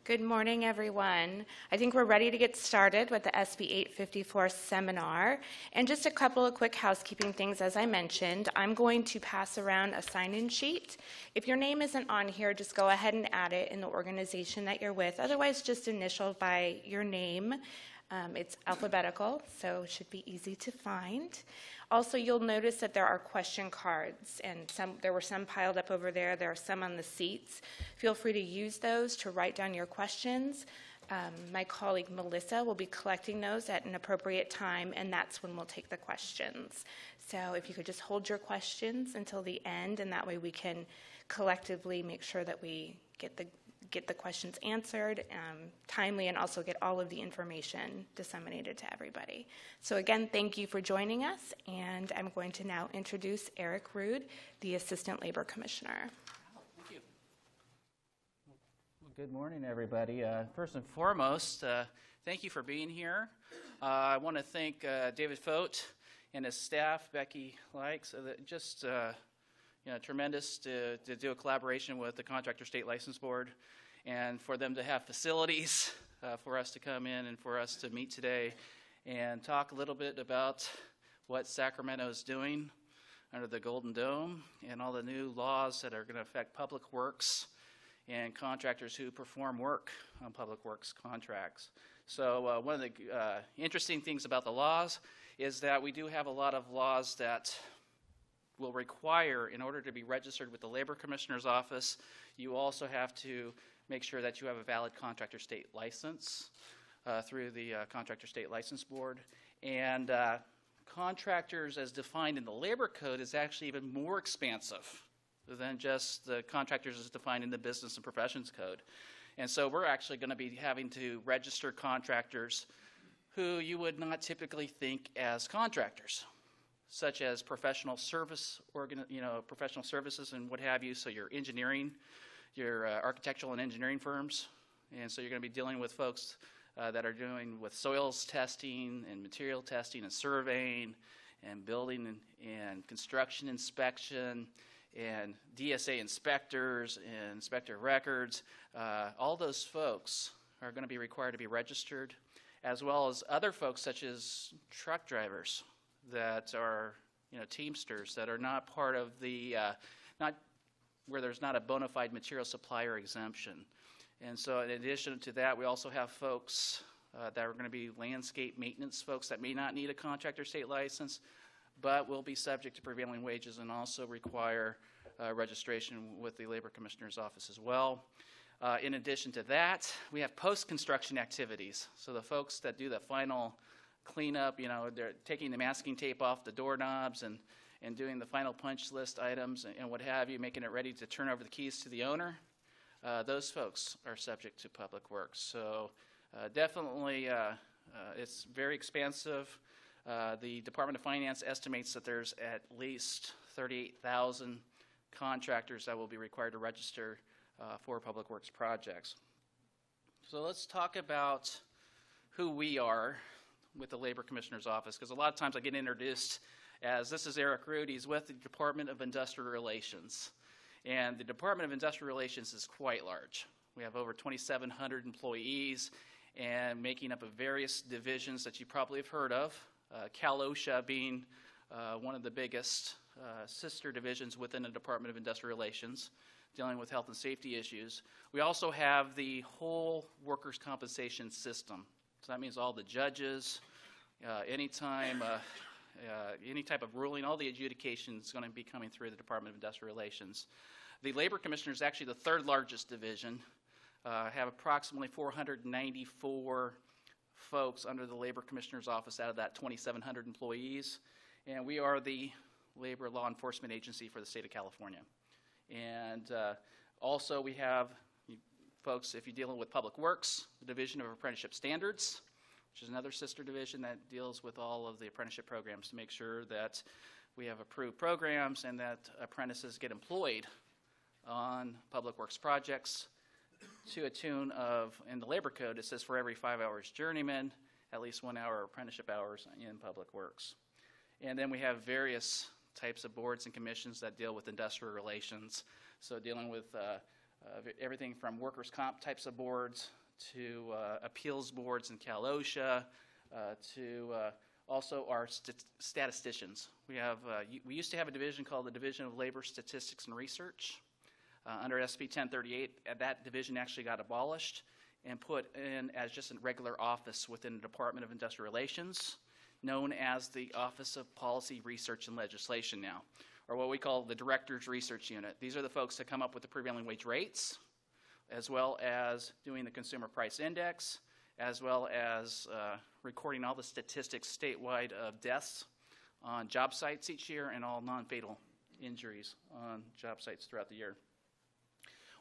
Good morning, everyone. I think we're ready to get started with the SB 854 seminar. And just a couple of quick housekeeping things. As I mentioned, I'm going to pass around a sign-in sheet. If your name isn't on here, just go ahead and add it in the organization that you're with. Otherwise, just initial by your name. It's alphabetical, so it should be easy to find. Also, you'll notice that there are question cards, and there were some piled up over there. There are some on the seats. Feel free to use those to write down your questions. My colleague Melissa will be collecting those at an appropriate time, and that's when we'll take the questions. So if you could just hold your questions until the end, and that way we can collectively make sure that we get the questions answered timely and also get all of the information disseminated to everybody. So again, thank you for joining us, and I'm going to now introduce Eric Rude, the Assistant Labor Commissioner. Thank you. Well, good morning, everybody. First and foremost, thank you for being here. I want to thank David Fote and his staff, Becky Likes, just tremendous to do a collaboration with the Contractor State License Board, and for them to have facilities for us to come in and for us to meet today and talk a little bit about what Sacramento is doing under the Golden Dome and all the new laws that are going to affect public works and contractors who perform work on public works contracts. So one of the interesting things about the laws is that we do have a lot of laws that will require, in order to be registered with the Labor Commissioner's Office, you also have to make sure that you have a valid Contractor State license through the Contractor State License Board. And contractors, as defined in the Labor Code, is actually even more expansive than just the contractors as defined in the Business and Professions Code. And so we're actually going to be having to register contractors who you would not typically think as contractors, such as professional services and what have you. So your engineering, your architectural and engineering firms. And so you're going to be dealing with folks that are doing with soils testing and material testing and surveying and building and construction inspection and DSA inspectors and inspector of records. All those folks are going to be required to be registered, as well as other folks such as truck drivers that are, teamsters that are not part of the, not where there's not a bona fide material supplier exemption. And so in addition to that, we also have folks that are going to be landscape maintenance folks that may not need a Contractor State license, but will be subject to prevailing wages and also require registration with the Labor Commissioner's Office as well. In addition to that, we have post-construction activities. So the folks that do the final cleanup, they're taking the masking tape off the doorknobs and doing the final punch list items and what have you, making it ready to turn over the keys to the owner. Those folks are subject to public works. So definitely it's very expansive. The Department of Finance estimates that there's at least 38,000 contractors that will be required to register for public works projects. So let's talk about who we are with the Labor Commissioner's Office, because a lot of times I get introduced as, this is Eric Rude, he's with the Department of Industrial Relations. And the Department of Industrial Relations is quite large. We have over 2,700 employees and making up of various divisions that you probably have heard of, Cal-OSHA being one of the biggest sister divisions within the Department of Industrial Relations, dealing with health and safety issues. We also have the whole workers' compensation system. So that means all the judges, any type of ruling, all the adjudication is going to be coming through the Department of Industrial Relations. The Labor Commissioner is actually the third largest division. Have approximately 494 folks under the Labor Commissioner's Office out of that 2,700 employees. And we are the labor law enforcement agency for the state of California. And also we have folks, if you're dealing with public works, the Division of Apprenticeship Standards, which is another sister division that deals with all of the apprenticeship programs to make sure that we have approved programs and that apprentices get employed on public works projects to a tune of, in the labor code, it says for every 5 hours journeyman, at least 1 hour apprenticeship hours in public works. And then we have various types of boards and commissions that deal with industrial relations. So dealing with everything from workers' comp types of boards to appeals boards in Cal OSHA, to also our statisticians. We used to have a division called the Division of Labor Statistics and Research. Under SB 1038, that division actually got abolished and put in as just a regular office within the Department of Industrial Relations, known as the Office of Policy, Research, and Legislation now, or what we call the Director's Research Unit. These are the folks that come up with the prevailing wage rates, as well as doing the Consumer Price Index, as well as recording all the statistics statewide of deaths on job sites each year and all non-fatal injuries on job sites throughout the year.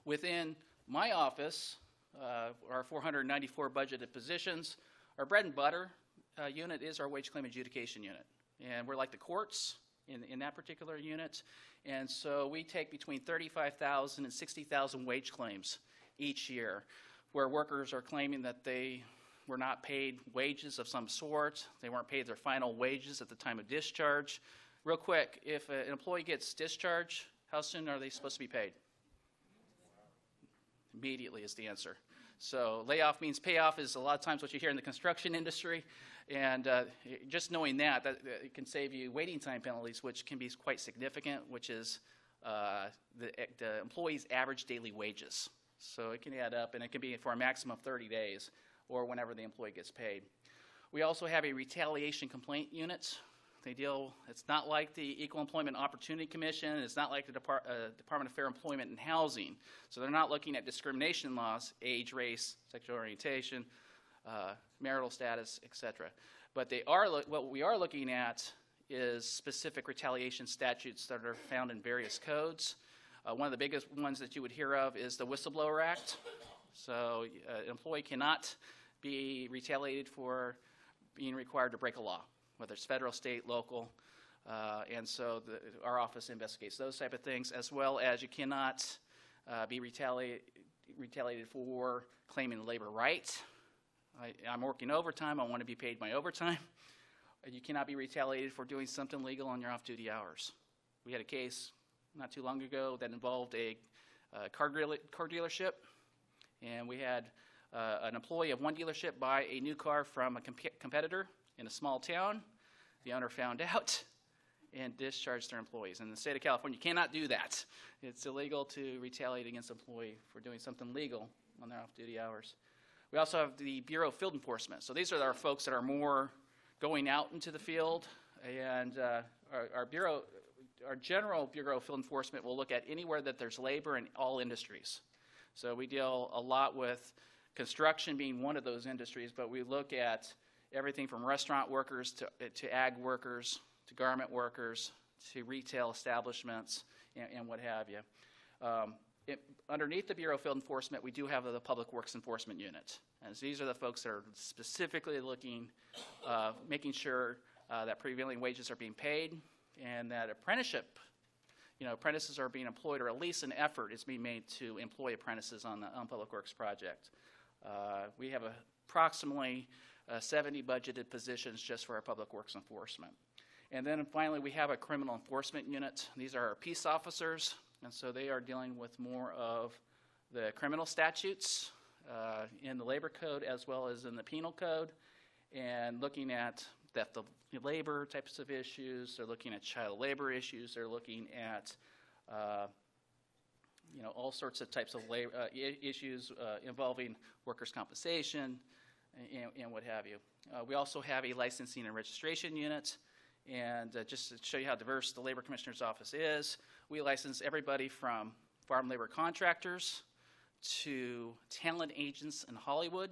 Within my office, our 494 budgeted positions, our bread and butter unit is our wage claim adjudication unit. And we're like the courts in that particular unit. And so we take between 35,000 and 60,000 wage claims each year, where workers are claiming that they were not paid wages of some sort, they weren't paid their final wages at the time of discharge. Real quick, if an employee gets discharged, how soon are they supposed to be paid? Immediately is the answer. So layoff means payoff is a lot of times what you hear in the construction industry, and just knowing that it can save you waiting time penalties, which can be quite significant, which is the employee's average daily wages. So it can add up, and it can be for a maximum of 30 days or whenever the employee gets paid. We also have a retaliation complaint unit. It's not like the Equal Employment Opportunity Commission, it's not like the Department of Fair Employment and Housing. So they're not looking at discrimination laws, age, race, sexual orientation, marital status, etc. But what we are looking at is specific retaliation statutes that are found in various codes. One of the biggest ones that you would hear of is the Whistleblower Act. So an employee cannot be retaliated for being required to break a law, whether it's federal, state, local, and so our office investigates those type of things, as well as you cannot be retaliated for claiming a labor right. I'm working overtime, I want to be paid my overtime. You cannot be retaliated for doing something legal on your off-duty hours. We had a case not too long ago that involved a car dealership, and we had an employee of one dealership buy a new car from a competitor in a small town. The owner found out and discharged their employees. In the state of California, you cannot do that. It's illegal to retaliate against an employee for doing something legal on their off-duty hours. We also have the Bureau of Field Enforcement. So these are our folks that are more going out into the field, and our general Bureau of Field Enforcement will look at anywhere that there's labor in all industries. So we deal a lot with construction being one of those industries, but we look at everything from restaurant workers to ag workers to garment workers to retail establishments and what have you. Underneath the Bureau of Field Enforcement, we do have the Public Works Enforcement Unit. And so these are the folks that are specifically looking, making sure that prevailing wages are being paid and that apprenticeship, apprentices are being employed, or at least an effort is being made to employ apprentices on the Public Works project. We have approximately 70 budgeted positions just for our Public Works Enforcement. And then finally, we have a Criminal Enforcement Unit. These are our peace officers, and so they are dealing with more of the criminal statutes in the labor code as well as in the penal code, and looking at theft of labor types of issues. They're looking at child labor issues. They're looking at all sorts of types of labor, issues involving workers' compensation and what have you. We also have a licensing and registration unit, and just to show you how diverse the Labor Commissioner's Office is, we license everybody from farm labor contractors to talent agents in Hollywood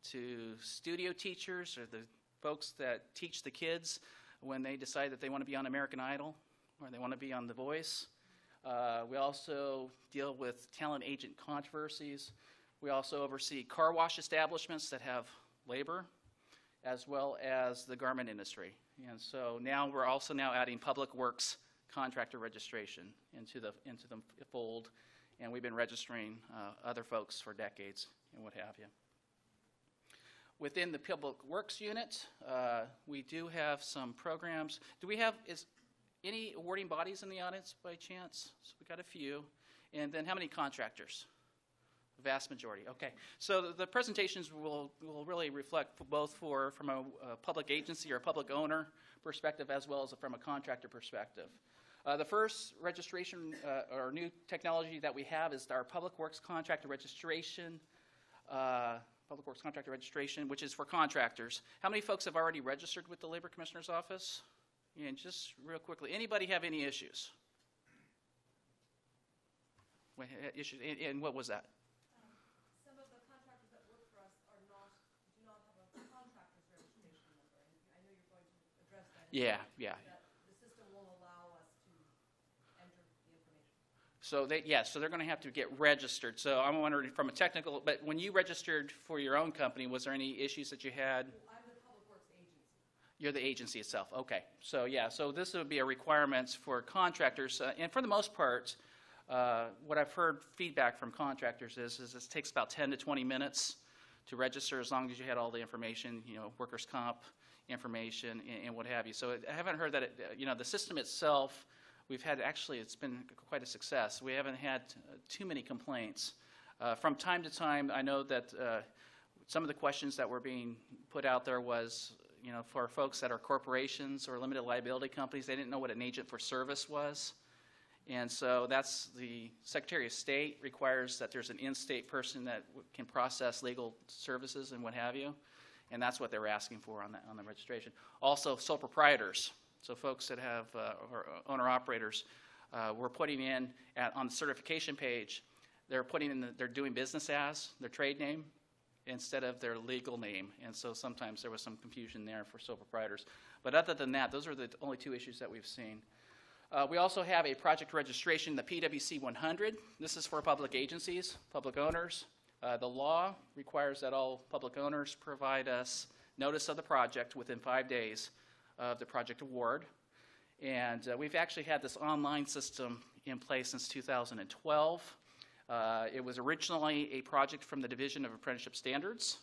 to studio teachers, or the folks that teach the kids when they decide that they want to be on American Idol or they want to be on The Voice. We also deal with talent agent controversies. We also oversee car wash establishments that have labor, as well as the garment industry. And so now we're also adding public works contractor registration into the fold, and we've been registering other folks for decades and what have you. Within the Public Works unit, we do have some programs. Do we have any awarding bodies in the audience by chance? So we got a few. And then how many contractors? Vast majority. Okay. So the presentations will really reflect both from a public agency or public owner perspective as well as from a contractor perspective. The first registration or new technology that we have is our Public Works Contractor Registration. Which is for contractors. How many folks have already registered with the Labor Commissioner's Office? And just real quickly, anybody have any issues? And what was that? Some of the contractors that work for us do not have a contractor's registration number. And I know you're going to address that. Yeah. That the system won't allow us to enter the information. So they're going to have to get registered. So I'm wondering from a technical, but when you registered for your own company, was there any issues that you had? I'm the Public Works agency. You're the agency itself. Okay. So so this would be a requirement for contractors. And for the most part, what I've heard feedback from contractors is it takes about 10 to 20 minutes to register as long as you had all the information, workers' comp information and what have you. So I haven't heard that, the system itself, it's been quite a success. We haven't had too many complaints. From time to time, I know that some of the questions that were being put out there was, for folks that are corporations or limited liability companies, they didn't know what an agent for service was. And so that's the Secretary of State requires that there's an in-state person that can process legal services and what have you. And that's what they were asking for on the registration. Also, sole proprietors. So folks that have, or owner-operators, we're putting in, on the certification page, they're putting in, they're doing business as, their trade name, instead of their legal name. And so sometimes there was some confusion there for sole proprietors. But other than that, those are the only two issues that we've seen. We also have a project registration, the PWC 100. This is for public agencies, public owners. The law requires that all public owners provide us notice of the project within 5 days of the project award. And we've actually had this online system in place since 2012. It was originally a project from the Division of Apprenticeship Standards,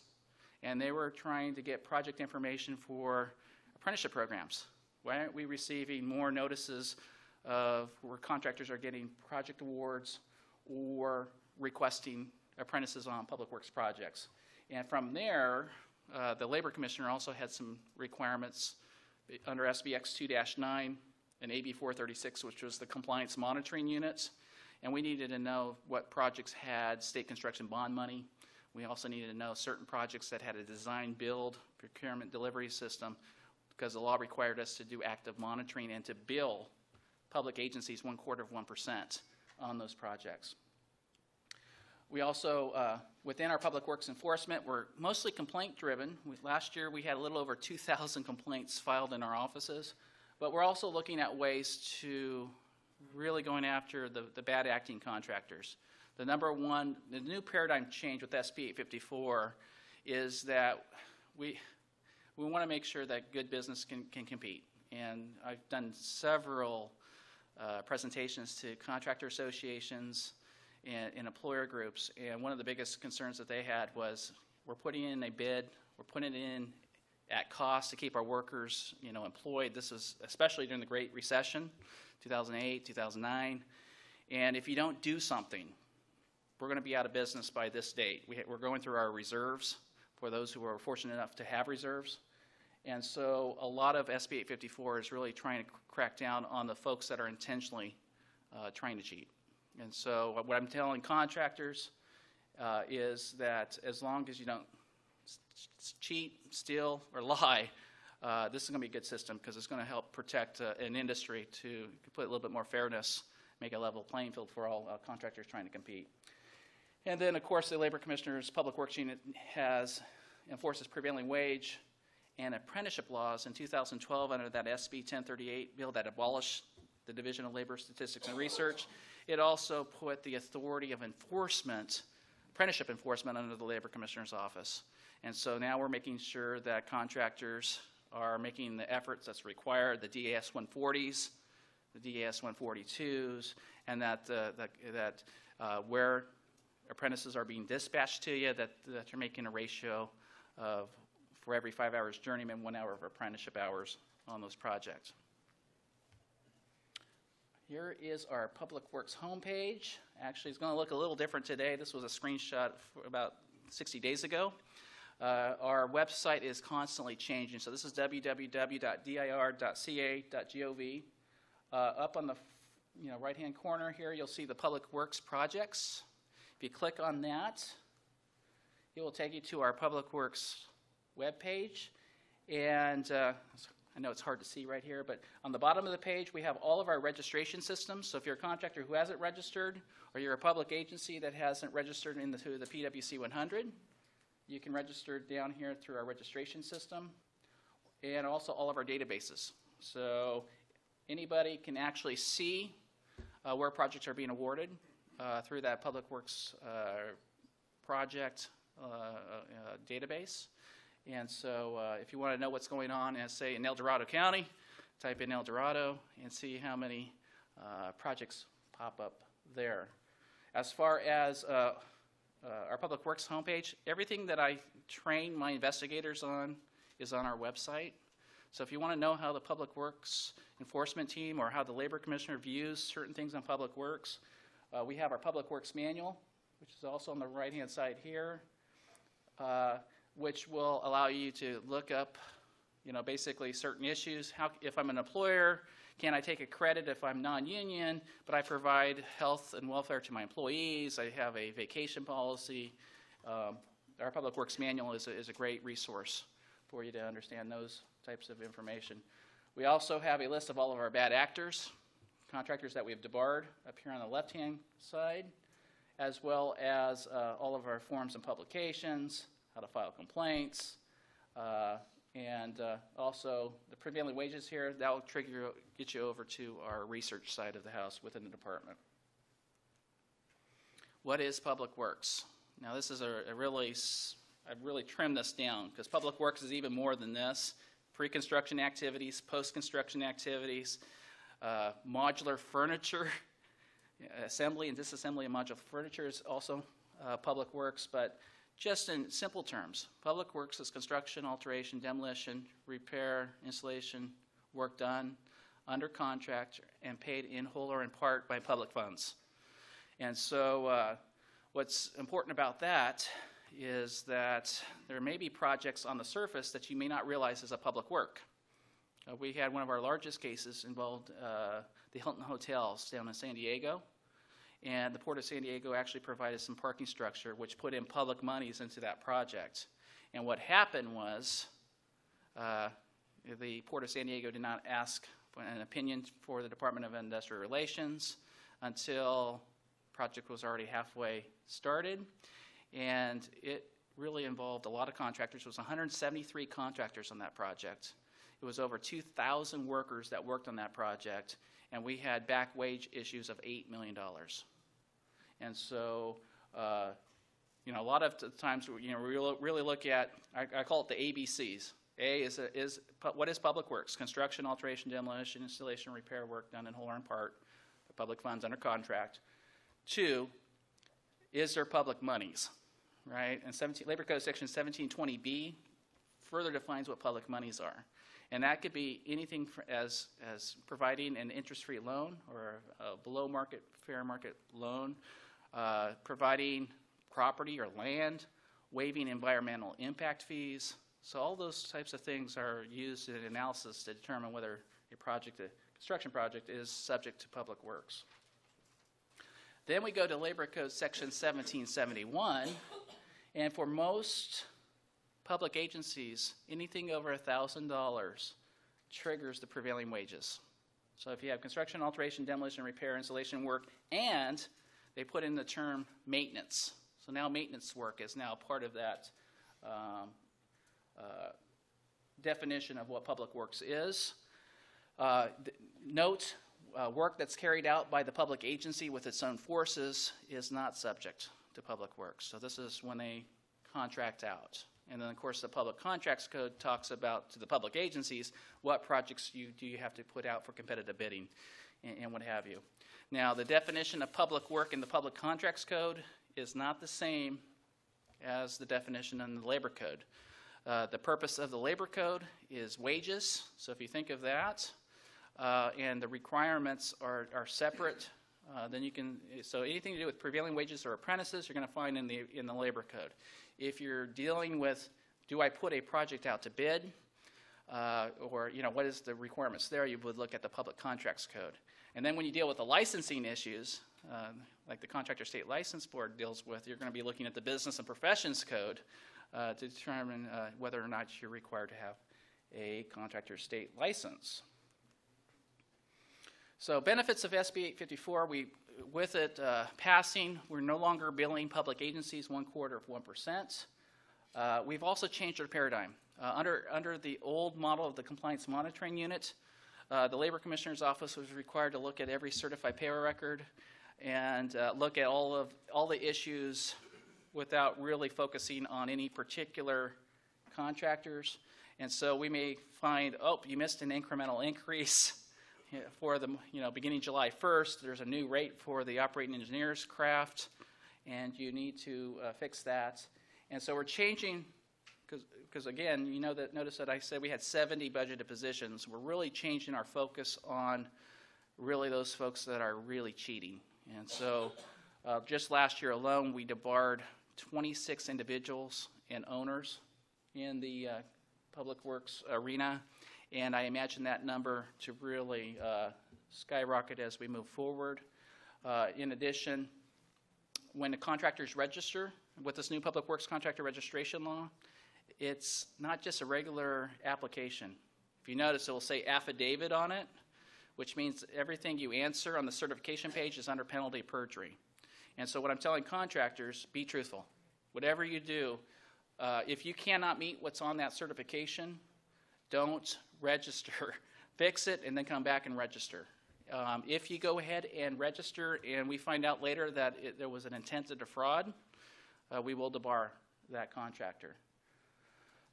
and they were trying to get project information for apprenticeship programs. Why aren't we receiving more notices of where contractors are getting project awards or requesting apprentices on public works projects? And from there, the Labor Commissioner also had some requirements under SBX 2-9 and AB 436, which was the compliance monitoring units. And we needed to know what projects had state construction bond money. We also needed to know certain projects that had a design, build, procurement, delivery system, because the law required us to do active monitoring and to bill public agencies 1/4% on those projects. We also, within our public works enforcement, we're mostly complaint driven. Last year we had a little over 2,000 complaints filed in our offices, but we're also looking at ways to really going after the bad acting contractors. The new paradigm change with SB 854 is that we want to make sure that good business can compete. And I've done several presentations to contractor associations and employer groups, and one of the biggest concerns that they had was we're putting in a bid, we're putting it in at cost to keep our workers employed. This is especially during the Great Recession, 2008, 2009, and if you don't do something, we're going to be out of business by this date. We're going through our reserves for those who are fortunate enough to have reserves. And so a lot of SB 854 is really trying to crack down on the folks that are intentionally trying to cheat. And so what I'm telling contractors is that as long as you don't cheat, steal, or lie, this is going to be a good system because it's going to help protect an industry to put a little bit more fairness, make a level playing field for all contractors trying to compete. And then, of course, the Labor Commissioner's Public Works Unit enforces prevailing wage and apprenticeship laws in 2012 under that SB 1038 bill that abolished the Division of Labor Statistics and Research. It also put the authority of enforcement, apprenticeship enforcement, under the Labor Commissioner's Office. And so now we're making sure that contractors are making the efforts that's required, the DAS 140s, the DAS 142s, and that where apprentices are being dispatched to you, that you're making a ratio of, for every 5 hours journeyman, 1 hour of apprenticeship hours on those projects. Here is our Public Works homepage. Actually, it's going to look a little different today. This was a screenshot about 60 days ago. Our website is constantly changing. So this is www.dir.ca.gov. Up on the right-hand corner here, you'll see the Public Works projects. If you click on that, it will take you to our Public Works webpage. And I know it's hard to see right here, but on the bottom of the page, we have all of our registration systems. So if you're a contractor who hasn't registered, or you're a public agency that hasn't registered into the PWC 100, you can register down here through our registration system, and also all of our databases. So anybody can actually see where projects are being awarded through that Public Works project database. And so if you want to know what's going on, say in El Dorado County, type in El Dorado and see how many projects pop up there. As far as our Public Works homepage, everything that I train my investigators on is on our website. So if you want to know how the Public Works enforcement team or how the Labor Commissioner views certain things on Public Works, we have our Public Works manual, which is also on the right-hand side here, which will allow you to look up, basically certain issues. If I'm an employer, can I take a credit if I'm non-union, but I provide health and welfare to my employees? I have a vacation policy. Our Public Works manual is a great resource for you to understand those types of information. We also have a list of all of our bad actors, contractors that we've debarred up here on the left-hand side, as well as all of our forms and publications, how to file complaints, and also the prevailing wages here. That will get you over to our research side of the house within the department. What is Public Works? Now this is I've really trimmed this down because Public Works is even more than this. Pre-construction activities, post-construction activities, modular furniture, assembly and disassembly of modular furniture is also Public Works, but just in simple terms, Public Works is construction, alteration, demolition, repair, installation, work done under contract and paid in whole or in part by public funds. And so what's important about that is that there may be projects on the surface that you may not realize is a public work. We had one of our largest cases involved the Hilton Hotels down in San Diego. And the Port of San Diego actually provided some parking structure which put in public monies into that project. And what happened was the Port of San Diego did not ask for an opinion for the Department of Industrial Relations until the project was already halfway started. And it really involved a lot of contractors. It was 173 contractors on that project. It was over 2,000 workers that worked on that project. And we had back wage issues of $8 million. And so, a lot of times, we really look at, I call it the ABCs. A is what is Public Works? Construction, alteration, demolition, installation, repair work done in whole or in part for public funds under contract. 2, is there public monies, right? And Labor Code Section 1720B further defines what public monies are. And that could be anything as providing an interest-free loan or a below-market, fair market loan, providing property or land, waiving environmental impact fees. So all those types of things are used in analysis to determine whether a construction project is subject to Public Works. Then we go to Labor Code Section 1771, and for most public agencies, anything over $1,000 triggers the prevailing wages. So if you have construction, alteration, demolition, repair, installation work, and they put in the term maintenance. So now maintenance work is now part of that definition of what Public Works is. Note, work that's carried out by the public agency with its own forces is not subject to Public Works. So this is when they contract out. And then, of course, the Public Contracts Code talks about, to the public agencies, what projects do you have to put out for competitive bidding and what have you. Now, the definition of public work in the Public Contracts Code is not the same as the definition in the Labor Code. The purpose of the Labor Code is wages. So if you think of that, and the requirements are separate. Then you can, so anything to do with prevailing wages or apprentices, you're going to find in the labor code. If you're dealing with, do I put a project out to bid, or what is the requirements there, you would look at the public contracts code. And then when you deal with the licensing issues, like the Contractor State License Board deals with, you're going to be looking at the business and professions code to determine whether or not you're required to have a contractor state license. So benefits of SB 854, with it passing, we're no longer billing public agencies 1/4 of 1%. We've also changed our paradigm. Under the old model of the compliance monitoring unit, the Labor Commissioner's Office was required to look at every certified payroll record and look at all the issues without really focusing on any particular contractors. And so we may find, oh, you missed an incremental increase for the, beginning July 1st, there's a new rate for the operating engineer's craft, and you need to fix that. And so we're changing, because again, notice that I said we had 70 budgeted positions. We're really changing our focus on really those folks that are really cheating. And so just last year alone, we debarred 26 individuals and owners in the public works arena. And I imagine that number to really skyrocket as we move forward. In addition, when the contractors register with this new public works contractor registration law, it's not just a regular application. If you notice, it will say affidavit on it, which means everything you answer on the certification page is under penalty of perjury. And so what I'm telling contractors, be truthful. Whatever you do, if you cannot meet what's on that certification, don't register. Fix it and then come back and register. If you go ahead and register and we find out later that there was an intent to defraud, we will debar that contractor.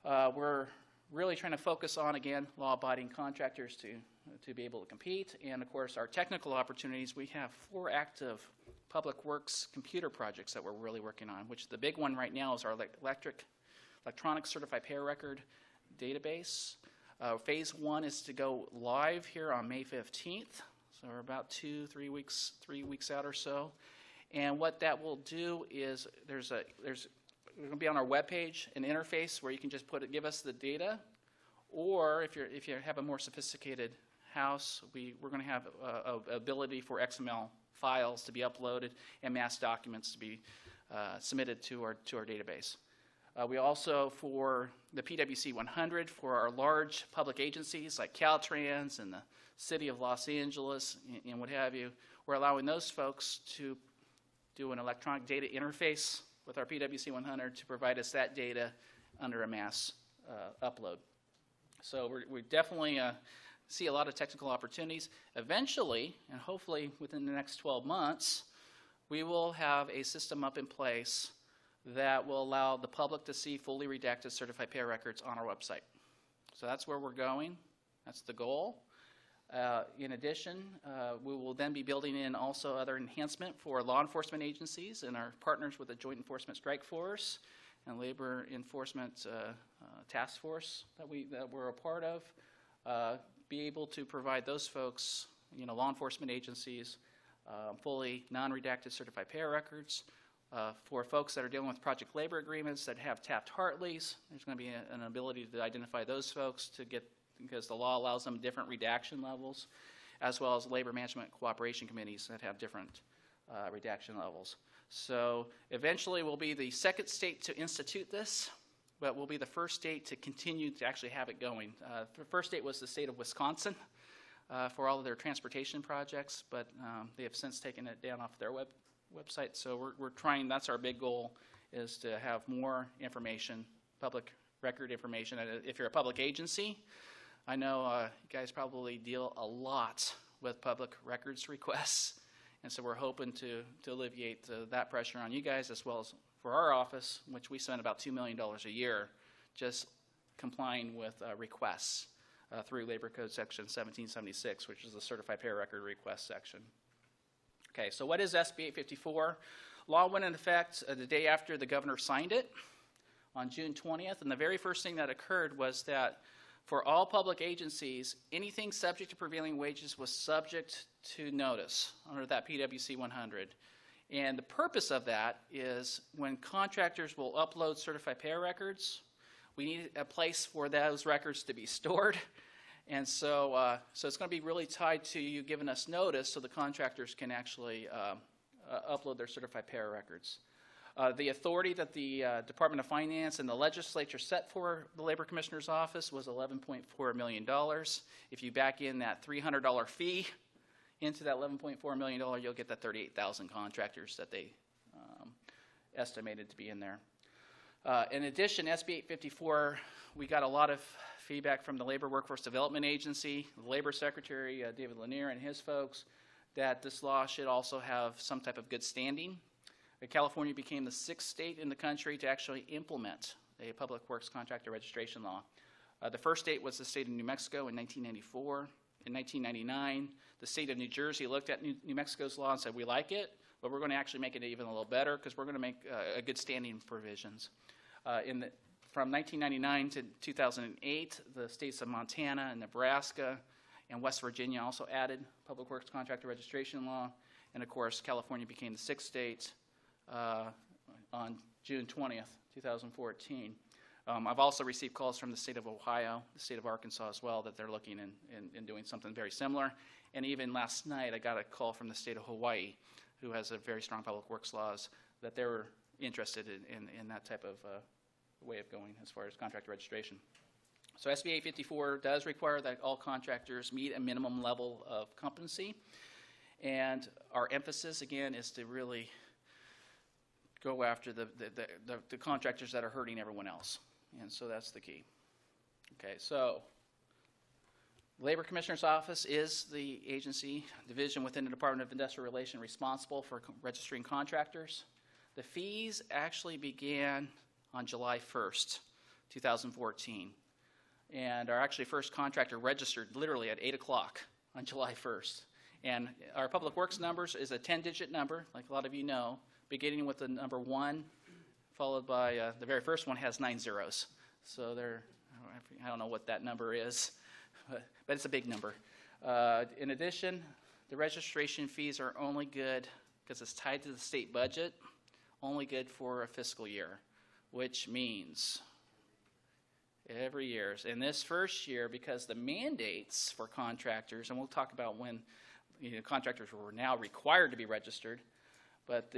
We're really trying to focus on, again, law-abiding contractors to be able to compete. And, of course, our technical opportunities, we have 4 active public works computer projects that we're really working on, which the big one right now is our electronic certified pay record database. Phase 1 is to go live here on May 15th, so we're about 3 weeks out or so. And what that will do is there's going to be on our webpage an interface where you can just give us the data, or if you have a more sophisticated house, we're going to have a ability for XML files to be uploaded and mass documents to be submitted to our database. We also, for the PwC 100, for our large public agencies like Caltrans and the City of Los Angeles and what have you, we're allowing those folks to do an electronic data interface with our PwC 100 to provide us that data under a mass upload. So we definitely see a lot of technical opportunities. Eventually, and hopefully within the next 12 months, we will have a system up in place that will allow the public to see fully redacted certified pay records on our website. So that's where we're going. That's the goal. In addition, we will then be building in also other enhancement for law enforcement agencies and our partners with the Joint Enforcement Strike Force and Labor Enforcement Task Force that we're a part of. Be able to provide those folks, law enforcement agencies, fully non-redacted certified pay records. For folks that are dealing with project labor agreements that have Taft-Hartleys, there's going to be an ability to identify those folks because the law allows them different redaction levels, as well as labor management cooperation committees that have different redaction levels. So eventually we'll be the second state to institute this, but we'll be the first state to continue to actually have it going. The first state was the state of Wisconsin for all of their transportation projects, but they have since taken it down off their website. So we're trying, that's our big goal, is to have more information, public record information. If you're a public agency, I know you guys probably deal a lot with public records requests, and so we're hoping to alleviate that pressure on you guys, as well as for our office, which we spend about $2 million a year just complying with requests through Labor Code Section 1776, which is the Certified Pay Record Request section. Okay, so what is SB 854? Law went into effect the day after the governor signed it on June 20th, and the very first thing that occurred was that For all public agencies, anything subject to prevailing wages was subject to notice under that PWC 100. And the purpose of that is when contractors will upload certified pay records, we need a place for those records to be stored. And so, it's going to be really tied to you giving us notice so the contractors can actually upload their certified pay records. The authority that the Department of Finance and the legislature set for the Labor Commissioner's Office was $11.4 million. If you back in that $300 fee into that $11.4 million, you'll get that 38,000 contractors that they estimated to be in there. In addition, SB 854, we got a lot of feedback from the Labor Workforce Development Agency, the Labor Secretary, David Lanier, and his folks, that this law should also have some type of good standing. California became the 6th state in the country to actually implement a public works contractor registration law. The first state was the state of New Mexico in 1994. In 1999, the state of New Jersey looked at New Mexico's law and said, we like it, but we're going to actually make it even a little better because we're going to make a good standing provisions. From 1999 to 2008, the states of Montana and Nebraska and West Virginia also added public works contractor registration law. And of course, California became the 6th state on June 20th, 2014. I've also received calls from the state of Ohio, the state of Arkansas as well, that they're looking and doing something very similar. And even last night, I got a call from the state of Hawaii, who has a very strong public works laws, that they were interested in that type of way of going as far as contractor registration. So SB 854 does require that all contractors meet a minimum level of competency. And our emphasis, again, is to really go after the contractors that are hurting everyone else. And so that's the key. Okay, so Labor Commissioner's Office is the agency division within the Department of Industrial Relations responsible for registering contractors. The fees actually began on July 1st, 2014. And our actually first contractor registered literally at 8 o'clock on July 1st. And our public works numbers is a 10-digit number, like a lot of you know, beginning with the number 1, followed by the very first one has 9 zeros. So I don't know what that number is, but it's a big number. In addition, the registration fees are only good because it's tied to the state budget, only good for a fiscal year, which means every year. In this first year, because the mandates for contractors, and we'll talk about when contractors were now required to be registered, but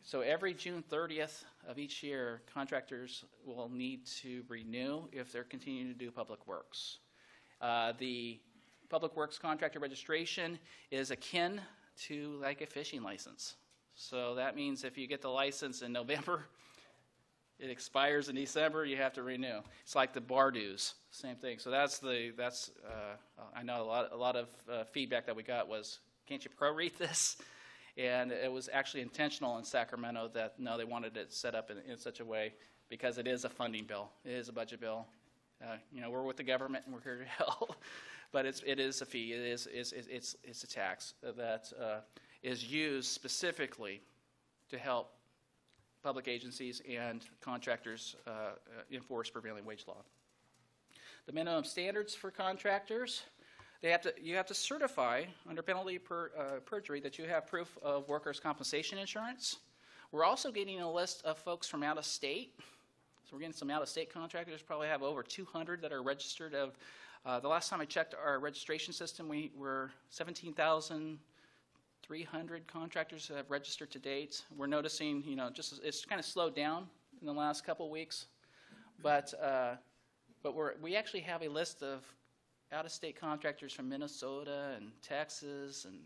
so every June 30th of each year, contractors will need to renew if they're continuing to do public works. The public works contractor registration is akin to like a fishing license. So that means if you get the license in November, it expires in December, you have to renew. It's like the bar dues, same thing. So I know a lot of feedback that we got was, can't you prorate this? And it was actually intentional in Sacramento that, no, they wanted it set up in such a way because it is a funding bill. It is a budget bill. We're with the government and we're here to help. But it is a fee. It's a tax that is used specifically to help public agencies and contractors enforce prevailing wage law. The minimum standards for contractors, you have to certify under penalty perjury that you have proof of workers' compensation insurance. We're also getting a list of folks from out of state. So we're getting some out of state contractors, probably have over 200 that are registered. The last time I checked our registration system, we were 17,300 contractors that have registered to date. We're noticing, it's kind of slowed down in the last couple of weeks. But we actually have a list of out-of-state contractors from Minnesota and Texas and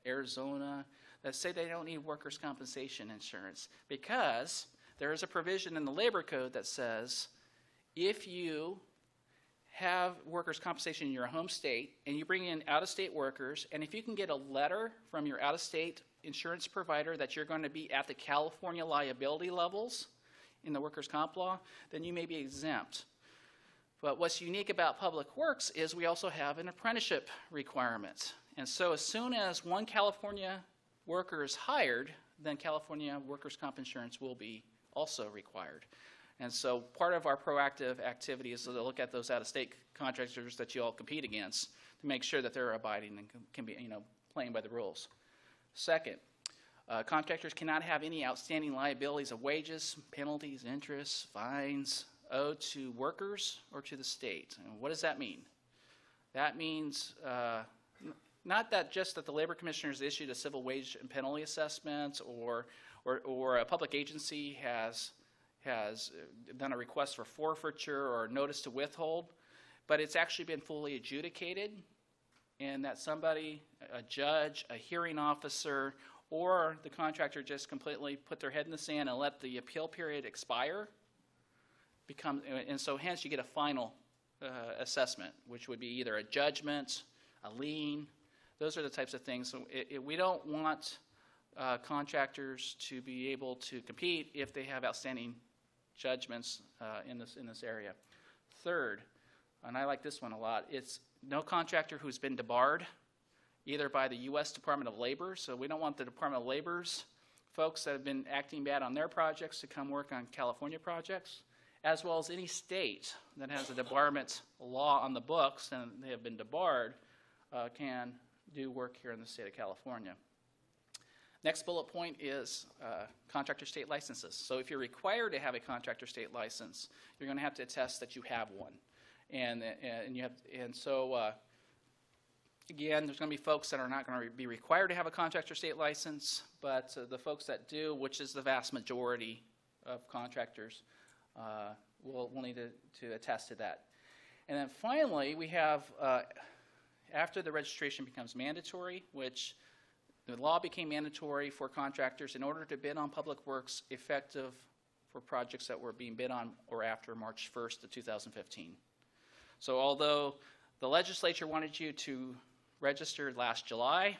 Arizona that say they don't need workers' compensation insurance because there is a provision in the labor code that says if you have workers' compensation in your home state and you bring in out-of-state workers, and if you can get a letter from your out-of-state insurance provider that you're going to be at the California liability levels in the workers' comp law, then you may be exempt. But what's unique about public works is we also have an apprenticeship requirement. And so as soon as one California worker is hired, then California workers' comp insurance will be also required. And so part of our proactive activity is to look at those out-of-state contractors that you all compete against to make sure that they're abiding and can be, playing by the rules. Second, contractors cannot have any outstanding liabilities of wages, penalties, interest, fines owed to workers or to the state. And what does that mean? That means not that just that the labor commissioners issued a civil wage and penalty assessment or a public agency has done a request for forfeiture or notice to withhold, but it's actually been fully adjudicated, and that somebody, a judge, a hearing officer, or the contractor just completely put their head in the sand and let the appeal period expire, and so hence you get a final assessment, which would be either a judgment, a lien. Those are the types of things. So we don't want contractors to be able to compete if they have outstanding judgments in this area. Third, and I like this one a lot, it's no contractor who's been debarred either by the U.S. Department of Labor, so we don't want the Department of Labor's folks that have been acting bad on their projects to come work on California projects, as well as any state that has a debarment law on the books and they have been debarred can do work here in the state of California. Next bullet point is contractor state licenses. So if you're required to have a contractor state license, you're going to have to attest that you have one. Again, there's going to be folks that are not going to be required to have a contractor state license, but the folks that do, which is the vast majority of contractors, will need to attest to that. And then finally, we have, after the registration becomes mandatory, which the law became mandatory for contractors in order to bid on public works effective for projects that were being bid on or after March 1st of 2015. So although the legislature wanted you to register last July,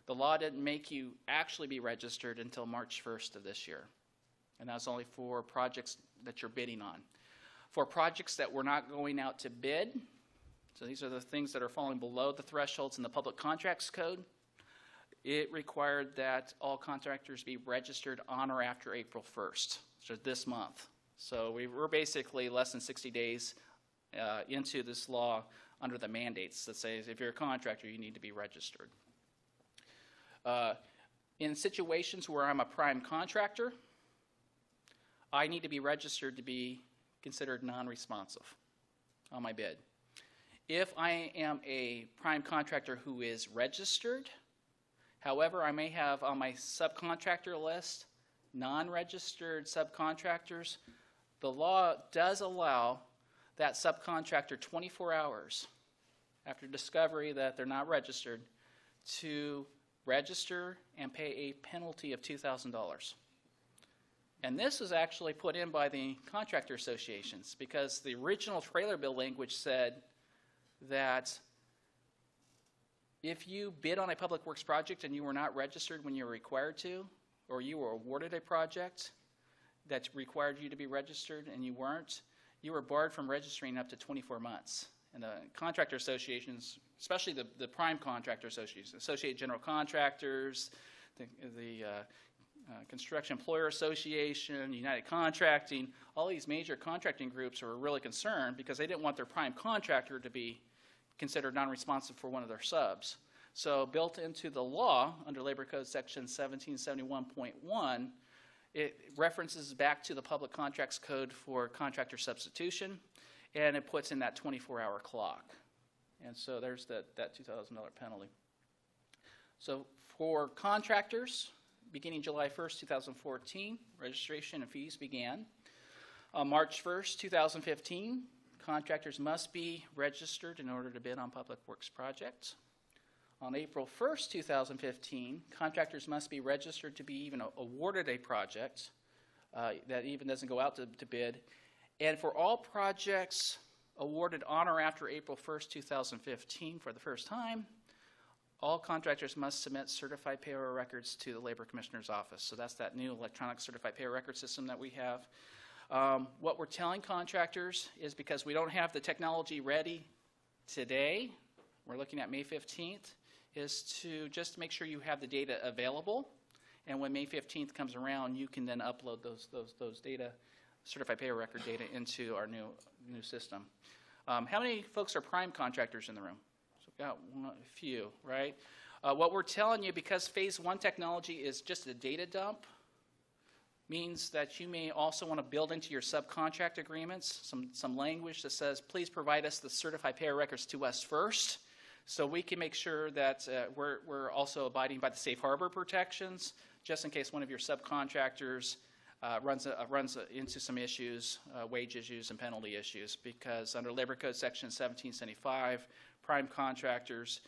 the law didn't make you actually be registered until March 1st of this year. And that's only for projects that you're bidding on. For projects that we're not going out to bid, so these are the things that are falling below the thresholds in the Public Contracts Code, it required that all contractors be registered on or after April 1st, so this month. So we're basically less than 60 days into this law under the mandates that says if you're a contractor, you need to be registered. In situations where I'm a prime contractor, I need to be registered to be considered non-responsive on my bid. If I am a prime contractor who is registered, however, I may have on my subcontractor list non-registered subcontractors, the law does allow that subcontractor 24 hours after discovery that they're not registered to register and pay a penalty of $2,000. And this was actually put in by the contractor associations because the original trailer bill language said that if you bid on a public works project and you were not registered when you were required to, or you were awarded a project that required you to be registered and you weren't, you were barred from registering up to 24 months. And the contractor associations, especially the prime contractor associations, Associated General Contractors, the Construction Employer Association, United Contracting, all these major contracting groups were really concerned because they didn't want their prime contractor to be considered non-responsive for one of their subs. So built into the law under Labor Code Section 1771.1, it references back to the Public Contracts Code for contractor substitution, and it puts in that 24-hour clock. And so there's that $2,000 penalty. So for contractors, beginning July 1st, 2014, registration and fees began. On March 1st, 2015, contractors must be registered in order to bid on public works projects. On April 1st, 2015, contractors must be registered to be even awarded a project that even doesn't go out to bid. And for all projects awarded on or after April 1st, 2015 for the first time, all contractors must submit certified payroll records to the Labor Commissioner's Office. So that's that new electronic certified payroll record system that we have. What we're telling contractors is because we don't have the technology ready today, we're looking at May 15th, is to just make sure you have the data available. And when May 15th comes around, you can then upload those data certified payroll record data into our new system. How many folks are prime contractors in the room? So we've got a few, right? What we're telling you, because phase 1 technology is just a data dump, means that you may also want to build into your subcontract agreements some language that says, please provide us the certified payroll records to us first, so we can make sure that we're also abiding by the safe harbor protections, just in case one of your subcontractors runs into some issues, wage issues and penalty issues, because under Labor Code Section 1775, prime contractors,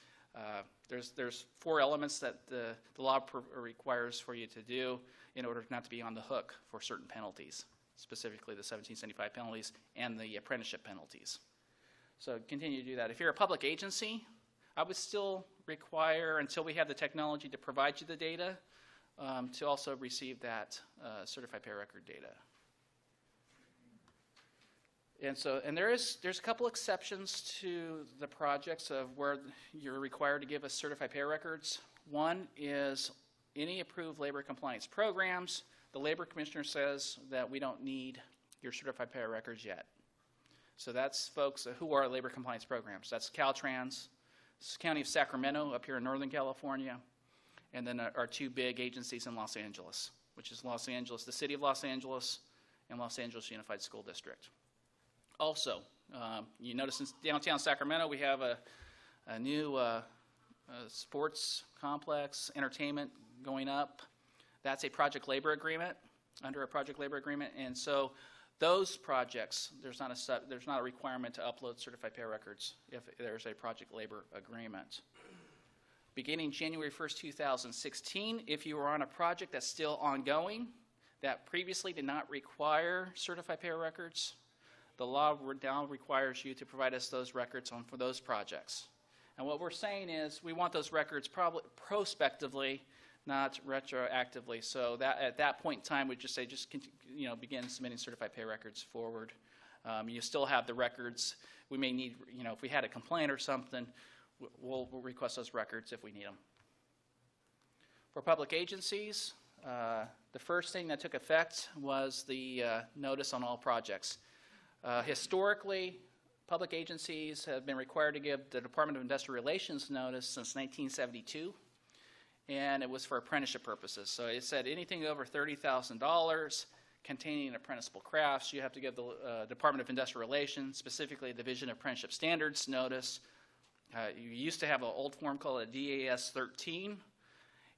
there's 4 elements that the law requires for you to do in order not to be on the hook for certain penalties, specifically the 1775 penalties and the apprenticeship penalties. So continue to do that. If you're a public agency, I would still require, until we have the technology to provide you the data, to also receive that certified pay record data. And there's a couple exceptions to the projects of where you're required to give us certified pay records. One is any approved labor compliance programs. The labor commissioner says that we don't need your certified pay records yet. So that's folks who are labor compliance programs. That's Caltrans, County of Sacramento up here in Northern California, and then our 2 big agencies in Los Angeles, which is Los Angeles, the City of Los Angeles, and Los Angeles Unified School District. Also, you notice in downtown Sacramento we have a new sports complex, entertainment going up. That's a project labor agreement, under a project labor agreement, and so those projects, there's not a requirement to upload certified pay records if there's a project labor agreement. Beginning January 1st, 2016, if you are on a project that's still ongoing, that previously did not require certified pay records, the law now requires you to provide us those records for those projects. And what we're saying is we want those records probably prospectively, not retroactively. So that at that point in time, we just say begin submitting certified pay records forward. You still have the records. We may need, if we had a complaint or something, we'll request those records if we need them. For public agencies, the first thing that took effect was the notice on all projects. Historically, public agencies have been required to give the Department of Industrial Relations notice since 1972, and it was for apprenticeship purposes. So it said anything over $30,000 containing apprenticeable crafts, you have to give the Department of Industrial Relations, specifically Division of Apprenticeship Standards, notice. You used to have an old form called a DAS-13,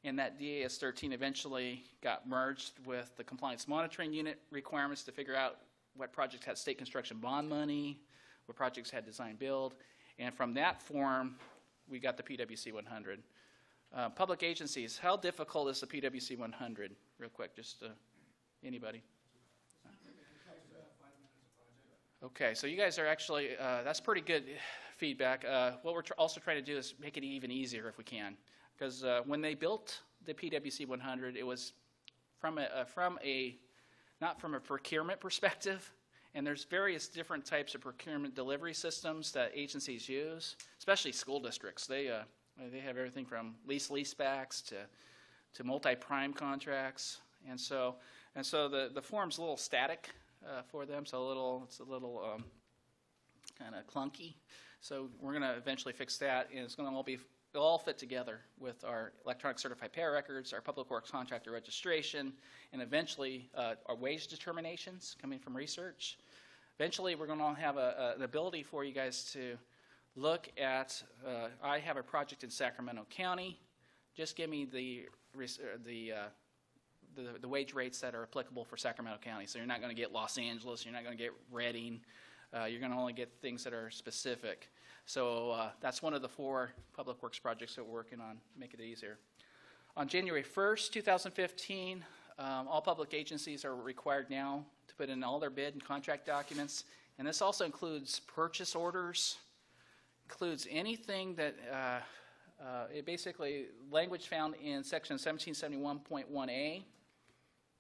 and that DAS-13 eventually got merged with the Compliance Monitoring Unit requirements to figure out what projects had state construction bond money, what projects had design build, and from that form, we got the PWC 100. Public agencies, how difficult is the PWC 100? Real quick, just anybody? Okay, so you guys are actually, that's pretty good feedback. What we're also trying to do is make it even easier if we can, because when they built the PWC 100, it was not from a procurement perspective, and there's various different types of procurement delivery systems that agencies use, especially school districts. They have everything from leasebacks to multi-prime contracts, and so the form's a little static for them, so it's a little kind of clunky. So we're going to eventually fix that, and it's going to all fit together with our electronic certified pay records, our public works contractor registration, and eventually our wage determinations coming from research. Eventually, we're going to have an ability for you guys to look at, I have a project in Sacramento County. Just give me the wage rates that are applicable for Sacramento County. So you're not going to get Los Angeles, you're not going to get Redding. You're going to only get things that are specific. So that's one of the 4 public works projects that we're working on, make it easier. On January 1st, 2015, all public agencies are required now to put in all their bid and contract documents. And this also includes purchase orders, includes anything that, it basically, language found in section 1771.1a.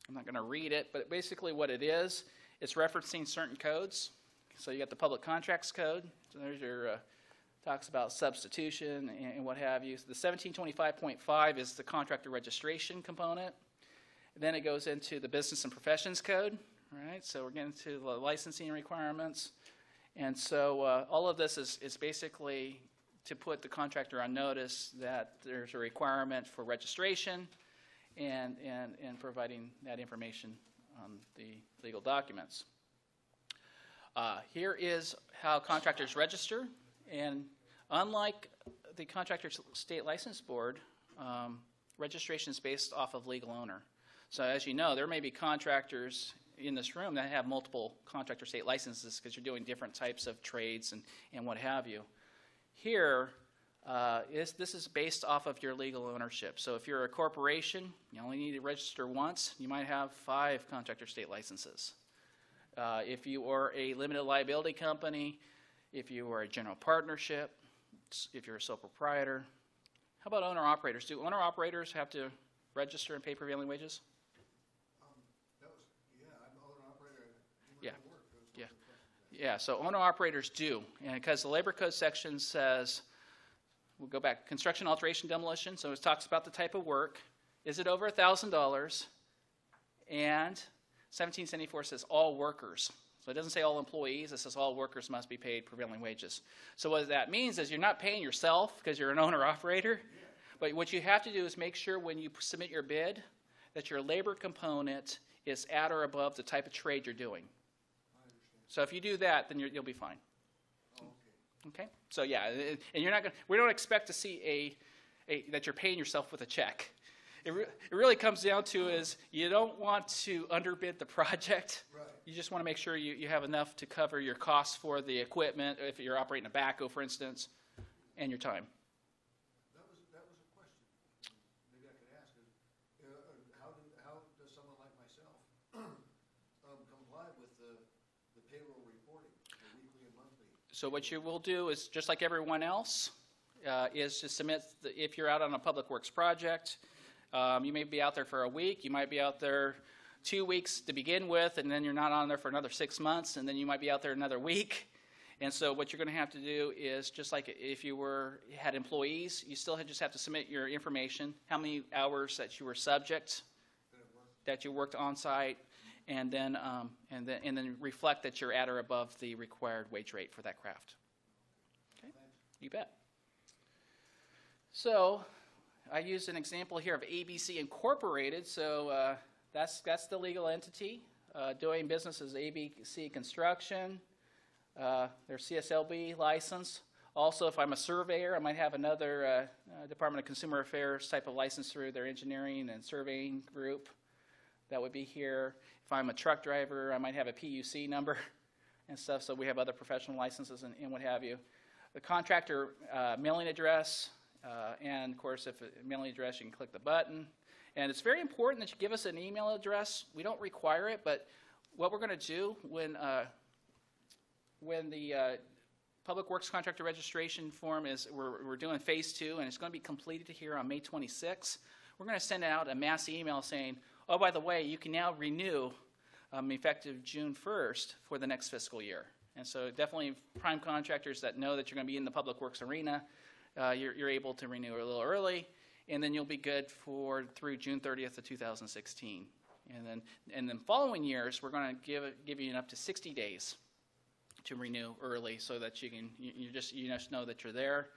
I'm not going to read it, but basically what it is, it's referencing certain codes. So you got the Public Contracts Code. So there's your talks about substitution and what have you. So the 1725.5 is the contractor registration component. And then it goes into the Business and Professions Code, All right, so we're getting to the licensing requirements. And so all of this is basically to put the contractor on notice that there's a requirement for registration and providing that information on the legal documents. Here is how contractors register, and unlike the Contractors State License Board, registration is based off of legal owner. So as you know, there may be contractors in this room that have multiple contractor state licenses because you're doing different types of trades and what have you. Here, this is based off of your legal ownership. So if you're a corporation, you only need to register once. You might have 5 contractor state licenses. If you are a limited liability company, if you are a general partnership, if you're a sole proprietor. How about owner-operators? Do owner-operators have to register and pay prevailing wages? I'm an owner-operator. Yeah. Yeah, so owner-operators do. And because the Labor Code section says, we'll go back, construction, alteration, demolition, so it talks about the type of work. Is it over $1,000? And 1774 says all workers. So it doesn't say all employees, it says all workers must be paid prevailing wages. So what that means is you're not paying yourself because you're an owner-operator, but what you have to do is make sure when you submit your bid that your labor component is at or above the type of trade you're doing. So if you do that, then you'll be fine. Oh, Okay? So yeah, and you're not going. We don't expect to see that you're paying yourself with a check. It really comes down to is you don't want to underbid the project. Right. You just want to make sure you have enough to cover your costs for the equipment, if you're operating a backhoe, for instance, and your time. That was a question. Maybe I could ask is, how does someone like myself comply with the payroll reporting, the weekly and monthly? So what you will do is, just like everyone else, is to submit, if you're out on a public works project, you may be out there for a week, you might be out there 2 weeks to begin with, and then you're not on there for another 6 months, and then you might be out there another week. And so what you're going to have to do is, just like if you had employees, you still just have to submit your information, how many hours that you were subject, that you worked on site, and then reflect that you're at or above the required wage rate for that craft. Okay, you bet. So I used an example here of ABC Incorporated. So that's the legal entity doing business as ABC Construction. Their CSLB license. Also, if I'm a surveyor, I might have another Department of Consumer Affairs type of license through their engineering and surveying group. That would be here. If I'm a truck driver, I might have a PUC number and stuff. So we have other professional licenses and what have you. The contractor mailing address. And of course, if a mailing address, you can click the button. And it's very important that you give us an email address. We don't require it, but what we're going to do when the Public Works Contractor Registration form is, we're doing phase 2, and it's going to be completed here on May 26th. We're going to send out a mass email saying, oh, by the way, you can now renew effective June 1st for the next fiscal year. And so definitely prime contractors that know that you're going to be in the public works arena, you're able to renew a little early, and then you'll be good through June 30th of 2016. And then following years, we're going to give you up to 60 days to renew early, so that you just know that you're there.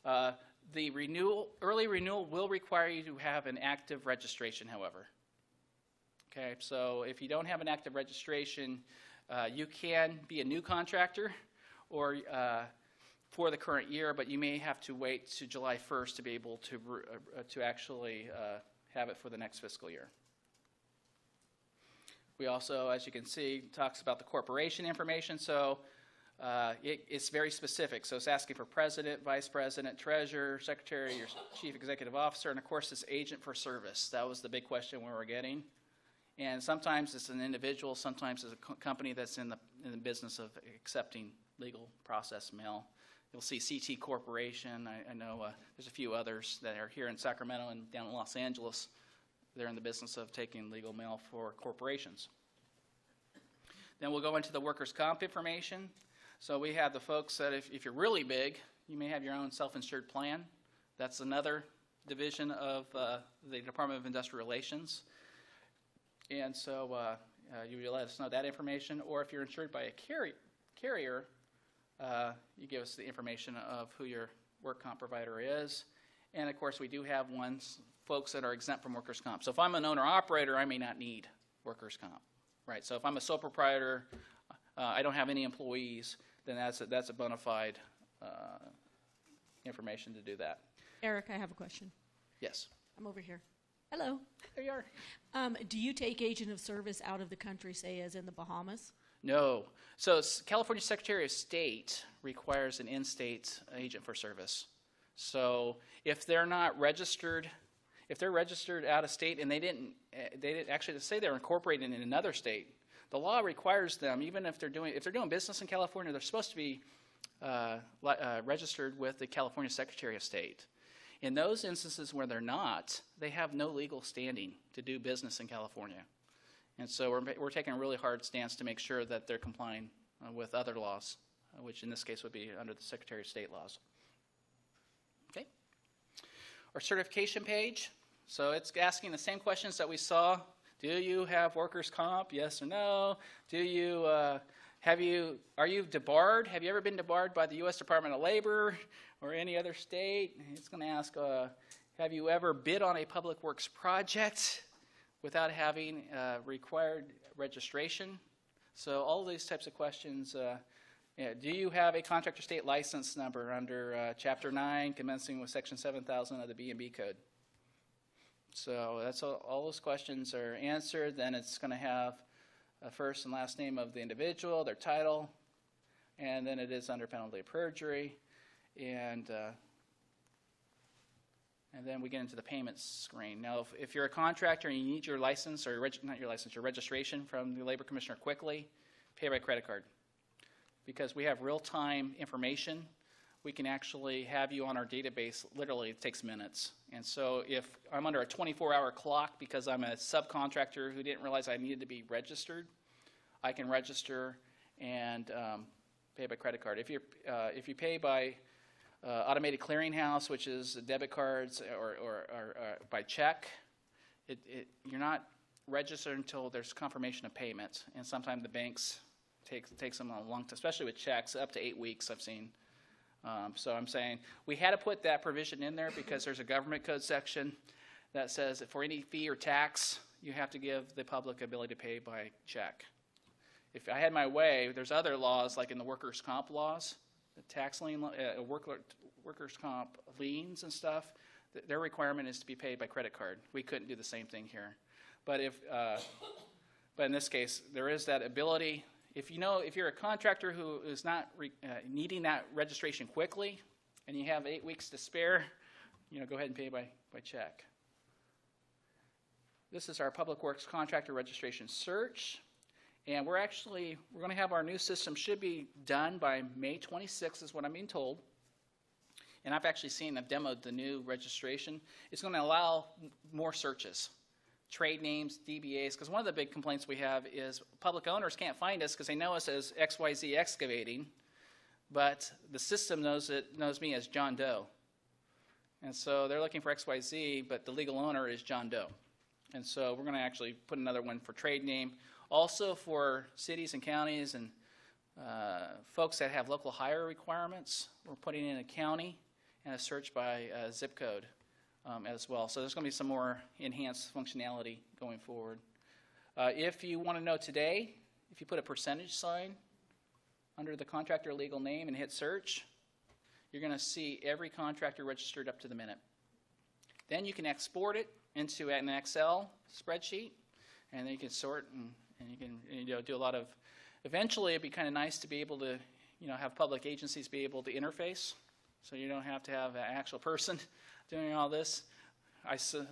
The early renewal will require you to have an active registration, however. Okay, so if you don't have an active registration, you can be a new contractor or for the current year, but you may have to wait to July 1st to be able to actually have it for the next fiscal year. We also, as you can see, talks about the corporation information. So it's very specific. So it's asking for president, vice president, treasurer, secretary, your chief executive officer, and of course this agent for service. That was the big question we were getting. And sometimes it's an individual, sometimes it's a company that's in the business of accepting legal process mail. You'll see CT Corporation. I know there's a few others that are here in Sacramento and down in Los Angeles. They're in the business of taking legal mail for corporations. Then we'll go into the workers' comp information. So we have the folks that if you're really big, you may have your own self-insured plan. That's another division of the Department of Industrial Relations. And so you let us know that information, or if you're insured by a carrier, you give us the information of who your work comp provider is. And of course, we do have folks that are exempt from workers' comp. So if I'm an owner-operator, I may not need workers' comp, right? So if I'm a sole proprietor, I don't have any employees, then that's a bona fide information to do that. Eric, I have a question. Yes. I'm over here. Hello. There you are. Do you take agent of service out of the country, say as in the Bahamas? No. So California Secretary of State requires an in-state agent for service. So if they're not registered, if they're registered out of state and they didn't actually say they're incorporated in another state, the law requires them, even if they're doing business in California, they're supposed to be registered with the California Secretary of State. In those instances where they're not, they have no legal standing to do business in California. And so we're taking a really hard stance to make sure that they're complying with other laws, which in this case would be under the Secretary of State laws. Okay. Our certification page. So it's asking the same questions that we saw. Do you have workers' comp? Yes or no? Do you are you debarred? Have you ever been debarred by the U.S. Department of Labor or any other state? It's going to ask, have you ever bid on a public works project without having required registration? So all of these types of questions. Do you have a contractor state license number under Chapter 9, commencing with Section 7000 of the B&B Code? So that's all those questions are answered. Then it's going to have a first and last name of the individual, their title, and then it is under penalty of perjury. And then we get into the payments screen. Now, if you're a contractor and you need your license, or not your license, your registration from the Labor Commissioner quickly, pay by credit card. Because we have real-time information, we can actually have you on our database. Literally, it takes minutes. And so if I'm under a 24-hour clock because I'm a subcontractor who didn't realize I needed to be registered, I can register and pay by credit card. If you pay by automated clearinghouse, which is debit cards or by check, you're not registered until there's confirmation of payment. And sometimes the banks takes them a long time, especially with checks, up to 8 weeks I've seen. So I'm saying we had to put that provision in there because there's a government code section that says that for any fee or tax, you have to give the public ability to pay by check. If I had my way, there's other laws like in the workers' comp laws, the tax lien, workers' comp liens and stuff, their requirement is to be paid by credit card. We couldn't do the same thing here. But but in this case, there is that ability. If you're a contractor who is not needing that registration quickly, and you have 8 weeks to spare, go ahead and pay by check. This is our Public Works Contractor Registration Search, and we're going to have our new system should be done by May 26th, is what I'm being told. And I've demoed the new registration. It's going to allow more searches. Trade names, DBAs, because one of the big complaints we have is public owners can't find us because they know us as XYZ Excavating, but the system knows me as John Doe. And so they're looking for XYZ, but the legal owner is John Doe. And so we're going to actually put another one for trade name. Also for cities and counties and folks that have local hire requirements, we're putting in a county and a search by zip code. As well. So there's going to be some more enhanced functionality going forward. If you want to know today, if you put a percentage sign under the contractor legal name and hit search, you're going to see every contractor registered up to the minute. Then you can export it into an Excel spreadsheet, and then you can sort and you can do a lot of. Eventually, it'd be kind of nice to be able to have public agencies be able to interface, so you don't have to have an actual person doing all this.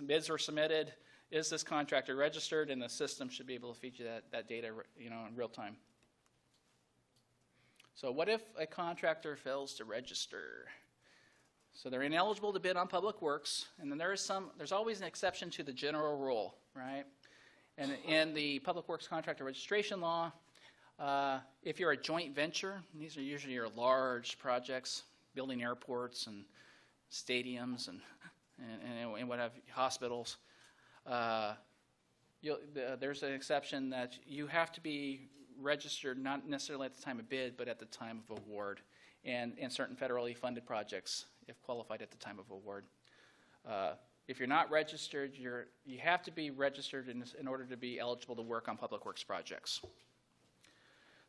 Bids were submitted. Is this contractor registered? And the system should be able to feed you that data in real time. So what if a contractor fails to register? So they're ineligible to bid on public works, and then there's always an exception to the general rule, right? And in the Public Works Contractor Registration Law, if you're a joint venture, and these are usually your large projects, building airports and stadiums and what have hospitals. There's an exception that you have to be registered not necessarily at the time of bid, but at the time of award, and certain federally funded projects, if qualified at the time of award. If you're not registered, you have to be registered in order to be eligible to work on public works projects.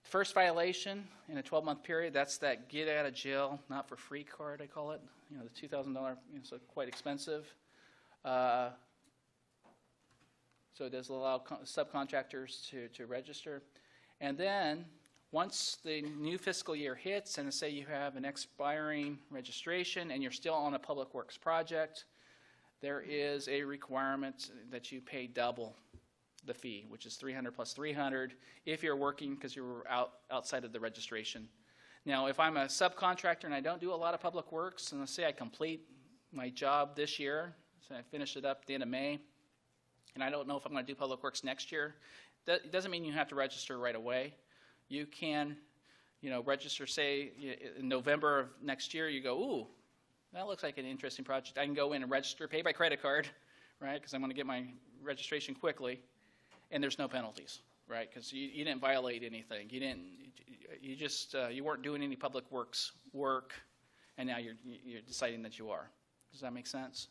The first violation in a 12-month period, that's that get out of jail, not for free card, I call it. You know, the $2,000, so quite expensive. So it does allow subcontractors to register. And then once the new fiscal year hits, and say you have an expiring registration and you're still on a public works project, there is a requirement that you pay double the fee, which is $300 plus $300 if you're working because you were outside of the registration. Now, if I'm a subcontractor and I don't do a lot of public works, and let's say I complete my job this year, so I finish it up at the end of May, and I don't know if I'm going to do public works next year, that doesn't mean you have to register right away. You can, register, say, in November of next year, you go, ooh, that looks like an interesting project. I can go in and register, pay by credit card, right, because I'm going to get my registration quickly, and there's no penalties, right, because you didn't violate anything. You weren't doing any public works work, and now you're deciding that you are. Does that make sense?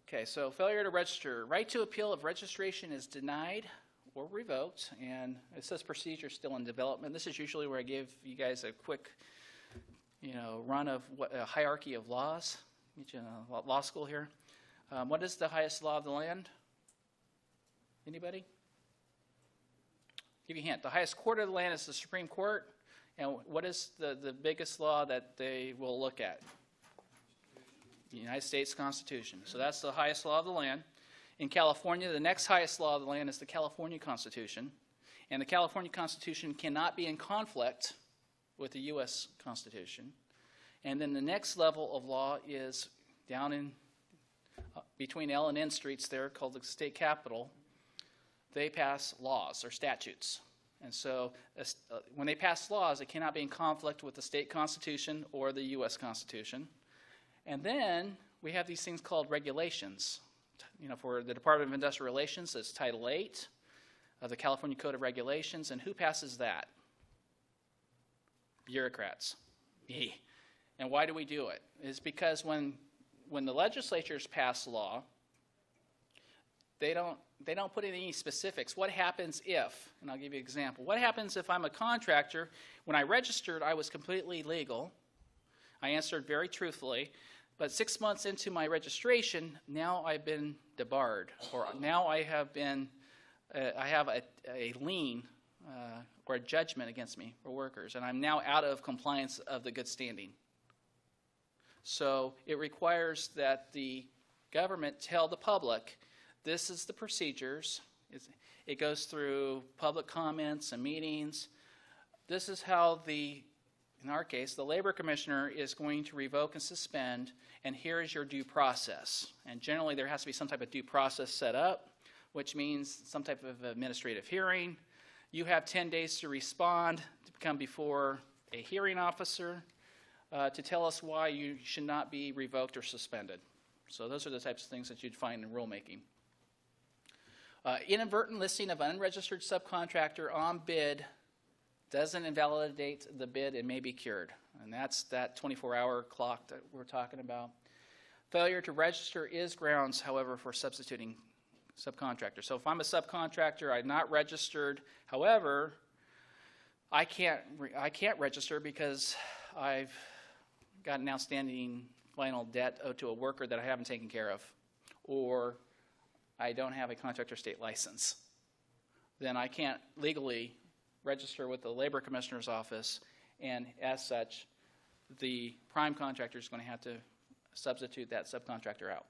Okay, so failure to register. Right to appeal if registration is denied or revoked, and it says procedure still in development. This is usually where I give you guys a quick, run of a hierarchy of laws. Get you in a law school here. What is the highest law of the land? Anybody? Give you a hint. The highest court of the land is the Supreme Court, and what is the biggest law that they will look at? The United States Constitution. So that's the highest law of the land. In California, the next highest law of the land is the California Constitution. And the California Constitution cannot be in conflict with the U.S. Constitution. And then the next level of law is down in between L and N streets there, called the state capitol. They pass laws or statutes. And so when they pass laws, it cannot be in conflict with the state constitution or the U.S. Constitution. And then we have these things called regulations. For the Department of Industrial Relations, it's Title VIII of the California Code of Regulations. And who passes that? Bureaucrats. And why do we do it? It's because when the legislatures pass law, they don't put in any specifics. What happens if, and I'll give you an example. What happens if I'm a contractor? When I registered, I was completely legal. I answered very truthfully. But 6 months into my registration, now I've been debarred, or now I have a lien or a judgment against me for workers, and I'm now out of compliance of the good standing. So it requires that the government tell the public, this is the procedures. It goes through public comments and meetings. This is how in our case, the labor commissioner is going to revoke and suspend, and here is your due process. And generally, there has to be some type of due process set up, which means some type of administrative hearing. You have 10 days to respond, to come before a hearing officer to tell us why you should not be revoked or suspended. So those are the types of things that you'd find in rulemaking. Inadvertent listing of unregistered subcontractor on bid doesn't invalidate the bid and may be cured. And that's that 24-hour clock that we're talking about. Failure to register is grounds, however, for substituting subcontractor. So if I'm a subcontractor, I'm not registered. However, I can't register because I've got an outstanding final debt owed to a worker that I haven't taken care of, or I don't have a contractor state license. Then I can't legally register with the labor commissioner's office, and as such, the prime contractor is going to have to substitute that subcontractor out.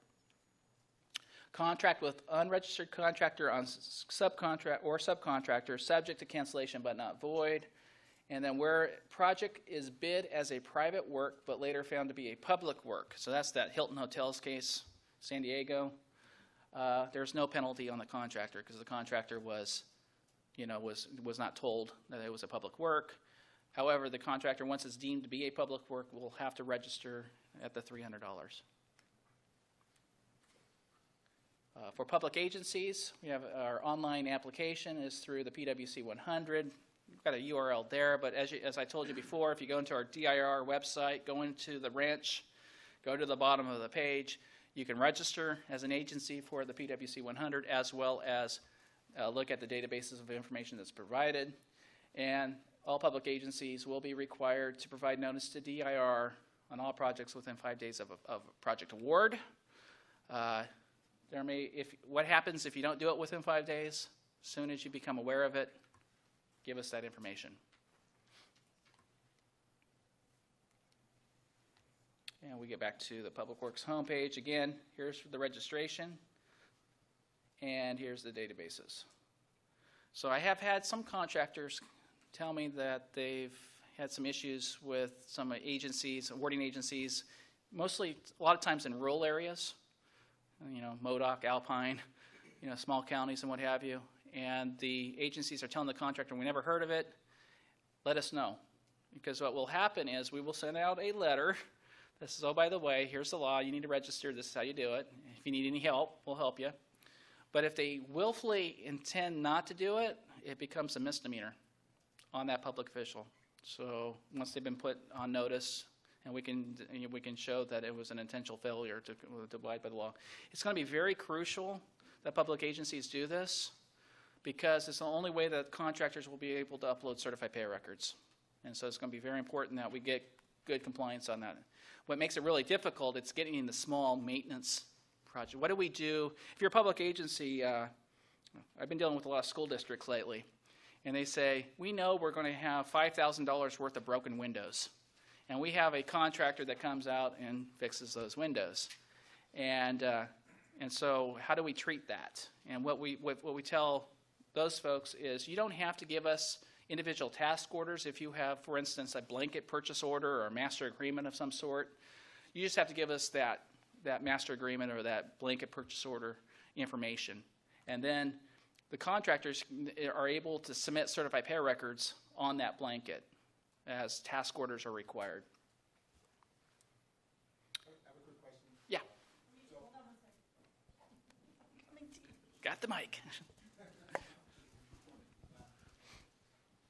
Contract with unregistered contractor on subcontract or subcontractor subject to cancellation but not void. And then where project is bid as a private work but later found to be a public work. So that's that Hilton Hotels case, San Diego. There's no penalty on the contractor because the contractor was not told that it was a public work. However, the contractor, once it's deemed to be a public work, will have to register at the $300. For public agencies, we have our online application is through the PwC 100. We've got a URL there, but as I told you before, if you go into our DIR website, go into the wrench, go to the bottom of the page, you can register as an agency for the PwC 100 as well as look at the databases of information that's provided. And all public agencies will be required to provide notice to DIR on all projects within 5 days of project award. What happens if you don't do it within 5 days? As soon as you become aware of it, give us that information. And we get back to the Public Works homepage. Again, here's the registration, and here's the databases. So I have had some contractors tell me that they've had some issues with some agencies, awarding agencies, mostly a lot of times in rural areas, Modoc, Alpine, small counties and what have you. And the agencies are telling the contractor, we never heard of it, let us know. Because what will happen is we will send out a letter that says, oh, by the way, here's the law, you need to register, this is how you do it. If you need any help, we'll help you. But if they willfully intend not to do it, it becomes a misdemeanor on that public official. So once they've been put on notice, and we can show that it was an intentional failure to abide by the law. It's going to be very crucial that public agencies do this because it's the only way that contractors will be able to upload certified pay records. And so it's going to be very important that we get good compliance on that. What makes it really difficult, it's getting in the small maintenance project. What do we do? If you're a public agency, I've been dealing with a lot of school districts lately, and they say, we know we're going to have $5,000 worth of broken windows. And we have a contractor that comes out and fixes those windows. And so how do we treat that? And what we tell those folks is you don't have to give us individual task orders if you have, for instance, a blanket purchase order or a master agreement of some sort. You just have to give us that master agreement or that blanket purchase order information. And then the contractors are able to submit certified pay records on that blanket as task orders are required. I have a quick question. Yeah. Got the mic.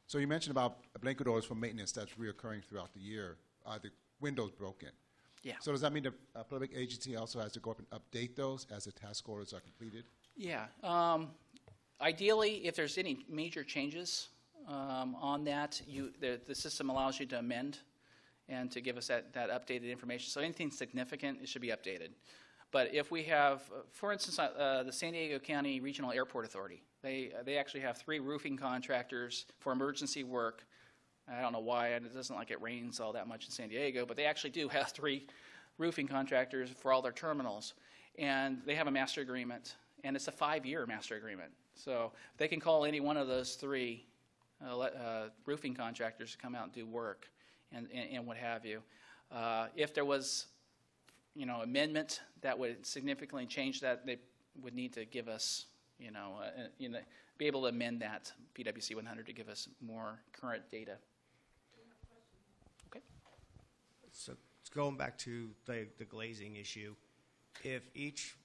So you mentioned about blanket orders for maintenance that's reoccurring throughout the year. Are the windows broken? Yeah. So does that mean the public agency also has to go up and update those as the task orders are completed? Yeah. Ideally, if there's any major changes on that, the system allows you to amend and to give us that updated information. So anything significant, it should be updated. But if we have, for instance, the San Diego County Regional Airport Authority, they actually have 3 roofing contractors for emergency work. I don't know why, and it doesn't like it rains all that much in San Diego, but they actually do have 3 roofing contractors for all their terminals. And they have a master agreement, and it's a 5-year master agreement. So they can call any one of those 3 roofing contractors to come out and do work and what have you. If there was, amendment that would significantly change that, they would need to give us, be able to amend that PwC 100 to give us more current data. Okay. So going back to the glazing issue, if each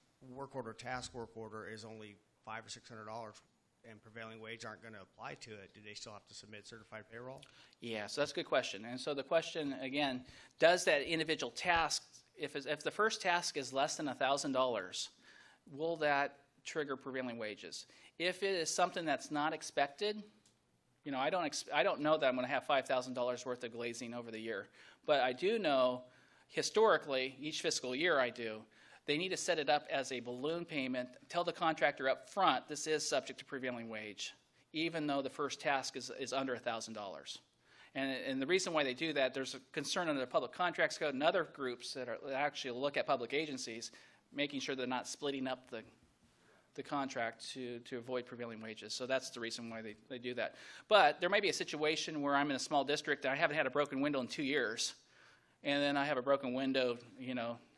task work order is only $500 or $600 and prevailing wage aren't going to apply to it, do they still have to submit certified payroll? Yeah, so that's a good question. And so the question, again, does that individual task, if the first task is less than $1,000, will that trigger prevailing wages? If it is something that's not expected, I don't know that I'm going to have $5,000 worth of glazing over the year. But I do know, historically, each fiscal year I do, they need to set it up as a balloon payment, tell the contractor up front this is subject to prevailing wage, even though the first task is under $1,000. And the reason why they do that, there's a concern under the Public Contracts Code and other groups that actually look at public agencies, making sure they're not splitting up the contract to avoid prevailing wages. So that's the reason why they do that. But there may be a situation where I'm in a small district and I haven't had a broken window in 2 years, and then I have a broken window,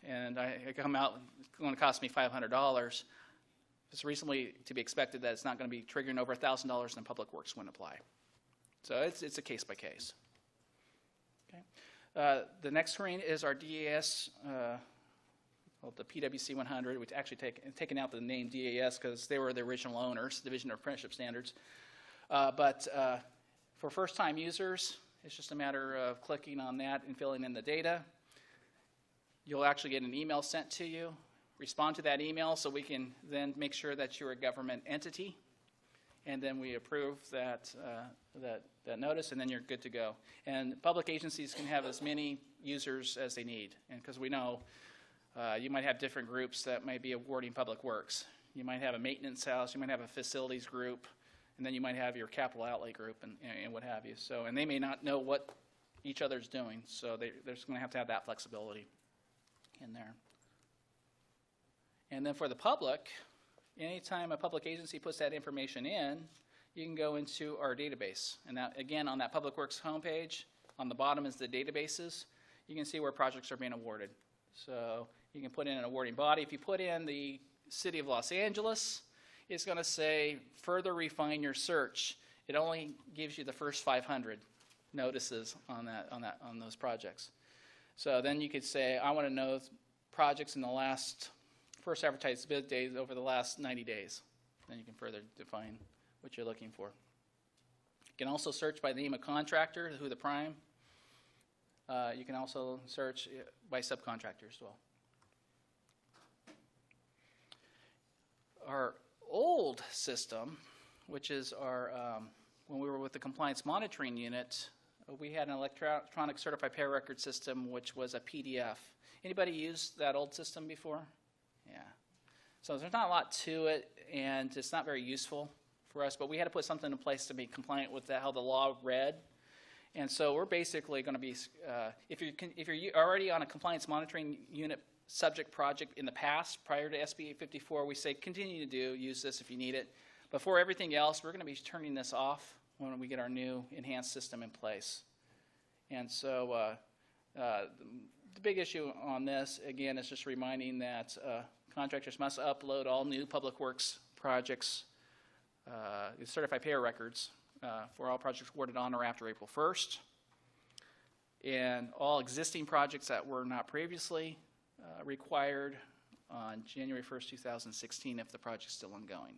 and I come out, it's going to cost me $500. It's reasonably to be expected that it's not going to be triggering over $1,000 and public works wouldn't apply. So it's a case by case. Okay. The next screen is our DAS, called the PwC 100, which actually taken out the name DAS because they were the original owners, Division of Apprenticeship Standards. But for first-time users, it's just a matter of clicking on that and filling in the data. You'll actually get an email sent to you. Respond to that email so we can then make sure that you're a government entity, and then we approve that notice, and then you're good to go. And public agencies can have as many users as they need, and because we know you might have different groups that might be awarding public works. You might have a maintenance house, you might have a facilities group, and then you might have your capital outlay group and what have you. So, and they may not know what each other's doing, so they're just going to have that flexibility in there. And then for the public, anytime a public agency puts that information in, you can go into our database. And that, again, on that Public Works homepage, on the bottom is the databases. You can see where projects are being awarded. So you can put in an awarding body. If you put in the City of Los Angeles, it's going to say, further refine your search. It only gives you the first 500 notices on those projects. So then you could say, I want to know projects in the last first advertised bid days over the last 90 days. Then you can further define what you're looking for. You can also search by the name of contractor, who the prime. You can also search by subcontractor as well. Our old system, which is our, when we were with the compliance monitoring unit, we had an electronic certified pay record system, which was a PDF. Anybody used that old system before? Yeah. So there's not a lot to it, and it's not very useful for us, but we had to put something in place to be compliant with how the law read. And so we're basically going to be, if you're already on a compliance monitoring unit subject project in the past, prior to SB 854, we say continue to use this if you need it. But for everything else, we're going to be turning this off when we get our new enhanced system in place. And so the big issue on this, again, is just reminding that contractors must upload all new public works projects, certified payer records, for all projects awarded on or after April 1st. And all existing projects that were not previously required on January 1st, 2016 if the project's still ongoing.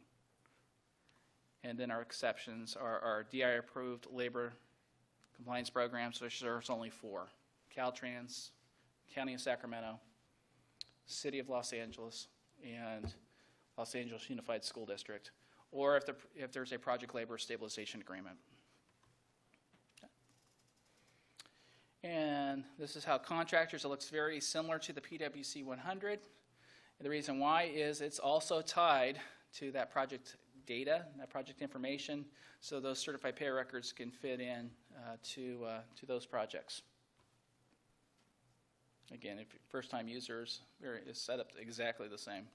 And then our exceptions are our DI-approved labor compliance programs, which there's only 4. Caltrans, County of Sacramento, City of Los Angeles, and Los Angeles Unified School District, or if there's a project labor stabilization agreement. And this is how contractors, it looks very similar to the PwC 100. And the reason why is it's also tied to that project data, that project information, so those certified pay records can fit in to those projects. Again, if first-time users, it's set up exactly the same.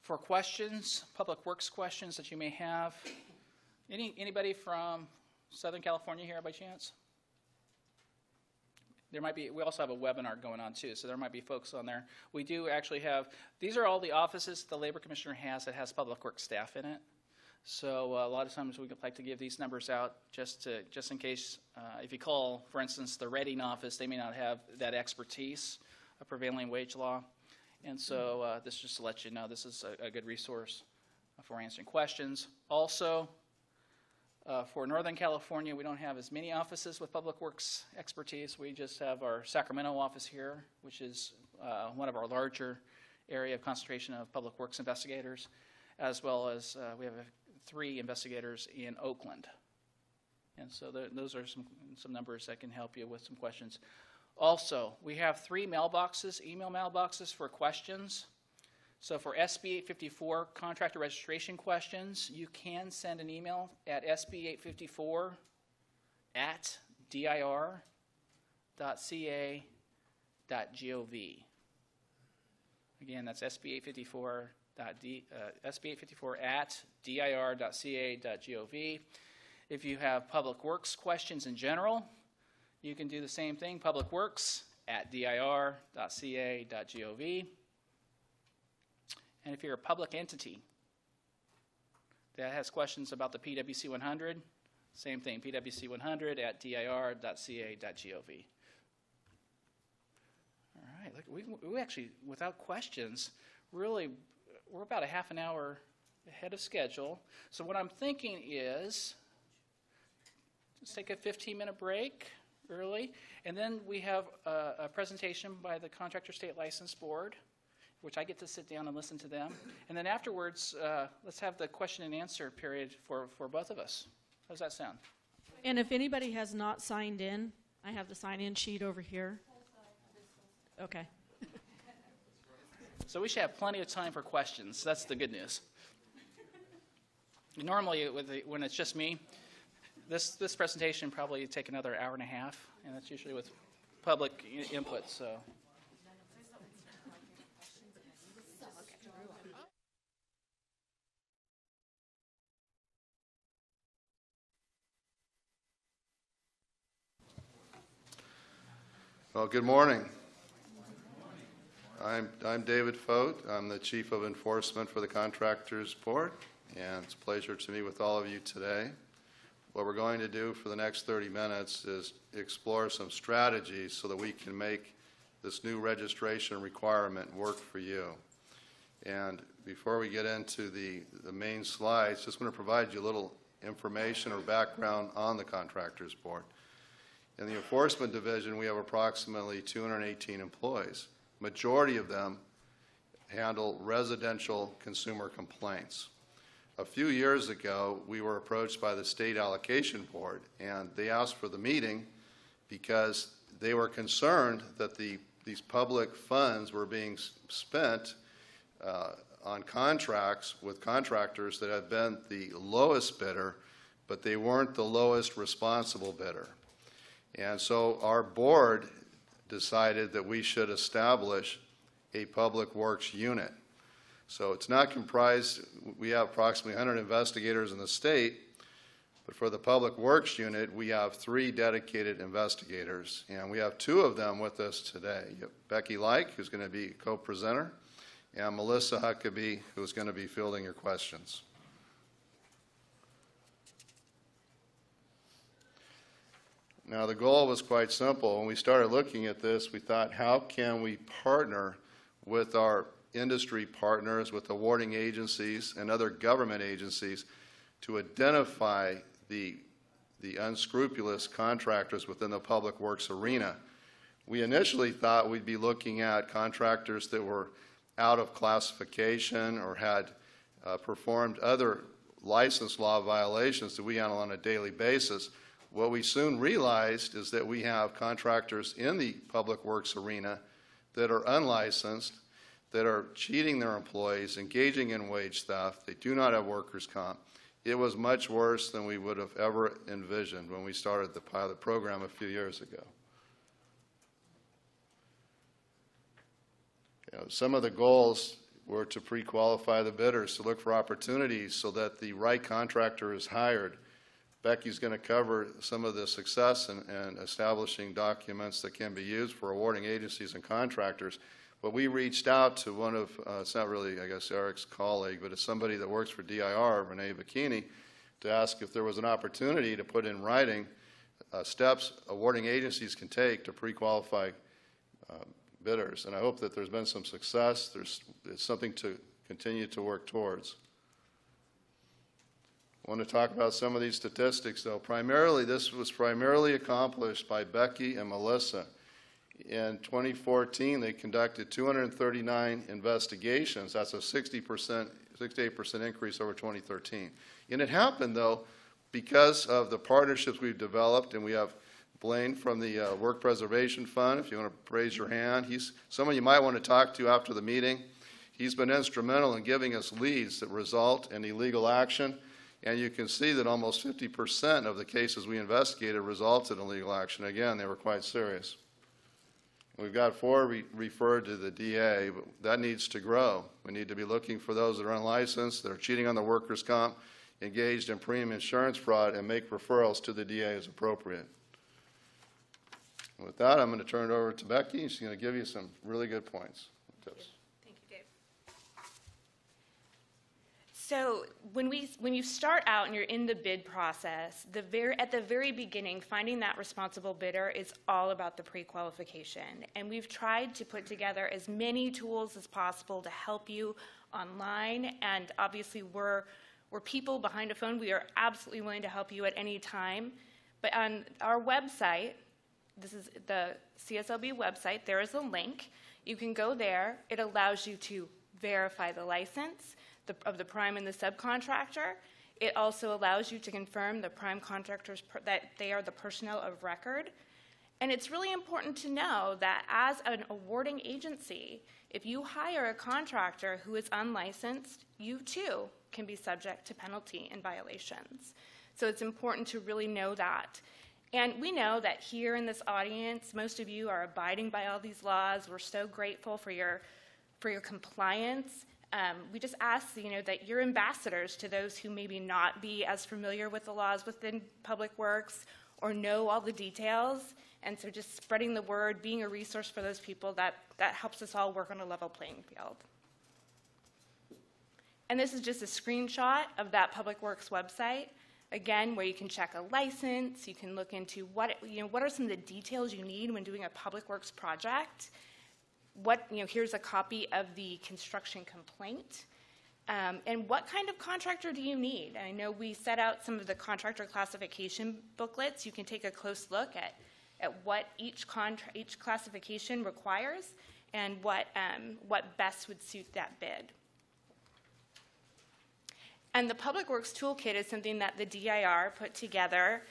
For questions, public works questions that you may have, anybody from Southern California here by chance? There might be, we also have a webinar going on too, so there might be folks on there. We do actually have, these are all the offices the Labor Commissioner has that has public works staff in it. So a lot of times we like to give these numbers out just in case, if you call, for instance, the Reading office, they may not have that expertise of prevailing wage law. And so this is just to let you know this is a good resource for answering questions. Also, for Northern California, we don't have as many offices with public works expertise. We just have our Sacramento office here, which is one of our larger area of concentration of public works investigators, as well as we have 3 investigators in Oakland. And so those are some numbers that can help you with some questions. Also, we have 3 mailboxes, email mailboxes for questions. So for SB 854 contractor registration questions, you can send an email at sb854@dir.ca.gov. Again, that's sb854@dir.ca.gov. If you have public works questions in general, you can do the same thing, publicworks@dir.ca.gov. And if you're a public entity that has questions about the PwC 100, same thing, PwC 100@dir.ca.gov. All right, we actually, without questions, really, we're about a half an hour ahead of schedule. So what I'm thinking is, let's take a 15-minute break early, and then we have a presentation by the Contractor State License Board, which I get to sit down and listen to them. And then afterwards, let's have the question and answer period for both of us. How does that sound? And if anybody has not signed in, I have the sign-in sheet over here. Okay. So we should have plenty of time for questions. That's the good news. Normally, when it's just me, this presentation probably take another hour and a half, and that's usually with public input. So. Well, good morning. I'm David Fote. I'm the Chief of Enforcement for the Contractors Board, and it's a pleasure to meet with all of you today. What we're going to do for the next 30 minutes is explore some strategies so that we can make this new registration requirement work for you. And before we get into the main slides, just want to provide you a little information or background on the Contractors Board. In the Enforcement Division, we have approximately 218 employees. Majority of them handle residential consumer complaints. A few years ago, we were approached by the State Allocation Board, and they asked for the meeting because they were concerned that these public funds were being spent on contracts with contractors that had been the lowest bidder, but they weren't the lowest responsible bidder. And so our board decided that we should establish a public works unit. So it's not comprised, we have approximately 100 investigators in the state, but for the public works unit, we have 3 dedicated investigators, and we have 2 of them with us today. You have Becky Like, who's going to be a co-presenter, and Melissa Huckabee, who's going to be fielding your questions. Now, the goal was quite simple. When we started looking at this, we thought, how can we partner with our industry partners, with awarding agencies and other government agencies to identify the unscrupulous contractors within the public works arena. We initially thought we'd be looking at contractors that were out of classification or had performed other license law violations that we handle on a daily basis. What we soon realized is that we have contractors in the public works arena that are unlicensed, that are cheating their employees, engaging in wage theft. They do not have workers' comp. It was much worse than we would have ever envisioned when we started the pilot program a few years ago. Some of the goals were to pre-qualify the bidders, to look for opportunities so that the right contractor is hired. Becky's going to cover some of the success in establishing documents that can be used for awarding agencies and contractors. But we reached out to one of, it's not really, I guess, Eric's colleague, but it's somebody that works for DIR, Renee Bikini, to ask if there was an opportunity to put in writing steps awarding agencies can take to pre-qualify bidders. And I hope that there's been some success. It's something to continue to work towards. I want to talk about some of these statistics, though. This was primarily accomplished by Becky and Melissa. In 2014, they conducted 239 investigations. That's a 68% increase over 2013. And it happened, though, because of the partnerships we've developed, and we have Blaine from the Work Preservation Fund. If you want to raise your hand, he's someone you might want to talk to after the meeting. He's been instrumental in giving us leads that result in illegal action. And you can see that almost 50% of the cases we investigated resulted in legal action. Again, they were quite serious. We've got 4 referred to the DA, but that needs to grow. We need to be looking for those that are unlicensed, that are cheating on the workers' comp, engaged in premium insurance fraud, and make referrals to the DA as appropriate. With that, I'm going to turn it over to Becky. She's going to give you some really good points, tips. Thank you, Dave. So when you start out and you're in the bid process, at the very beginning, finding that responsible bidder is all about the pre-qualification. And we've tried to put together as many tools as possible to help you online. And obviously, we're people behind a phone. We are absolutely willing to help you at any time. But on our website, this is the CSLB website, there is a link. You can go there. It allows you to verify the license of the prime and the subcontractor. It also allows you to confirm the prime contractors that they are the personnel of record. And it's really important to know that as an awarding agency, if you hire a contractor who is unlicensed, you too can be subject to penalty and violations. So it's important to really know that. And we know that here in this audience, most of you are abiding by all these laws. We're so grateful for your compliance. We just ask that you're ambassadors to those who maybe not be as familiar with the laws within Public Works or know all the details. And so just spreading the word, being a resource for those people, that helps us all work on a level playing field. And this is just a screenshot of that Public Works website, again, where you can check a license, you can look into what are some of the details you need when doing a Public Works project. Here's a copy of the construction complaint. And what kind of contractor do you need? I know we set out some of the contractor classification booklets. You can take a close look at what each classification requires and what best would suit that bid. And the Public Works Toolkit is something that the DIR put together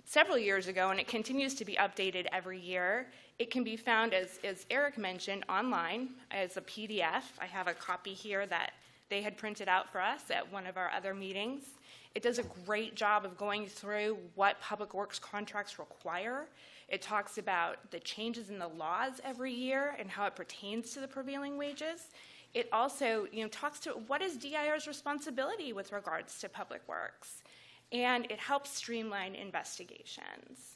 several years ago, and it continues to be updated every year. It can be found, as Eric mentioned, online as a PDF. I have a copy here that they had printed out for us at one of our other meetings. It does a great job of going through what Public Works contracts require. It talks about the changes in the laws every year and how it pertains to the prevailing wages. It also talks to what is DIR's responsibility with regards to Public Works, and it helps streamline investigations.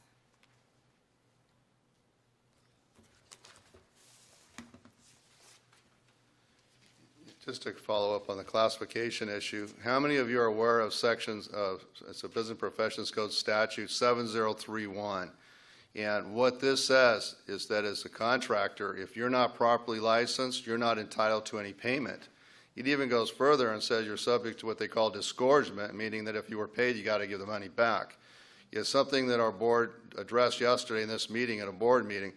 Just to follow up on the classification issue, how many of you are aware of sections of, it's a Business Professions Code statute 7031? And what this says is that as a contractor, if you're not properly licensed, you're not entitled to any payment. It even goes further and says you're subject to what they call disgorgement, meaning that if you were paid, you got to give the money back. It's something that our board addressed yesterday in this meeting, at a board meeting,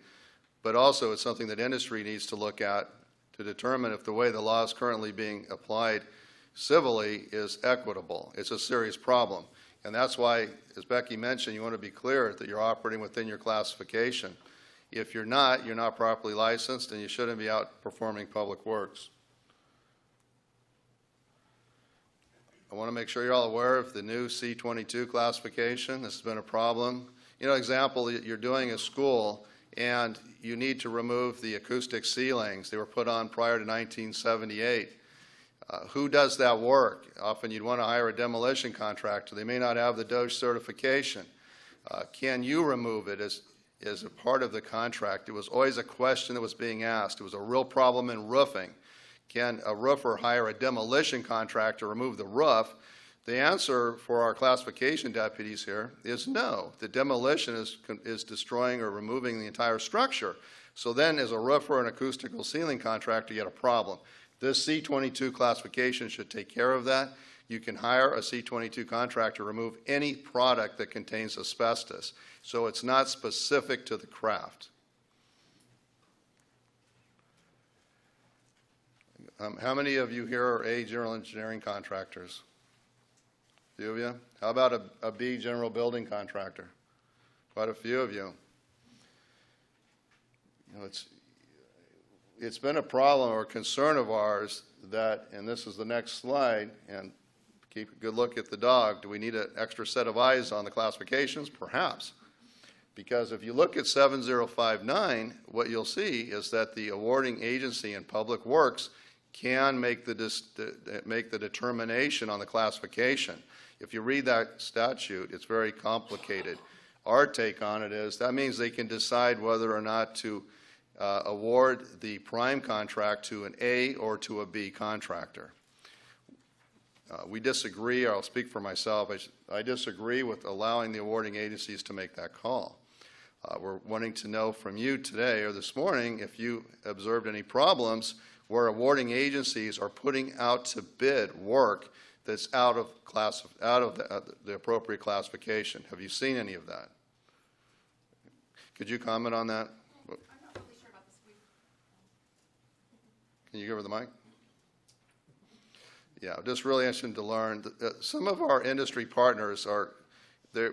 but also it's something that industry needs to look at to determine if the way the law is currently being applied civilly is equitable. It's a serious problem. And that's why, as Becky mentioned, you want to be clear that you're operating within your classification. If you're not properly licensed, and you shouldn't be out performing Public Works. I want to make sure you're all aware of the new C22 classification. This has been a problem. Example, you're doing a school, and you need to remove the acoustic ceilings. They were put on prior to 1978. Who does that work? Often you'd want to hire a demolition contractor. They may not have the DOJ certification. Can you remove it as a part of the contract? It was always a question that was being asked. It was a real problem in roofing. Can a roofer hire a demolition contractor to remove the roof? The answer for our classification deputies here is no. The demolition is destroying or removing the entire structure. So then as a roofer and acoustical ceiling contractor, you get a problem. This C22 classification should take care of that. You can hire a C22 contractor to remove any product that contains asbestos. So it's not specific to the craft. How many of you here are A, general engineering contractors? A few of you? How about a B, general building contractor? Quite a few of you. It's been a problem or a concern of ours that, and this is the next slide, and keep a good look at the dog. Do we need an extra set of eyes on the classifications? Perhaps. Because if you look at 7059, what you'll see is that the awarding agency in Public Works can make the determination on the classification. If you read that statute, it's very complicated. Our take on it is that means they can decide whether or not to award the prime contract to an A or to a B contractor. We disagree, or I'll speak for myself, I disagree with allowing the awarding agencies to make that call. We're wanting to know from you today or this morning if you observed any problems where awarding agencies are putting out to bid work that's out of the appropriate classification. Have you seen any of that? Could you comment on that? I'm not really sure about this. Can you give her the mic? Yeah, just really interested to learn. Some of our industry partners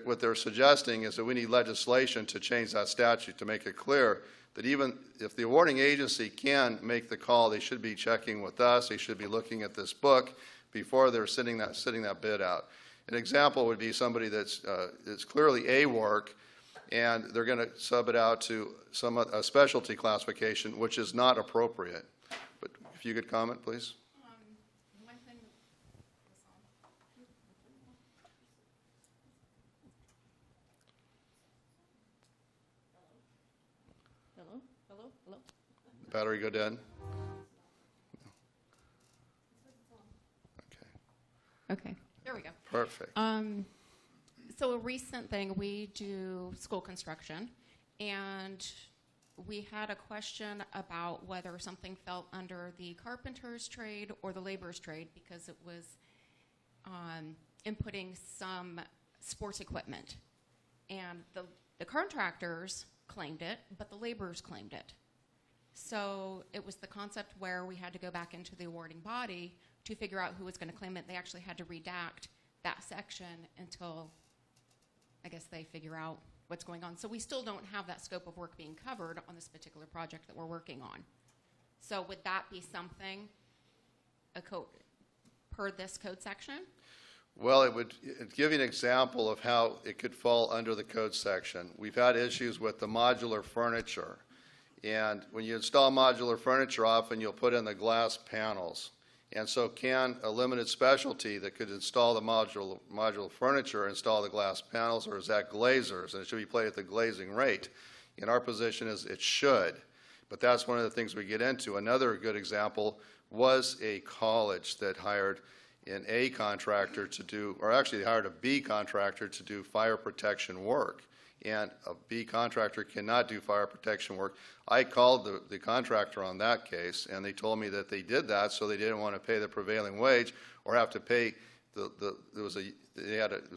what they're suggesting is that we need legislation to change that statute to make it clear that even if the awarding agency can make the call, they should be checking with us. They should be looking at this book before they're sending that bid out. An example would be somebody that's clearly A work, and they're going to sub it out to a specialty classification, which is not appropriate. But if you could comment, please. My thing was on. Hello? Hello? Hello? Battery go dead? Okay, there we go. Perfect. So a recent thing, we do school construction, and we had a question about whether something fell under the carpenter's trade or the laborer's trade because it was inputting some sports equipment. And the contractors claimed it, but the laborers claimed it. So it was the concept where we had to go back into the awarding body to figure out who was going to claim it. They actually had to redact that section until, I guess, they figure out what's going on. So we still don't have that scope of work being covered on this particular project that we're working on. So would that be something, per this code section? Well, it'd give you an example of how it could fall under the code section. We've had issues with the modular furniture. And when you install modular furniture, often you'll put in the glass panels. And so can a limited specialty that could install the modular furniture install the glass panels, or is that glazers? And it should be paid at the glazing rate. And our position is it should. But that's one of the things we get into. Another good example was a college that hired an A contractor to do, or actually they hired a B contractor to do fire protection work. And a B contractor cannot do fire protection work. I called the contractor on that case, and they told me that they did that so they didn't want to pay the prevailing wage or have to pay it was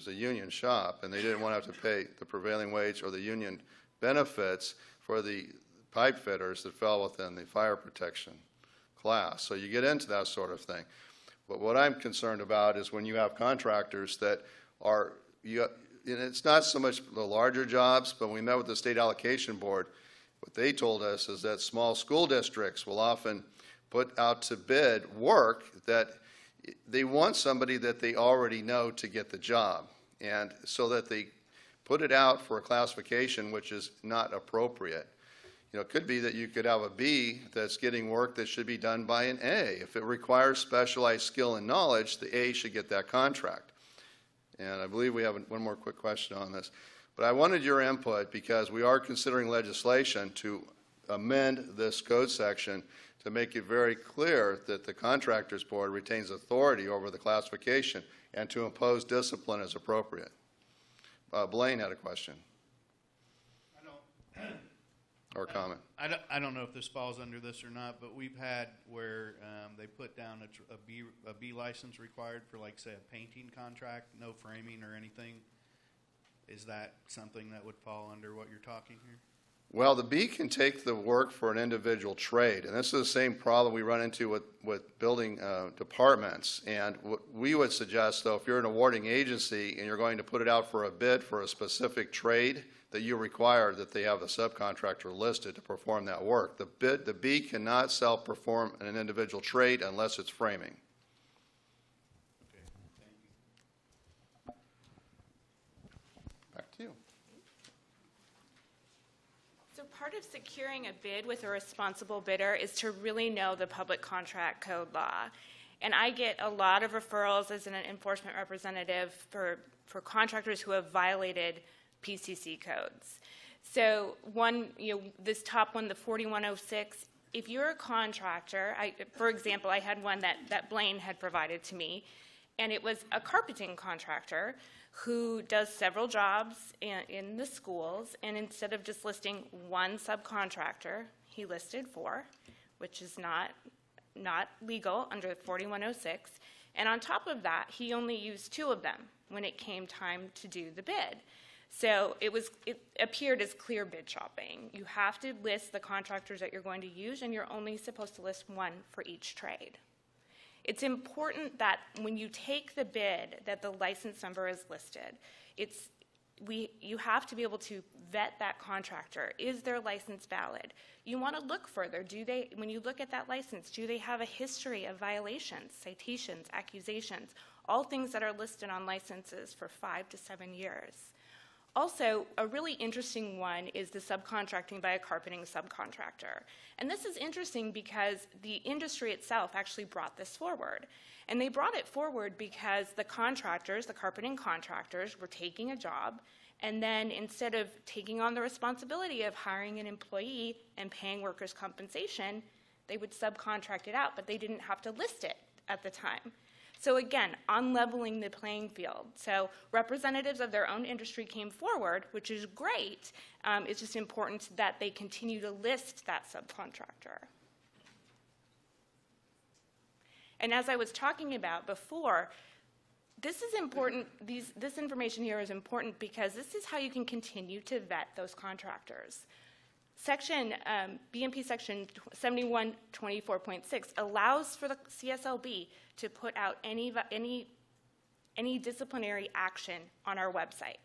a union shop, and they didn't want to have to pay the prevailing wage or the union benefits for the pipe fitters that fell within the fire protection class. So you get into that sort of thing. But what I'm concerned about is when you have contractors that are, and it's not so much the larger jobs, but when we met with the State Allocation Board, what they told us is that small school districts will often put out to bid work that they want somebody that they already know to get the job, and so that they put it out for a classification which is not appropriate. You know, it could be that you could have a B that's getting work that should be done by an A. If it requires specialized skill and knowledge, the A should get that contract. And I believe we have one more quick question on this. But I wanted your input because we are considering legislation to amend this code section to make it very clear that the Contractors Board retains authority over the classification and to impose discipline as appropriate. Blaine had a question. Or comment. I don't know if this falls under this or not, but we've had where they put down a B license required for, like, say, a painting contract, no framing or anything. Is that something that would fall under what you're talking here? Well, the B can take the work for an individual trade, and this is the same problem we run into with building departments. And what we would suggest, though, if you're an awarding agency and you're going to put it out for a bid for a specific trade, that you require that they have a subcontractor listed to perform that work. The B cannot self-perform an individual trade unless it's framing. Okay, thank you. Back to you. So part of securing a bid with a responsible bidder is to really know the public contract code law. And I get a lot of referrals as an enforcement representative for contractors who have violated PCC codes. So this top one, the 4106, if you're a contractor, for example, I had one that Blaine had provided to me, And it was a carpeting contractor who does several jobs in the schools, and instead of just listing one subcontractor, he listed 4, which is not legal under 4106. And on top of that, he only used 2 of them when it came time to do the bid. So it appeared as clear bid shopping. You have to list the contractors that you're going to use, and you're only supposed to list 1 for each trade. It's important that when you take the bid that the license number is listed. You have to be able to vet that contractor. Is their license valid? You want to look further. When you look at that license, do they have a history of violations, citations, accusations, all things that are listed on licenses for 5 to 7 years? Also, a really interesting one is the subcontracting by a carpeting subcontractor. And this is interesting because the industry itself actually brought this forward. And they brought it forward because the contractors, the carpeting contractors, were taking a job, and then instead of taking on the responsibility of hiring an employee and paying workers' compensation, they would subcontract it out, but they didn't have to list it at the time. So again, unleveling the playing field. So representatives of their own industry came forward, which is great. It's just important that they continue to list that subcontractor. And as I was talking about before, this is important. This information here is important because this is how you can continue to vet those contractors. BMP Section 7124.6 allows for the CSLB to put out any disciplinary action on our website.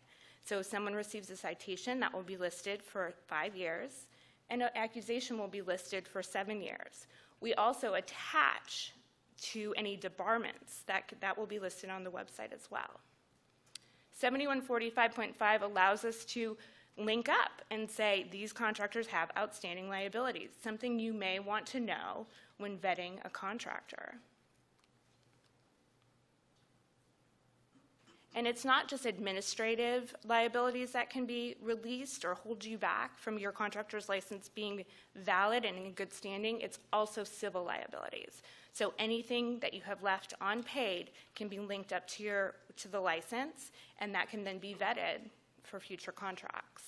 So if someone receives a citation, that will be listed for 5 years, and an accusation will be listed for 7 years. We also attach to any debarments that will be listed on the website as well. 7145.5 allows us to link up and say these contractors have outstanding liabilities, something you may want to know when vetting a contractor. And it's not just administrative liabilities that can be released or hold you back from your contractor's license being valid and in good standing, it's also civil liabilities. So anything that you have left unpaid can be linked up to the license, and that can then be vetted for future contracts.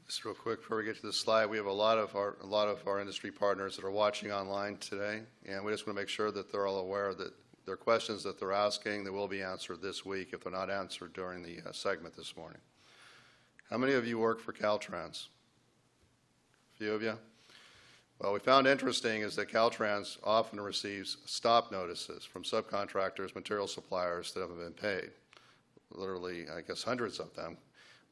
Just real quick before we get to this slide, we have a lot of our industry partners that are watching online today, and we just want to make sure that they're all aware that their questions that they're asking, they will be answered this week if they're not answered during the segment this morning. How many of you work for Caltrans? A few of you? Well, we found interesting is that Caltrans often receives stop notices from subcontractors, material suppliers that haven't been paid. Literally, I guess hundreds of them,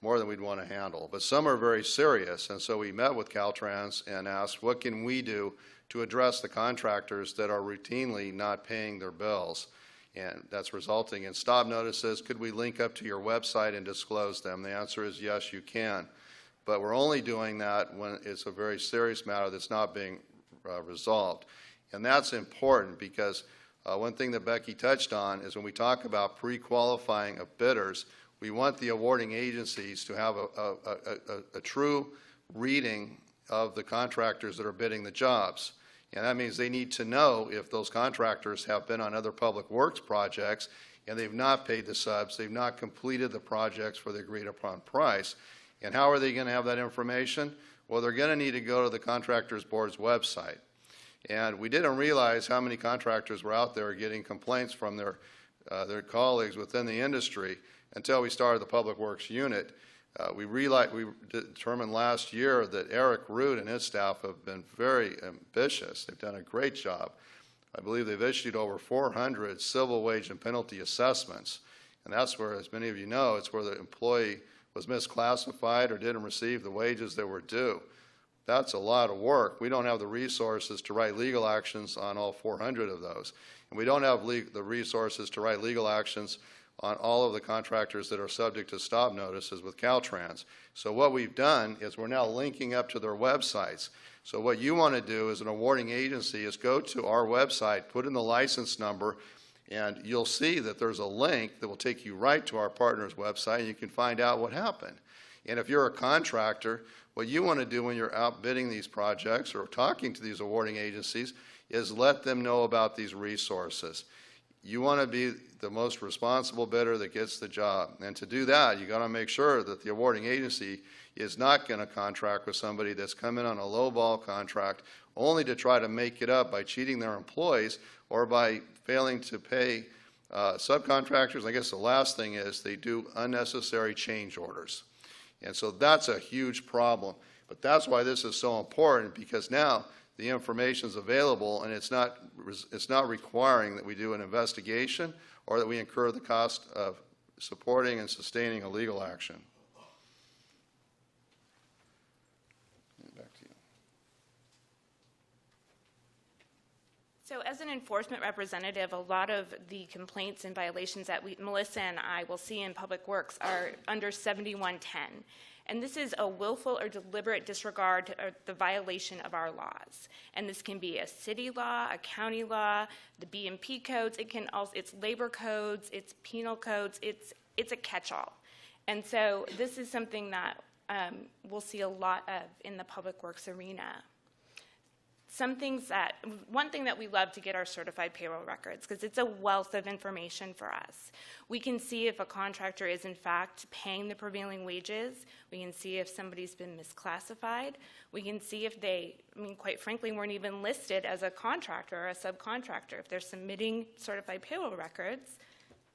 more than we'd want to handle. But some are very serious, and so we met with Caltrans and asked, what can we do to address the contractors that are routinely not paying their bills? And that's resulting in stop notices. Could we link up to your website and disclose them? The answer is yes, you can. But we're only doing that when it's a very serious matter that's not being resolved. And that's important because one thing that Becky touched on is when we talk about pre-qualifying of bidders, we want the awarding agencies to have a true reading of the contractors that are bidding the jobs. And that means they need to know if those contractors have been on other public works projects and they've not paid the subs, they've not completed the projects for the agreed upon price. And how are they going to have that information? Well, they're going to need to go to the Contractors Board's website. And we didn't realize how many contractors were out there getting complaints from their colleagues within the industry until we started the Public Works unit. We determined last year that Eric Root and his staff have been very ambitious. They've done a great job. I believe they've issued over 400 civil wage and penalty assessments. And that's where, as many of you know, it's where the employee was misclassified or didn't receive the wages that were due. That's a lot of work. We don't have the resources to write legal actions on all 400 of those. And we don't have the resources to write legal actions on all of the contractors that are subject to stop notices with Caltrans. So what we've done is we're now linking up to their websites. So what you want to do as an awarding agency is go to our website, put in the license number, and you'll see that there's a link that will take you right to our partner's website, and you can find out what happened. And if you're a contractor, what you want to do when you're out bidding these projects or talking to these awarding agencies is let them know about these resources. You want to be the most responsible bidder that gets the job. And to do that, you got to make sure that the awarding agency is not going to contract with somebody that's come in on a lowball contract only to try to make it up by cheating their employees or by failing to pay subcontractors. I guess the last thing is they do unnecessary change orders. And so that's a huge problem. But that's why this is so important, because now the information is available and it's not requiring that we do an investigation or that we incur the cost of supporting and sustaining a legal action. Back to you. So as an enforcement representative, a lot of the complaints and violations that Melissa and I will see in Public Works are under 7110. And this is a willful or deliberate disregard to the violation of our laws. And this can be a city law, a county law, the B&P codes. It can also, it's labor codes, it's penal codes. It's a catch-all. And so this is something that we'll see a lot of in the Public Works arena. One thing that we love to get our certified payroll records, because it's a wealth of information for us. We can see if a contractor is in fact paying the prevailing wages. We can see if somebody's been misclassified. We can see if they, quite frankly, weren't even listed as a contractor or a subcontractor. If they're submitting certified payroll records,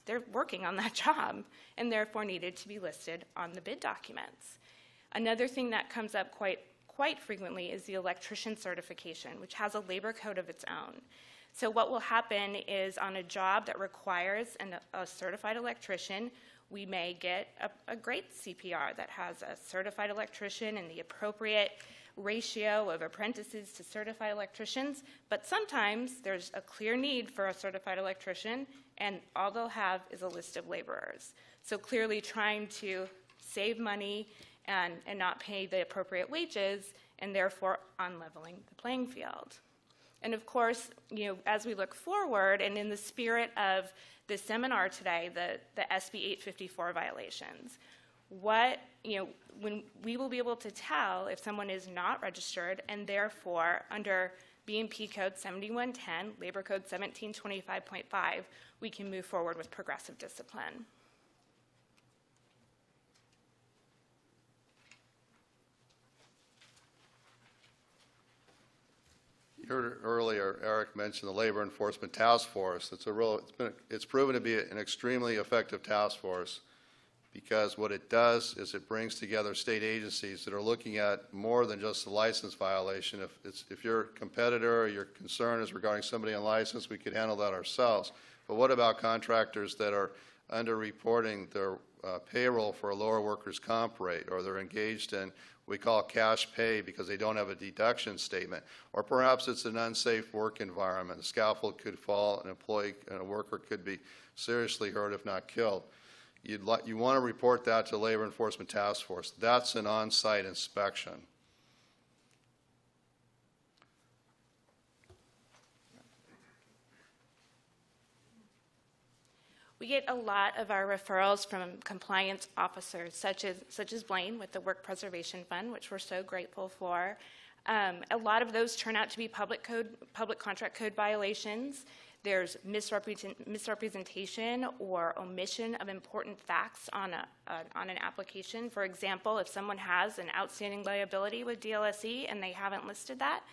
they're working on that job and therefore needed to be listed on the bid documents. Another thing that comes up quite frequently is the electrician certification, which has a labor code of its own. So what will happen is on a job that requires a certified electrician, we may get a great CPR that has a certified electrician and the appropriate ratio of apprentices to certified electricians, but sometimes there's a clear need for a certified electrician and all they'll have is a list of laborers. So clearly trying to save money and not pay the appropriate wages, and therefore unleveling the playing field. And of course, as we look forward, and in the spirit of the seminar today, the SB 854 violations, when we will be able to tell if someone is not registered, and therefore under B&P Code 7110, Labor Code 1725.5, we can move forward with progressive discipline. You heard earlier, Eric mentioned the Labor Enforcement Task Force. It's proven to be an extremely effective task force because what it does is it brings together state agencies that are looking at more than just the license violation. If your competitor or your concern is regarding somebody on license, we could handle that ourselves. But what about contractors that are underreporting their payroll for a lower workers' comp rate, or they're engaged in we call cash pay because they don't have a deduction statement, or perhaps it's an unsafe work environment. The scaffold could fall, an employee and a worker could be seriously hurt if not killed. You want to report that to the Labor Enforcement Task Force. That's an on-site inspection. We get a lot of our referrals from compliance officers, such as Blaine with the Work Preservation Fund, which we're so grateful for. A lot of those turn out to be public contract code violations. There's misrepresentation or omission of important facts on an application. For example, if someone has an outstanding liability with DLSE and they haven't listed that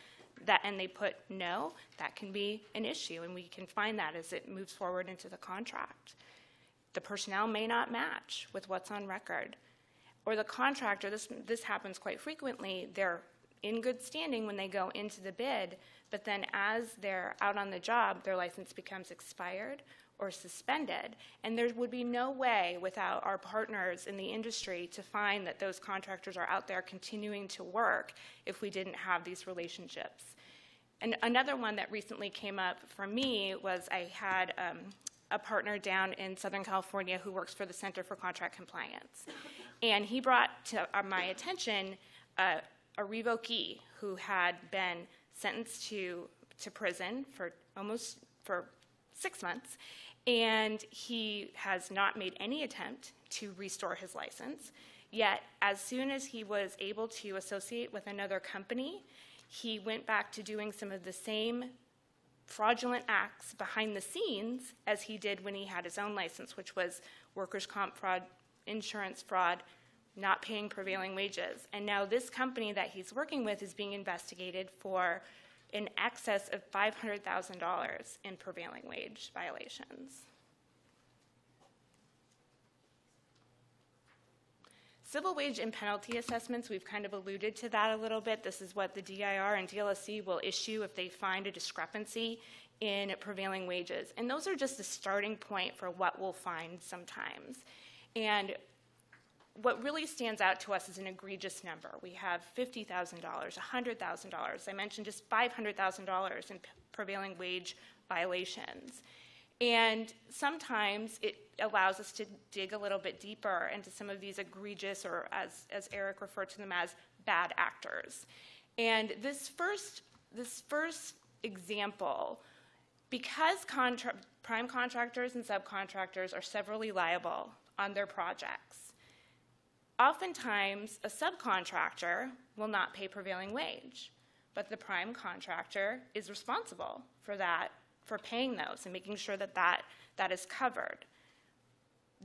and they put no, that can be an issue, and we can find that as it moves forward into the contract. The personnel may not match with what's on record. Or the contractor, this happens quite frequently, they're in good standing when they go into the bid, but then as they're out on the job, their license becomes expired or suspended, and there would be no way without our partners in the industry to find that those contractors are out there continuing to work if we didn't have these relationships. And another one that recently came up for me was I had a partner down in Southern California who works for the Center for Contract Compliance, and he brought to my attention a revokee who had been sentenced to prison for 6 months, and he has not made any attempt to restore his license. Yet, as soon as he was able to associate with another company, he went back to doing some of the same fraudulent acts behind the scenes as he did when he had his own license, which was workers' comp fraud, insurance fraud, not paying prevailing wages. And now this company that he's working with is being investigated for in excess of $500,000 in prevailing wage violations. Civil wage and penalty assessments, we've kind of alluded to that a little bit. This is what the DIR and DLSC will issue if they find a discrepancy in prevailing wages. And those are just a starting point for what we'll find sometimes. And what really stands out to us is an egregious number. We have $50,000, $100,000. I mentioned just $500,000 in prevailing wage violations. And sometimes it allows us to dig a little bit deeper into some of these egregious, or as Eric referred to them as, bad actors. And this first example, because prime contractors and subcontractors are severally liable on their projects, oftentimes a subcontractor will not pay prevailing wage, but the prime contractor is responsible for that, for paying those and making sure that that is covered.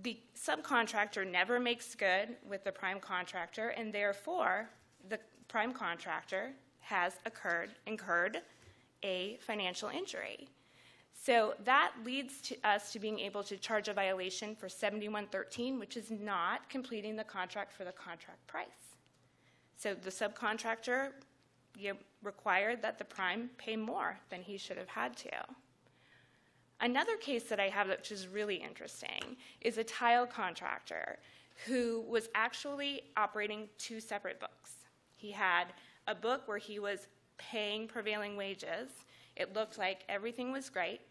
The subcontractor never makes good with the prime contractor, and therefore the prime contractor has incurred a financial injury. So that leads to us to being able to charge a violation for 7113, which is not completing the contract for the contract price. So the subcontractor required that the prime pay more than he should have had to. Another case that I have, which is really interesting, is a tile contractor who was actually operating two separate books. He had a book where he was paying prevailing wages. It looked like everything was great.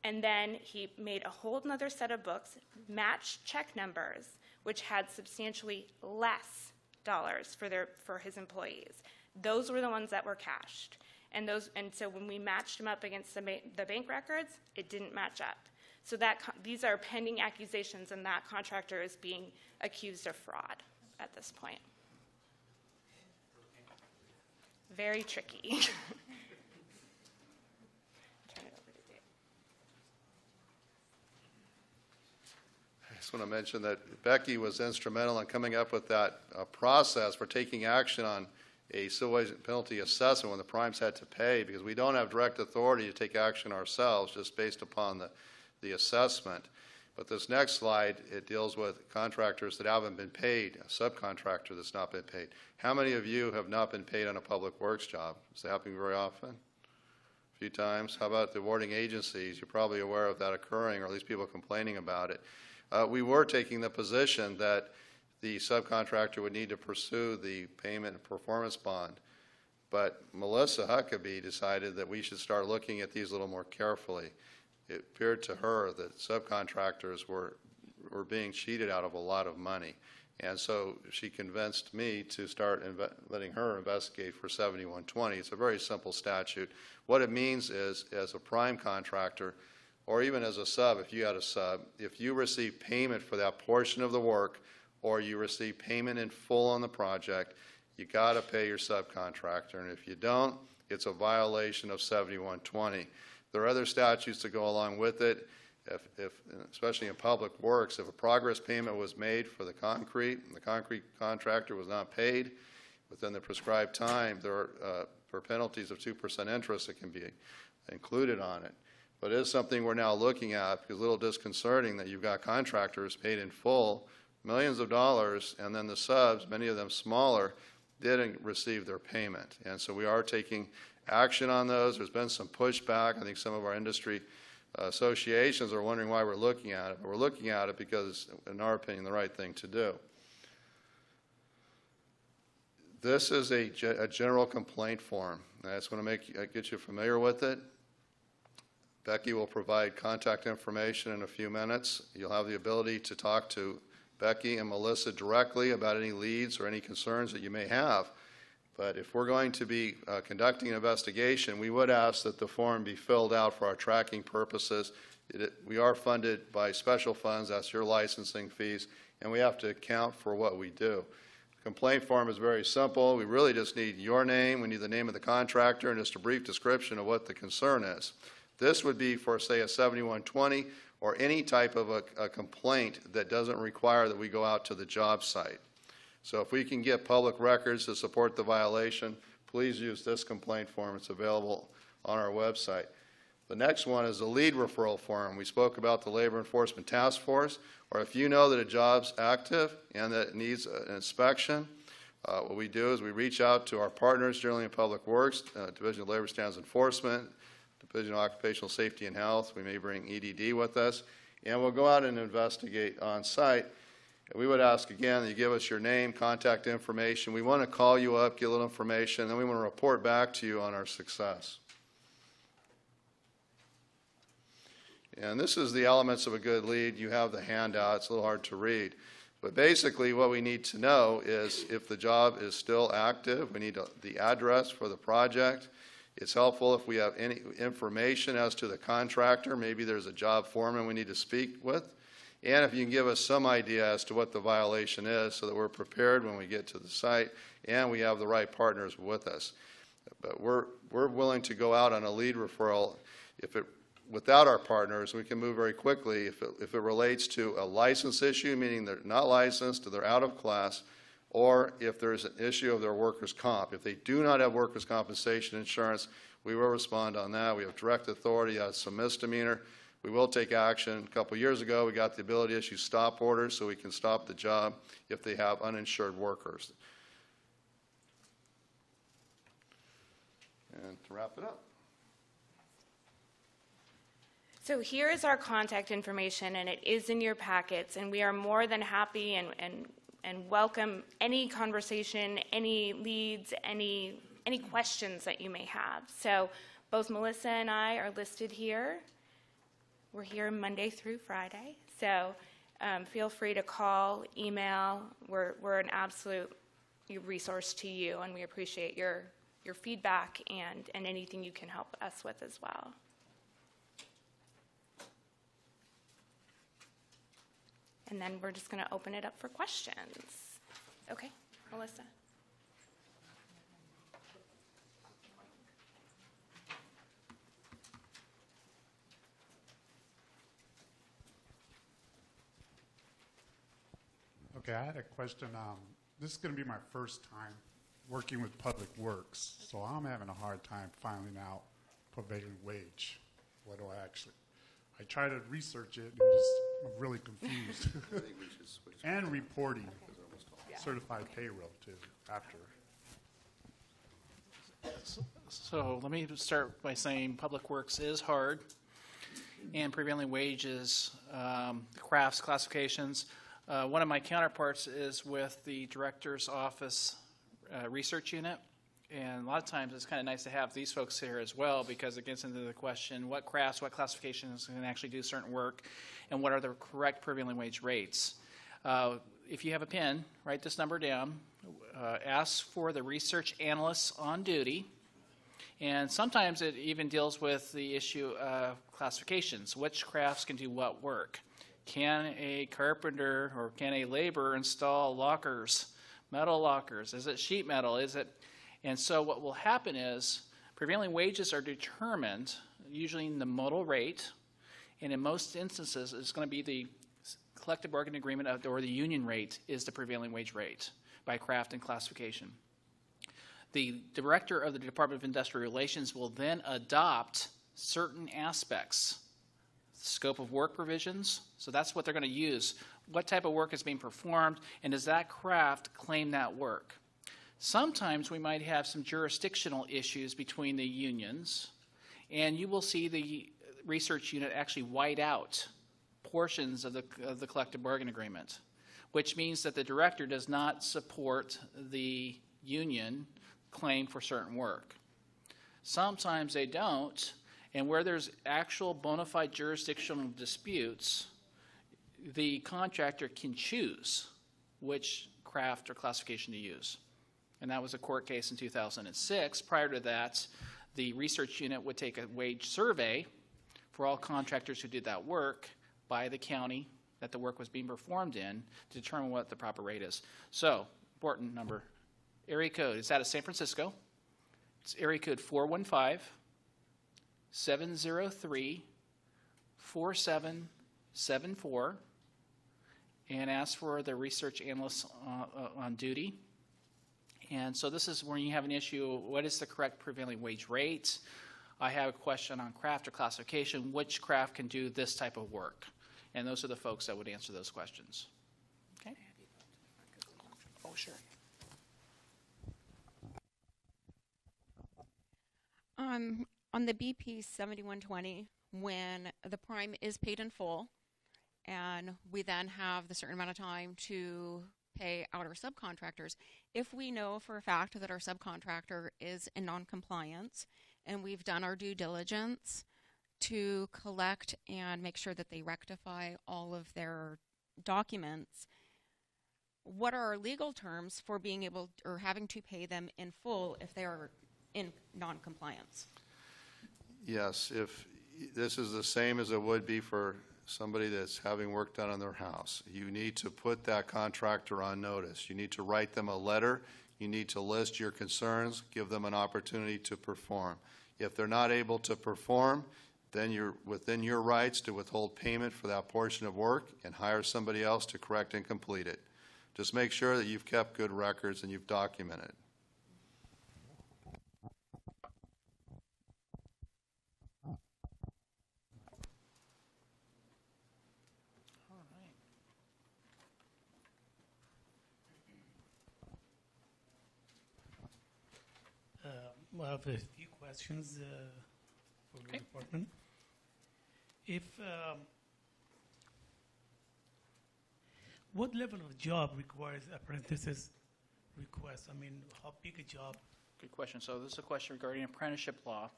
And then he made a whole other set of books, matched check numbers, which had substantially less dollars for his employees. Those were the ones that were cashed. And so when we matched them up against the bank records, it didn't match up. So these are pending accusations, and that contractor is being accused of fraud at this point. Very tricky. Turn it over to Dave. I just want to mention that Becky was instrumental in coming up with that process for taking action on a civil wage and penalty assessment when the primes had to pay, because we don't have direct authority to take action ourselves just based upon the assessment. But this next slide, it deals with contractors that haven't been paid, a subcontractor that's not been paid. How many of you have not been paid on a public works job? Is that happening very often? A few times. How about the awarding agencies? You're probably aware of that occurring, or at least people complaining about it. We were taking the position that the subcontractor would need to pursue the payment and performance bond. But Melissa Huckabee decided that we should start looking at these a little more carefully. It appeared to her that subcontractors were being cheated out of a lot of money. And so she convinced me to start letting her investigate for 7120. It's a very simple statute. What it means is, as a prime contractor, or even as a sub, if you had a sub, if you receive payment for that portion of the work, or you receive payment in full on the project, you got to pay your subcontractor. And if you don't, it's a violation of 7120. There are other statutes that go along with it. If especially in public works, if a progress payment was made for the concrete and the concrete contractor was not paid within the prescribed time, there are penalties of 2% interest that can be included on it. But it is something we're now looking at, because it's a little disconcerting that you've got contractors paid in full, millions of dollars, and then the subs, many of them smaller, didn't receive their payment. And so we are taking action on those. There's been some pushback. I think some of our industry associations are wondering why we're looking at it. But we're looking at it because, in our opinion, the right thing to do. This is a general complaint form. I just want to get you familiar with it. Becky will provide contact information in a few minutes. You'll have the ability to talk to Becky and Melissa directly about any leads or any concerns that you may have. But if we're going to be conducting an investigation, we would ask that the form be filled out for our tracking purposes. We are funded by special funds, that's your licensing fees, and we have to account for what we do. Complaint form is very simple. We really just need your name, we need the name of the contractor, and just a brief description of what the concern is. This would be for, say, a 7120 or any type of a complaint that doesn't require that we go out to the job site. So if we can get public records to support the violation, please use this complaint form. It's available on our website. The next one is the lead referral form. We spoke about the Labor Enforcement Task Force, or if you know that a job's active and that it needs an inspection, what we do is we reach out to our partners, generally in Public Works, Division of Labor Standards Enforcement, Division of Occupational Safety and Health. We may bring EDD with us, and we'll go out and investigate on site. We would ask again that you give us your name, contact information. We want to call you up, get a little information, and then we want to report back to you on our success. And this is the elements of a good lead. You have the handout. It's a little hard to read. But basically what we need to know is if the job is still active, we need the address for the project. It's helpful if we have any information as to the contractor. Maybe there's a job foreman we need to speak with. And if you can give us some idea as to what the violation is so that we're prepared when we get to the site and we have the right partners with us. But we're willing to go out on a lead referral. Without our partners, we can move very quickly if it relates to a license issue, meaning they're not licensed or they're out of class, or if there's an issue of their workers' comp. If they do not have workers' compensation insurance, we will respond on that. We have direct authority as some misdemeanor. We will take action. A couple years ago, we got the ability to issue stop orders so we can stop the job if they have uninsured workers. And to wrap it up. So here is our contact information, and it is in your packets, and we are more than happy and welcome any conversation, any leads, any questions that you may have. So both Melissa and I are listed here. We're here Monday through Friday, so feel free to call, email. We're an absolute resource to you, and we appreciate your feedback and anything you can help us with as well. And then we're just going to open it up for questions. Okay, Melissa. Okay, I had a question. This is going to be my first time working with Public Works, so I'm having a hard time finding out prevailing wage. What do I actually? I try to research it and I'm really confused. And reporting, certified payroll too, after. So let me start by saying Public Works is hard, and prevailing wages, crafts, classifications. One of my counterparts is with the Director's Office Research Unit. And a lot of times it's kind of nice to have these folks here as well because it gets into the question what crafts, what classifications can actually do certain work, and what are the correct prevailing wage rates. If you have a pen, write this number down. Ask for the research analysts on duty. And sometimes it even deals with the issue of classifications. Which crafts can do what work? Can a carpenter or can a laborer install lockers, metal lockers? Is it sheet metal? Is it... And so what will happen is prevailing wages are determined usually in the modal rate, and in most instances it's going to be the collective bargaining agreement or the union rate is the prevailing wage rate by craft and classification. The director of the Department of Industrial Relations will then adopt certain aspects, scope of work provisions, so that's what they're going to use. What type of work is being performed, and does that craft claim that work? Sometimes we might have some jurisdictional issues between the unions, and you will see the research unit actually white out portions of the collective bargaining agreement, which means that the director does not support the union claim for certain work. Sometimes they don't, and where there's actual bona fide jurisdictional disputes, the contractor can choose which craft or classification to use. And that was a court case in 2006. Prior to that, the research unit would take a wage survey for all contractors who did that work by the county that the work was being performed in to determine what the proper rate is. So important number. Area code, it's out of San Francisco. It's area code 415-703-4774, and ask for the research analyst on duty. And so this is when you have an issue, what is the correct prevailing wage rate? I have a question on craft or classification, which craft can do this type of work? And those are the folks that would answer those questions. Okay? Oh, sure. On the BP 7120, when the prime is paid in full, and we then have the certain amount of time to pay out our subcontractors, if we know for a fact that our subcontractor is in non-compliance and we've done our due diligence to collect and make sure that they rectify all of their documents, what are our legal terms for being able or having to pay them in full if they are in non-compliance? Yes, if this is the same as it would be for somebody that's having work done on their house. You need to put that contractor on notice. You need to write them a letter. You need to list your concerns, give them an opportunity to perform. If they're not able to perform, then you're within your rights to withhold payment for that portion of work and hire somebody else to correct and complete it. Just make sure that you've kept good records and you've documented. I have a few questions for the department. If what level of job requires apprentices request? I mean, how big a job? Good question. So this is a question regarding apprenticeship law.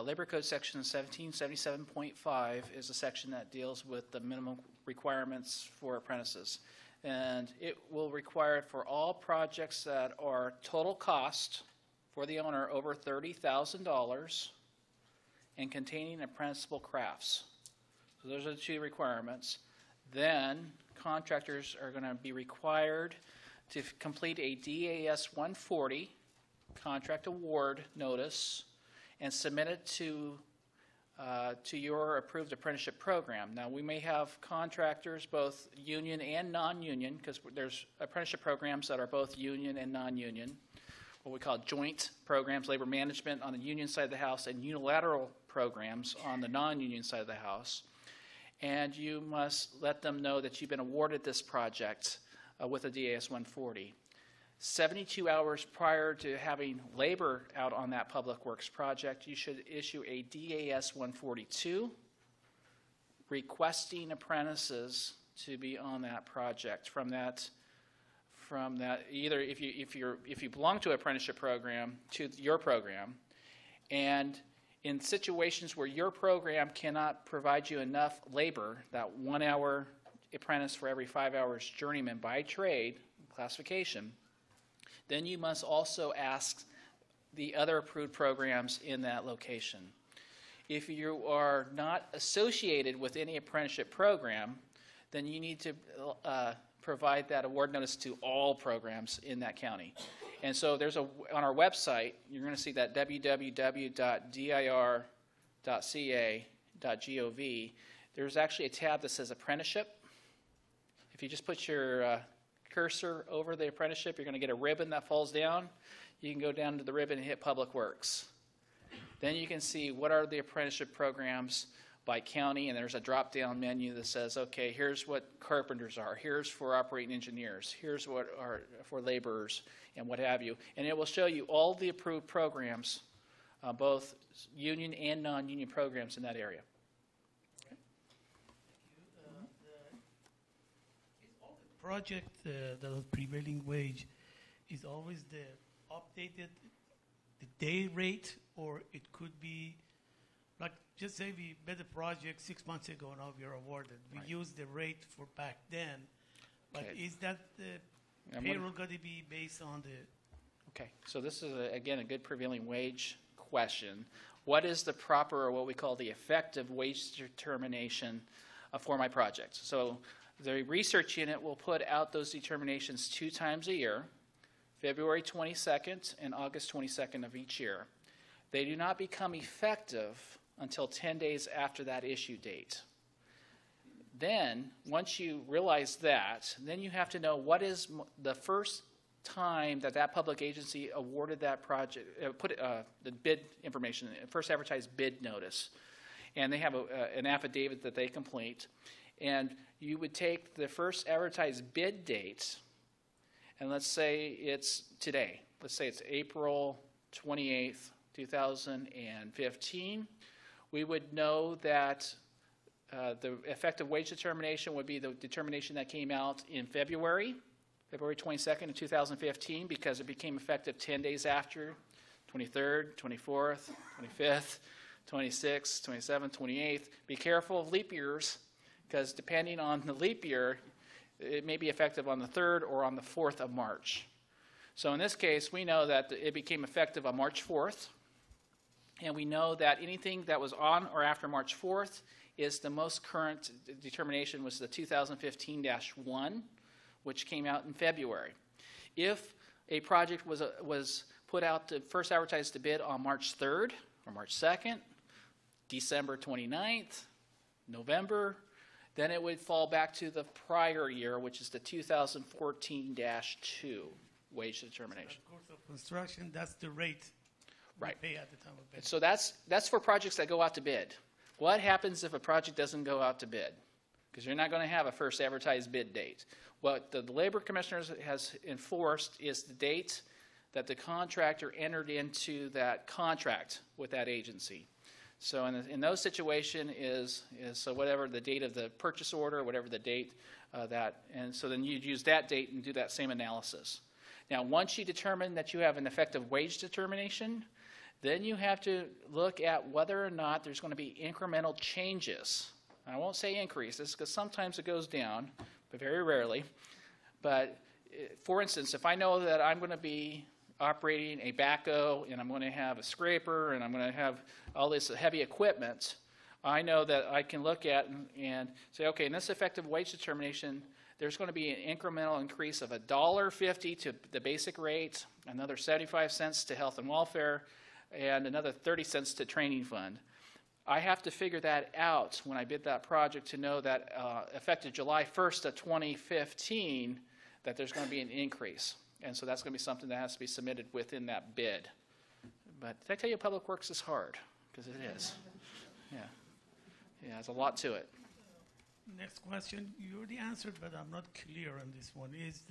Labor Code Section 1777.5 is a section that deals with the minimum requirements for apprentices. And it will require it for all projects that are total cost for the owner over $30,000 and containing apprenticeable crafts. So those are the two requirements. Then contractors are going to be required to complete a DAS 140 contract award notice and submit it to your approved apprenticeship program. Now, we may have contractors, both union and non-union, because there's apprenticeship programs that are both union and non-union, what we call joint programs, labor management on the union side of the house, and unilateral programs on the non-union side of the house. And you must let them know that you've been awarded this project with a DAS 140. 72 hours prior to having labor out on that public works project, you should issue a DAS 142 requesting apprentices to be on that project. From that, either if you belong to an apprenticeship program, to your program, and in situations where your program cannot provide you enough labor, that 1 hour apprentice for every 5 hours journeyman by trade classification, then you must also ask the other approved programs in that location. If you are not associated with any apprenticeship program, then you need to provide that award notice to all programs in that county. And so there's on our website, you're going to see that www.dir.ca.gov. There's actually a tab that says apprenticeship. If you just put your cursor over the apprenticeship, you're going to get a ribbon that falls down. You can go down to the ribbon and hit Public Works. Then you can see what are the apprenticeship programs by county, and there's a drop-down menu that says, okay, here's what carpenters are, here's for operating engineers, here's what are for laborers, and what have you. And it will show you all the approved programs, both union and non-union programs in that area. Project, the prevailing wage is always the updated, the day rate, or it could be, like, just say we bid a project 6 months ago, now we are awarded. We use the rate for back then, but is that the payroll going to be based on the? Okay, so this is, again, a good prevailing wage question. What is the proper, or what we call the effective wage determination for my project? So The research unit will put out those determinations 2 times a year, February 22nd and August 22nd of each year. They do not become effective until 10 days after that issue date. Then, once you realize that, then you have to know what is the first time that that public agency awarded that project, the bid information, first advertised bid notice. And they have an affidavit that they complete. And you would take the first advertised bid date, and let's say it's today. Let's say it's April 28th, 2015. We would know that the effective wage determination would be the determination that came out in February 22nd of 2015, because it became effective 10 days after, 23rd, 24th, 25th, 26th, 27th, 28th. Be careful of leap years, because depending on the leap year, it may be effective on the 3rd or on the 4th of March. So in this case, we know that it became effective on March 4th, and we know that anything that was on or after March 4th is the most current determination was the 2015-1, which came out in February. If a project was put out to first advertised to bid on March 3rd or March 2nd, December 29th, November, then it would fall back to the prior year, which is the 2014-2 wage determination. So of course of construction, that's the rate Right. we pay at the time of bid. So that's for projects that go out to bid. What happens if a project doesn't go out to bid? Because you're not going to have a first advertised bid date. What the Labor Commissioners has enforced is the date that the contractor entered into that contract with that agency. So in those situations is so whatever the date of the purchase order, whatever the date and so then you'd use that date and do that same analysis. Now, once you determine that you have an effective wage determination, then you have to look at whether or not there's going to be incremental changes. I won't say increases, because sometimes it goes down, but very rarely. But for instance, if I know that I'm going to be operating a backhoe, and I'm going to have a scraper, and I'm going to have all this heavy equipment, I know that I can look at and say, okay, in this effective wage determination, there's going to be an incremental increase of $1.50 to the basic rate, another 75 cents to health and welfare, and another 30 cents to training fund. I have to figure that out when I bid that project to know that effective July 1st of 2015, that there's going to be an increase. And so that's going to be something that has to be submitted within that bid. But did I tell you Public Works is hard? Because it is. Yeah. Yeah, there's a lot to it. Next question, you already answered, but I'm not clear on this one. Is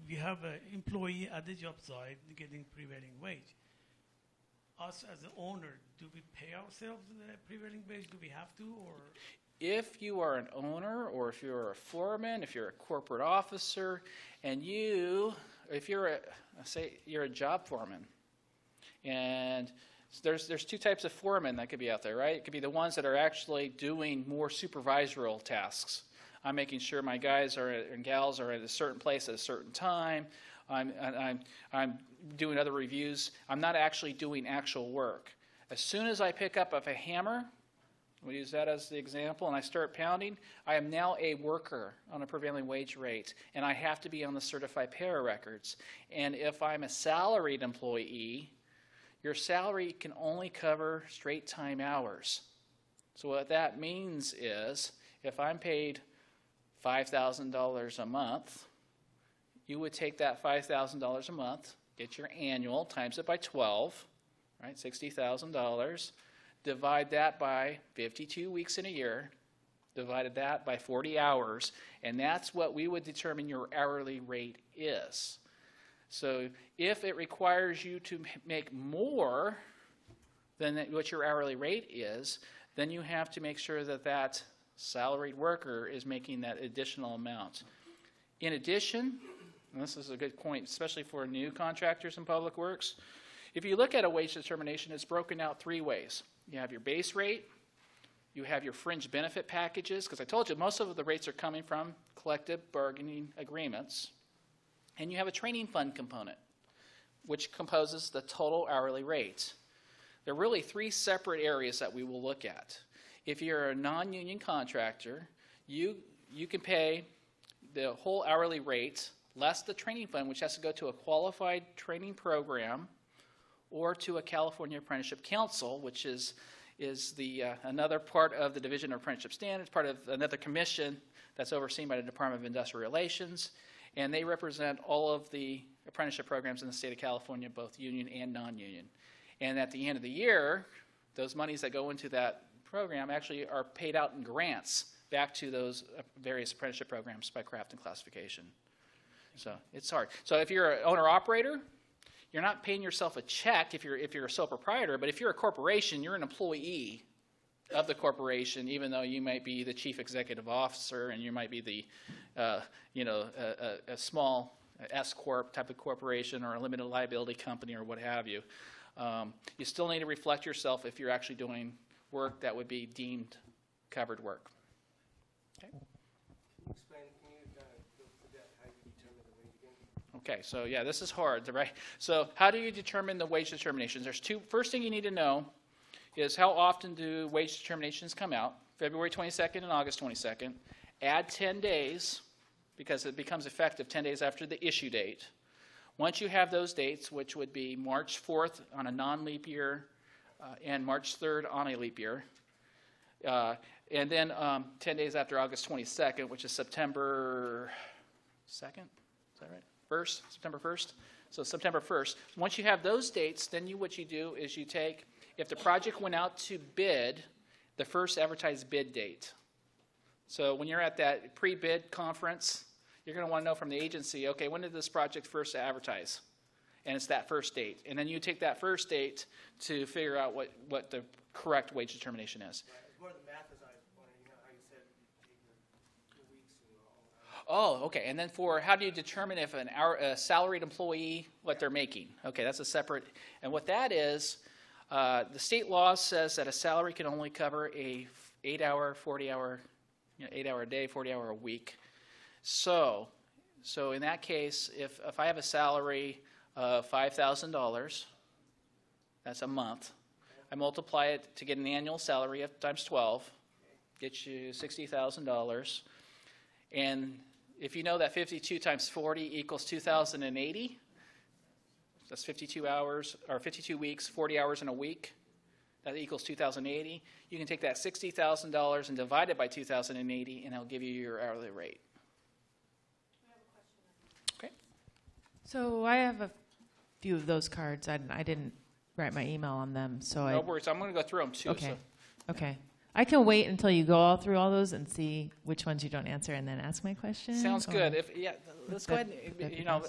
we have an employee at the job site getting prevailing wage. Us as the owner, do we pay ourselves the prevailing wage? Do we have to, or? If you are an owner, or if you're a foreman, if you're a corporate officer, and if you're say you're a job foreman, and there's 2 types of foremen that could be out there, right? It could be the ones that are actually doing more supervisorial tasks. I'm making sure my guys and gals are at a certain place at a certain time. I'm doing other reviews. I'm not actually doing actual work. As soon as I pick up a hammer, we use that as the example, and I start pounding, I am now a worker on a prevailing wage rate, and I have to be on the certified payroll records. And if I'm a salaried employee, your salary can only cover straight time hours. So what that means is if I'm paid $5,000 a month, you would take that $5,000 a month, get your annual, times it by 12, right, $60,000, divide that by 52 weeks in a year, divided that by 40 hours, and that's what we would determine your hourly rate is. So if it requires you to make more than what your hourly rate is, then you have to make sure that that salaried worker is making that additional amount. In addition, and this is a good point, especially for new contractors in public works, if you look at a wage determination, it's broken out 3 ways. You have your base rate, you have your fringe benefit packages, because I told you most of the rates are coming from collective bargaining agreements, and you have a training fund component, which composes the total hourly rate. There are really 3 separate areas that we will look at. If you're a non-union contractor, you can pay the whole hourly rate less the training fund, which has to go to a qualified training program or to a California Apprenticeship Council, which is the another part of the Division of Apprenticeship Standards, part of another commission that's overseen by the Department of Industrial Relations, and they represent all of the apprenticeship programs in the state of California, both union and non-union. And at the end of the year, those monies that go into that program actually are paid out in grants back to those various apprenticeship programs by craft and classification. So it's hard. So if you're an owner-operator, you're not paying yourself a check if you're a sole proprietor, but if you're a corporation, you're an employee of the corporation, even though you might be the chief executive officer and you might be the, a small S-corp type of corporation or a limited liability company or what have you. You still need to reflect yourself if you're actually doing work that would be deemed covered work. Okay. Explain, can you go through that, how you determine the wage again? Okay, so yeah, this is hard, right? So how do you determine the wage determinations? There's first thing you need to know is how often do wage determinations come out? February 22nd and August 22nd. Add 10 days, because it becomes effective 10 days after the issue date. Once you have those dates, which would be March 4th on a non-leap year and March 3rd on a leap year, and then 10 days after August 22nd, which is September 2nd, is that right? 1st, September 1st? So September 1st. Once you have those dates, then what you do is you take, if the project went out to bid, the first advertised bid date. So when you're at that pre-bid conference, you're going to want to know from the agency, okay, when did this project first advertise? And it's that first date. And then you take that first date to figure out what the correct wage determination is. Right. It's more the math as I was wondering, how you said you take the weeks and all that. Oh, okay. And then how do you determine if a salaried employee, what they're making? Okay, that's a separate. And what that is, the state law says that a salary can only cover a 8-hour, 40-hour, 8-hour a day, 40-hour a week. So in that case, if I have a salary of $5,000, that's a month. I multiply it to get an annual salary of times 12, gets you $60,000. And if you know that 52 times 40 equals 2,080, that's 52 hours, or 52 weeks, 40 hours in a week. That equals 2,080. You can take that $60,000 and divide it by 2,080, and it'll give you your hourly rate. Okay. So I have a few of those cards. I didn't write my email on them, so No worries. I'm going to go through them too. Okay. So. Okay. I can wait until you go all through all those and see which ones you don't answer, and then ask my question. Sounds good. Let's go ahead.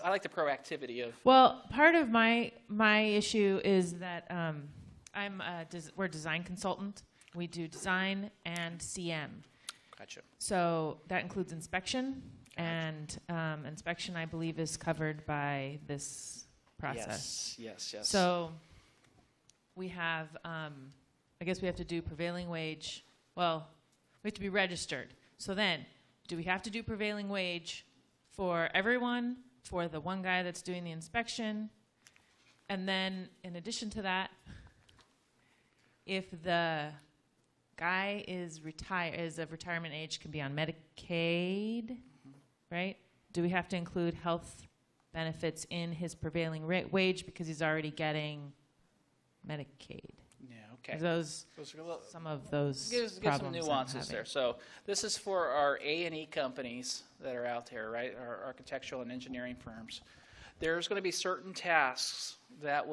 I like the proactivity of. Well, part of my issue is that we're a design consultant. We do design and CM. Gotcha. So that includes inspection, and inspection, I believe, is covered by this process. Yes. So we have, I guess we have to do prevailing wage. Well, we have to be registered. So then, do we have to do prevailing wage for everyone, for the one guy that's doing the inspection? And then, in addition to that, if the guy is of retirement age, can be on Medicaid, right? Do we have to include health benefits in his prevailing wage because he's already getting Medicaid? Yeah, okay. Some of those Give some nuances there. So this is for our A&E companies that are out there, right? Our architectural and engineering firms. There's going to be certain tasks that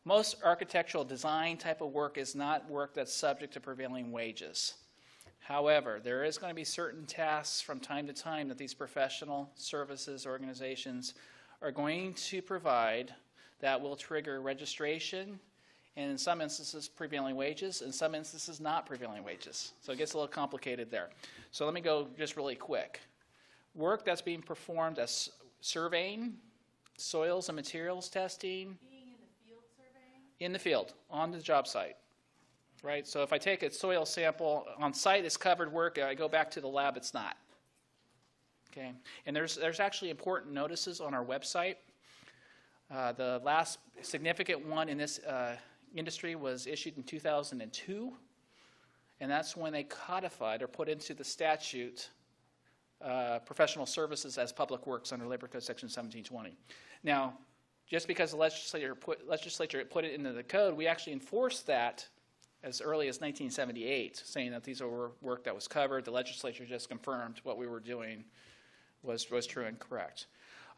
most architectural design type of work is not work that's subject to prevailing wages. However, there is going to be certain tasks from time to time that these professional services organizations are going to provide that will trigger registration, and in some instances prevailing wages, in some instances not prevailing wages. So it gets a little complicated there. So let me go just really quick. Work that's being performed as surveying, soils and materials testing. Being in the field surveying? In the field, on the job site. Right? So if I take a soil sample on site, it's covered work. I go back to the lab, it's not. Okay? And there's actually important notices on our website. The last significant one in this industry was issued in 2002, and that's when they codified or put into the statute professional services as public works under Labor Code Section 1720. Now, just because the legislature put it into the code, we actually enforced that as early as 1978, saying that these were work that was covered. The legislature just confirmed what we were doing was true and correct.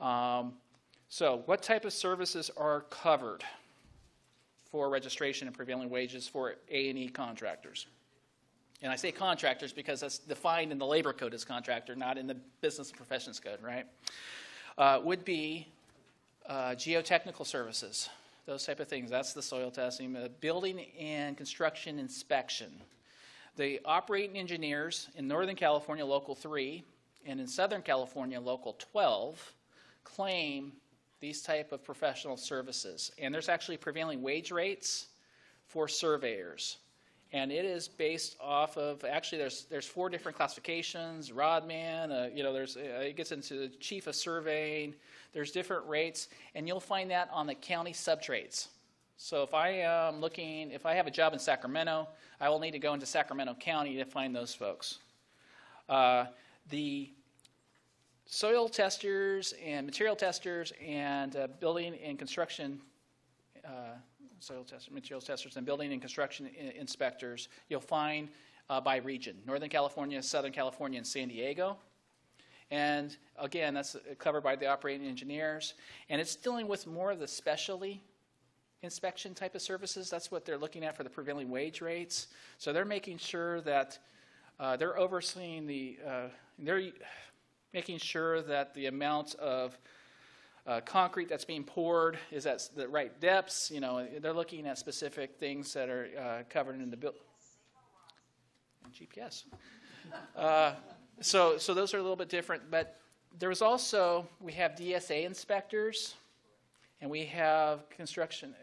So what type of services are covered for registration and prevailing wages for A&E contractors? And I say contractors because that's defined in the labor code as contractor, not in the business and professions code, right? Would be geotechnical services, those type of things. That's the soil testing, building and construction inspection. The operating engineers in Northern California Local 3 and in Southern California Local 12 claim these type of professional services. And there's actually prevailing wage rates for surveyors. And it is based off of, actually there's 4 different classifications, rodman, it gets into the chief of surveying, there's different rates, and you'll find that on the county subtrades. So if I have a job in Sacramento, I will need to go into Sacramento County to find those folks. The soil testers and material testers and building and construction soil testers, materials testers, and building and construction inspectors, you'll find by region. Northern California, Southern California, and San Diego. And again, that's covered by the operating engineers. And it's dealing with more of the specialty inspection type of services. That's what they're looking at for the prevailing wage rates. So they're making sure that they're overseeing they're making sure that the amount of concrete that's being poured is at the right depths. They're looking at specific things that are covered in the bill. GPS. So those are a little bit different. But there was also, we have DSA inspectors, and we have construction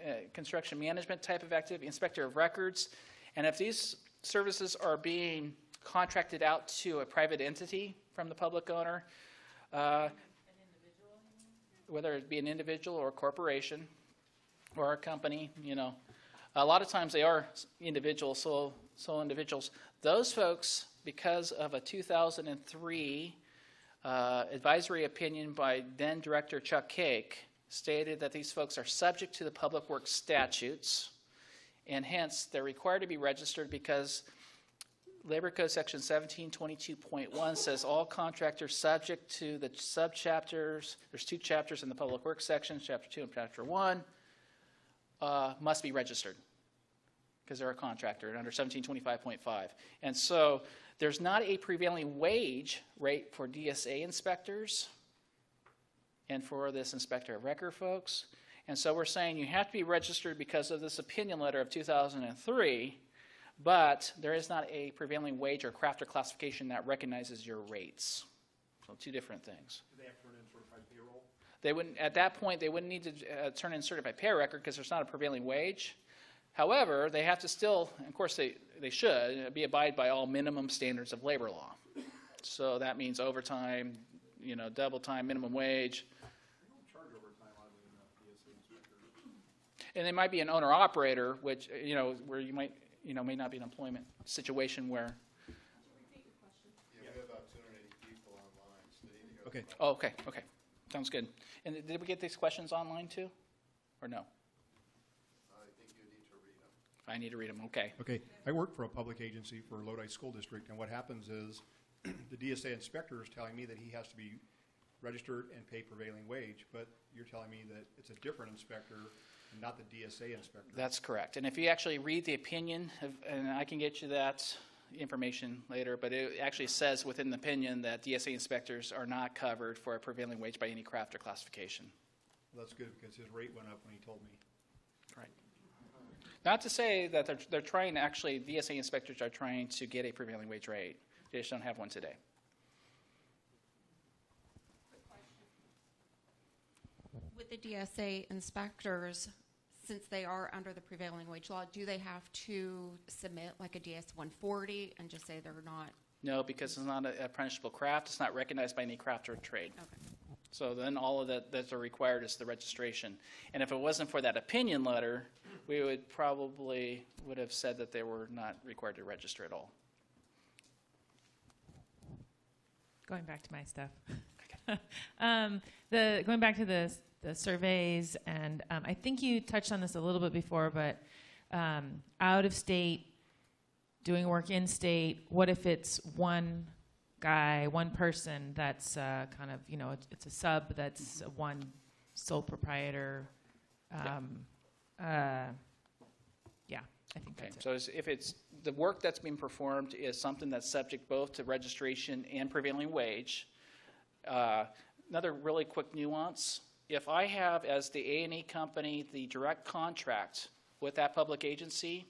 management type of activity, inspector of records. And if these services are being contracted out to a private entity from the public owner, whether it be an individual or a corporation or a company, a lot of times they are individuals, sole individuals. Those folks, because of a 2003 advisory opinion by then Director Chuck Cake, stated that these folks are subject to the public works statutes, and hence they're required to be registered because Labor Code Section 1722.1 says all contractors subject to the subchapters, there's 2 chapters in the Public Works section, Chapter 2 and Chapter 1, must be registered because they're a contractor under 1725.5. And so there's not a prevailing wage rate for DSA inspectors and for this inspector of record folks. And so we're saying you have to be registered because of this opinion letter of 2003, but there is not a prevailing wage or crafter classification that recognizes your rates. So 2 different things. Do they have to turn in certified payroll? They wouldn't, at that point, they wouldn't need to turn in certified pay record because there's not a prevailing wage. However, they have to still, of course they should, abide by all minimum standards of labor law. So that means overtime, double time, minimum wage. They don't charge overtime on the DSA inspectors. And they might be an owner-operator, which, where you might, may not be an employment situation where. Yeah, we have about 280 people online, so they need to go. Okay. Oh, okay. Sounds good. And did we get these questions online too, or no? I think you need to read them. I need to read them. Okay. Okay. I work for a public agency for Lodi School District, and what happens is the DSA inspector is telling me that he has to be registered and pay prevailing wage, but you're telling me that it's a different inspector and not the DSA inspector. That's correct. And if you actually read the opinion, and I can get you that information later, but it actually says within the opinion that DSA inspectors are not covered for a prevailing wage by any craft or classification. Well, that's good because his rate went up when he told me. Right. Not to say that they're trying, actually, DSA inspectors are trying to get a prevailing wage rate. They just don't have one today. With the DSA inspectors, since they are under the prevailing wage law, do they have to submit like a DS 140 and just say they're not? No, because it's not an apprenticeshable craft. It's not recognized by any craft or trade. Okay. So then all of that that's required is the registration. And if it wasn't for that opinion letter, we would have said that they were not required to register at all. Going back to my stuff. Going back to the surveys, and I think you touched on this a little bit before, but out of state, doing work in state, what if it's one guy, one person that's kind of, you know, it's a sub that's one sole proprietor? Yeah, I think that's it. So if it's the work that's being performed is something that's subject both to registration and prevailing wage. Another really quick nuance, if I have as the A&E company the direct contract with that public agency,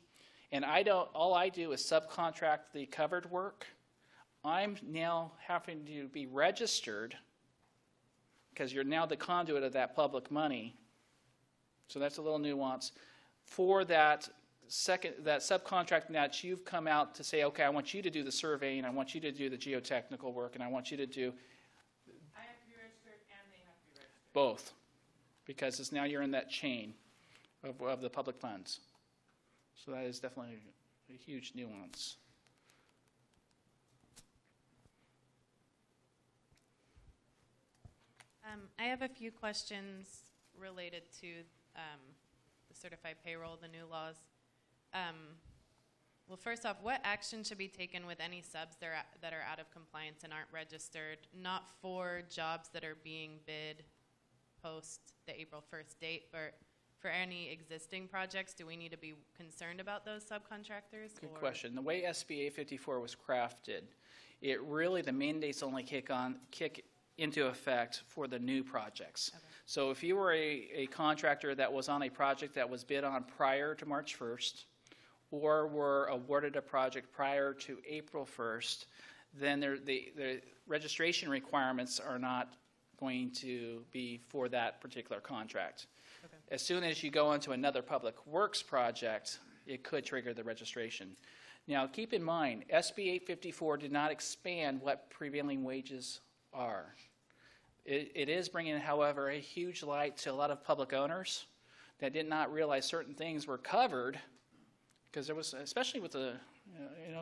and all I do is subcontract the covered work, I'm now having to be registered because you're now the conduit of that public money. So that's a little nuance. For that subcontract that you've come out to say, okay, I want you to do the surveying, I want you to do the geotechnical work, and I want you to do I have to be registered and they have to be registered. both, because it's now you're in that chain of the public funds. So that is definitely a huge nuance. I have a few questions related to the certified payroll, the new laws. Well, first off, what action should be taken with any subs that are out of compliance and aren't registered, not for jobs that are being bid post the April 1st date, but for any existing projects? Do we need to be concerned about those subcontractors? Good question. The way SB 854 was crafted, it really, the mandates only kick into effect for the new projects. Okay. So if you were a contractor that was on a project that was bid on prior to March 1st, or were awarded a project prior to April 1st, then the registration requirements are not going to be for that particular contract. Okay. As soon as you go into another public works project, it could trigger the registration. Now, keep in mind, SB 854 did not expand what prevailing wages are. It is bringing, however, a huge light to a lot of public owners that did not realize certain things were covered, because there was, especially with a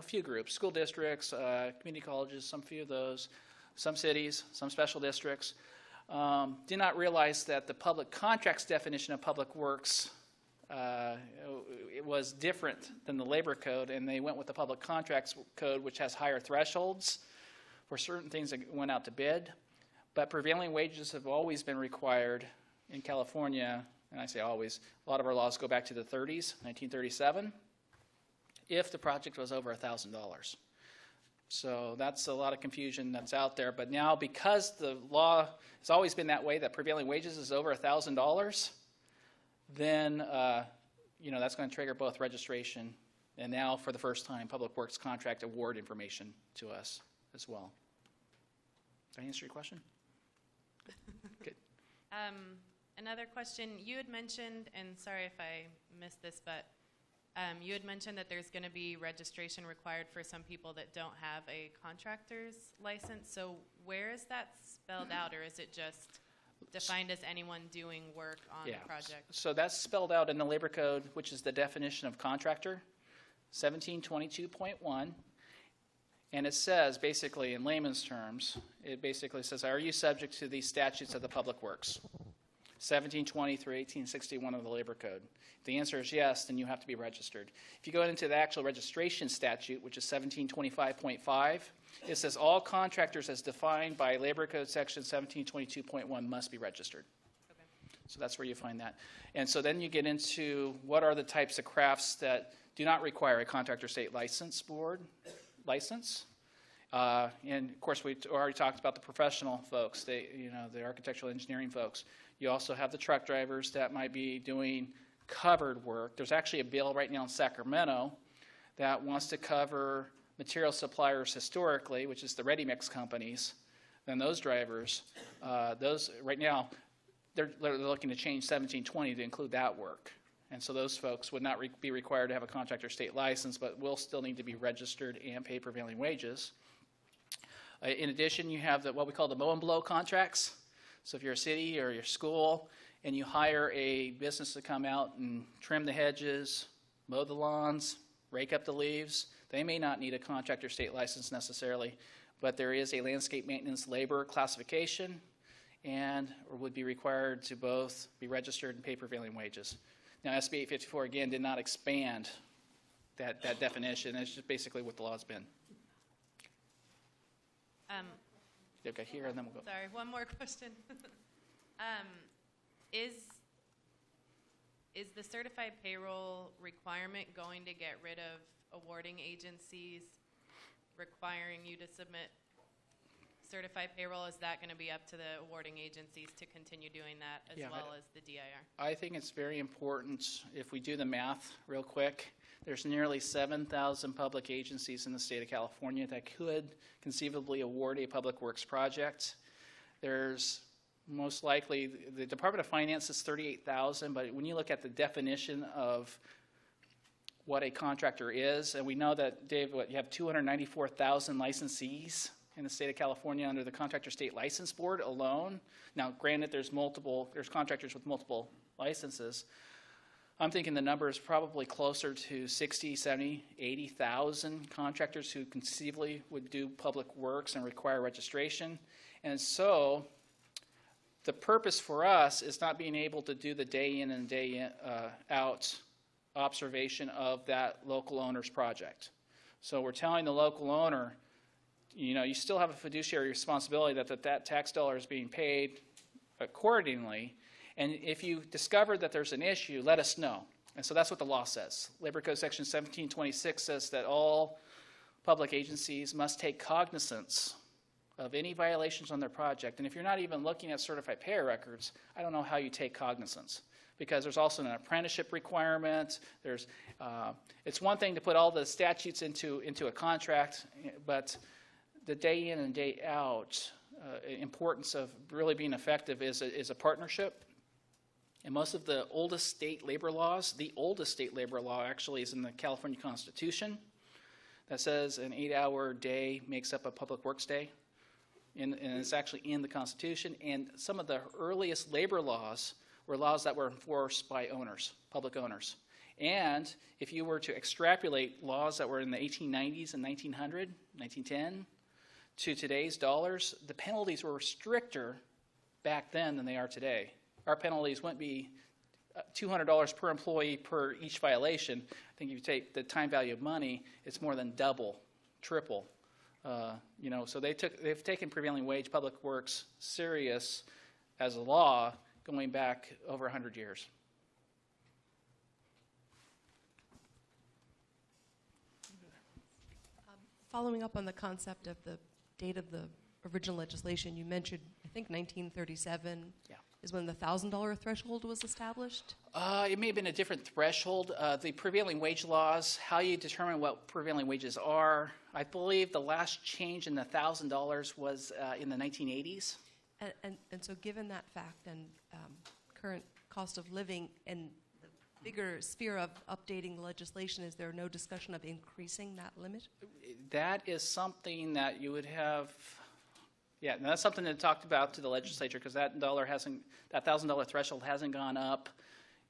few groups, school districts, community colleges, some few of those, some cities, some special districts, did not realize that the public contracts definition of public works it was different than the labor code, and they went with the public contracts code, which has higher thresholds for certain things that went out to bid. But prevailing wages have always been required in California, and I say always, a lot of our laws go back to the 30s, 1937, if the project was over $1,000. So that's a lot of confusion that's out there. But now, because the law has always been that way, that prevailing wages is over $1,000, then that's going to trigger both registration and now, for the first time, Public Works contract award information to us as well. Did I answer your question? Good. Another question, you had mentioned, and sorry if I missed this, but you had mentioned that there's going to be registration required for some people that don't have a contractor's license. So where is that spelled out, or is it just defined as anyone doing work on the project? So that's spelled out in the labor code, which is the definition of contractor, 1722.1. And it says, basically, in layman's terms, it basically says, are you subject to these statutes of the Public Works? 1720 through 1861 of the Labor Code. If the answer is yes, then you have to be registered. If you go into the actual registration statute, which is 1725.5, it says all contractors as defined by Labor Code section 1722.1 must be registered. Okay. So that's where you find that. And so then you get into what are the types of crafts that do not require a contractor state license board license. And of course, we already talked about the professional folks, the architectural engineering folks. You also have the truck drivers that might be doing covered work. There's actually a bill right now in Sacramento that wants to cover material suppliers historically, which is the ready-mix companies. Then those drivers, those right now, they're looking to change 1720 to include that work. And so those folks would not be required to have a contractor state license, but will still need to be registered and pay prevailing wages. In addition, you have what we call the mow and blow contracts. So if you're a city or your school and you hire a business to come out and trim the hedges, mow the lawns, rake up the leaves, they may not need a contractor state license necessarily, but there is a landscape maintenance labor classification, and would be required to both be registered and pay prevailing wages. Now, SB 854, again, did not expand that definition. It's just basically what the law's been. Okay, here, and then we'll go. Sorry, one more question. Is the certified payroll requirement going to get rid of awarding agencies requiring you to submit certified payroll? Is that going to be up to the awarding agencies to continue doing that as well as the DIR? I think it's very important. If we do the math real quick, there's nearly 7,000 public agencies in the state of California that could conceivably award a public works project. There's most likely, the Department of Finance is 38,000, but when you look at the definition of what a contractor is, and we know that, Dave, you have 294,000 licensees in the state of California under the Contractor State License Board alone. Now, granted, there's contractors with multiple licenses. I'm thinking the number is probably closer to 60, 70, 80,000 contractors who conceivably would do public works and require registration. And so the purpose for us is not being able to do the day in and day out observation of that local owner's project. So we're telling the local owner, you still have a fiduciary responsibility that tax dollar is being paid accordingly. And if you discover that there's an issue, let us know. And so that's what the law says. Labor Code Section 1726 says that all public agencies must take cognizance of any violations on their project. And if you're not even looking at certified payer records, I don't know how you take cognizance, because there's also an apprenticeship requirement. It's one thing to put all the statutes into a contract, but the day in and day out importance of really being effective is a partnership. And most of the oldest state labor laws, the oldest state labor law actually is in the California Constitution that says an 8-hour day makes up a public works day. And it's actually in the Constitution. And some of the earliest labor laws were laws that were enforced by owners, public owners. And if you were to extrapolate laws that were in the 1890s and 1900, 1910, to today's dollars, the penalties were stricter back then than they are today. Our penalties wouldn't be $200 per employee per each violation. I think if you take the time value of money, it's more than double, triple. So they've taken prevailing wage public works serious as a law going back over 100 years. Following up on the concept of the date of the original legislation, you mentioned, I think 1937 is when the $1,000 threshold was established? It may have been a different threshold. The prevailing wage laws, how you determine what prevailing wages are, I believe the last change in the $1,000 was in the 1980s. And so given that fact and current cost of living and the bigger sphere of updating the legislation, is there no discussion of increasing that limit? That is something that you would have... Yeah, and that's something to talk about to the legislature, because that $1,000 threshold hasn't gone up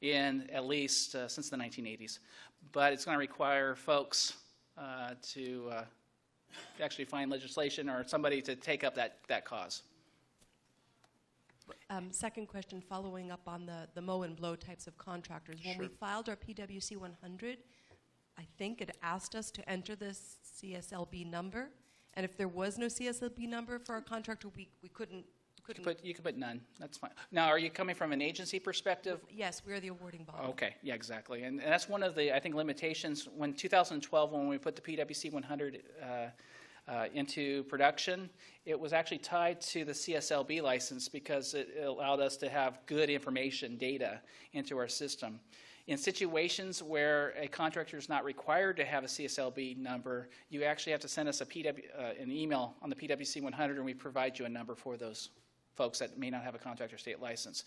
in at least since the 1980s. But it's going to require folks to actually find legislation or somebody to take up that cause. Second question, following up on the mow and blow types of contractors. When we filed our PwC 100, I think it asked us to enter this CSLB number. And if there was no CSLB number for our contractor, we couldn't. You could put none. That's fine. Now, are you coming from an agency perspective? Yes, we are the awarding body. Okay, yeah, exactly. And that's one of the, I think, limitations. When 2012, when we put the PwC 100 into production, it was actually tied to the CSLB license because it allowed us to have good information, data, into our system. In situations where a contractor is not required to have a CSLB number, you actually have to send us an email on the PwC 100, and we provide you a number for those folks that may not have a contractor state license.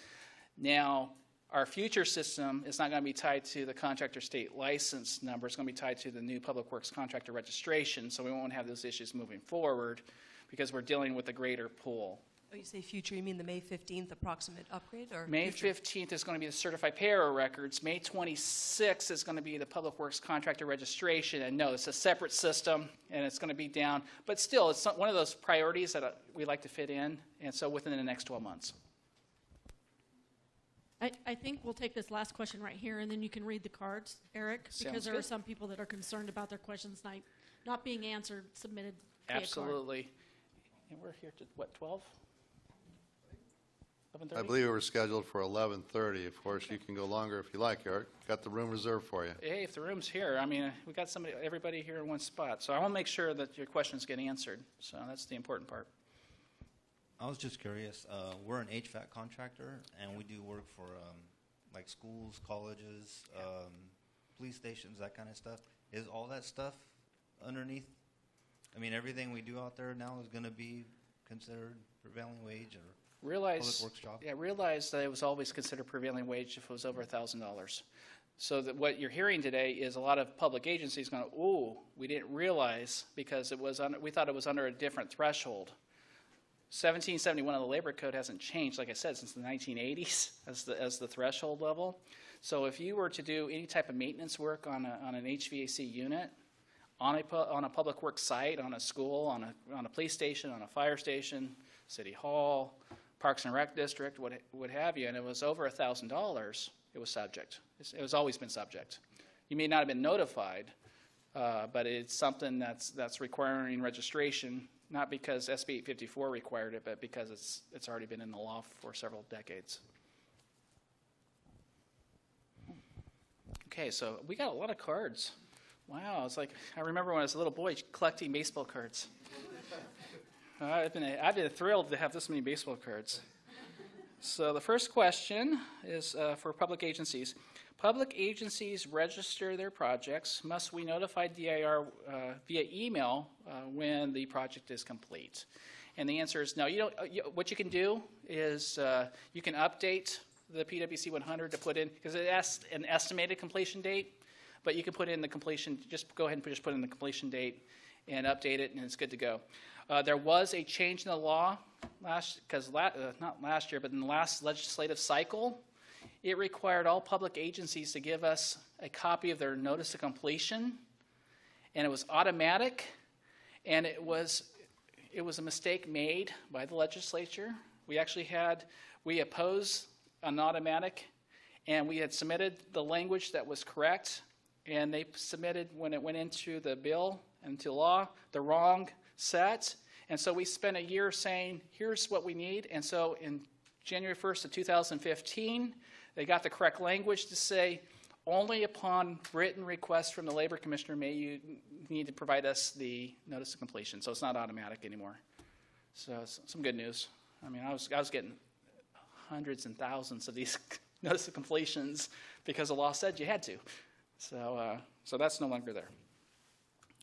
Now, our future system is not going to be tied to the contractor state license number. It's going to be tied to the new Public Works contractor registration, so we won't have those issues moving forward because we're dealing with a greater pool. Oh, you say future, you mean the May 15th approximate upgrade? Or May future? 15th is going to be the certified payroll records. May 26th is going to be the Public Works contractor registration. And no, it's a separate system, and it's going to be down. But still, it's one of those priorities that we like to fit in, and so within the next 12 months. I think we'll take this last question right here, and then you can read the cards, Eric, because Sounds there are good. some people that are concerned about their questions not being answered, submitted via card. Absolutely. And we're here to, what, 12? 11:30? I believe we were scheduled for 11:30. Of course, you can go longer if you like, Eric. Got the room reserved for you. Hey, if the room's here, I mean, we got everybody here in one spot. So I want to make sure that your questions get answered. So that's the important part. I was just curious. We're an HVAC contractor, and we do work for like schools, colleges, police stations, that kind of stuff. Is all that stuff underneath? I mean, everything we do out there now is going to be considered prevailing wage or public works job? Yeah, realize that it was always considered prevailing wage if it was over $1,000. So that what you're hearing today is a lot of public agencies going, ooh, we didn't realize because we thought it was under a different threshold. 1771 of the Labor Code hasn't changed, like I said, since the 1980s as the threshold level. So if you were to do any type of maintenance work on an HVAC unit, on a public works site, on a school, on a police station, on a fire station, city hall, Parks and Rec District, what have you, and it was over $1,000, it was subject. It has always been subject. You may not have been notified, but it's something that's requiring registration, not because SB 854 required it, but because it's already been in the law for several decades. Okay, so we got a lot of cards. Wow, it's like I remember when I was a little boy collecting baseball cards. I've been thrilled to have this many baseball cards. So the first question is for public agencies. Public agencies register their projects. Must we notify DIR via email when the project is complete? And the answer is no. You don't. What you can do is you can update the PWC 100 to put in, because it asks an estimated completion date, but you can put in the completion. Just go ahead and just put in the completion date and update it, and it's good to go. There was a change in the law not last year, but in the last legislative cycle. It required all public agencies to give us a copy of their notice of completion, and it was automatic, and it was a mistake made by the legislature. We opposed an automatic, and we had submitted the language that was correct, and they submitted, when it went into the bill, into law, the wrong set. And so we spent a year saying, here's what we need. And so in January 1st of 2015, they got the correct language to say, only upon written request from the Labor Commissioner may you need to provide us the notice of completion. So it's not automatic anymore. So some good news. I mean, I was getting hundreds and thousands of these notice of completions because the law said you had to. So that's no longer there.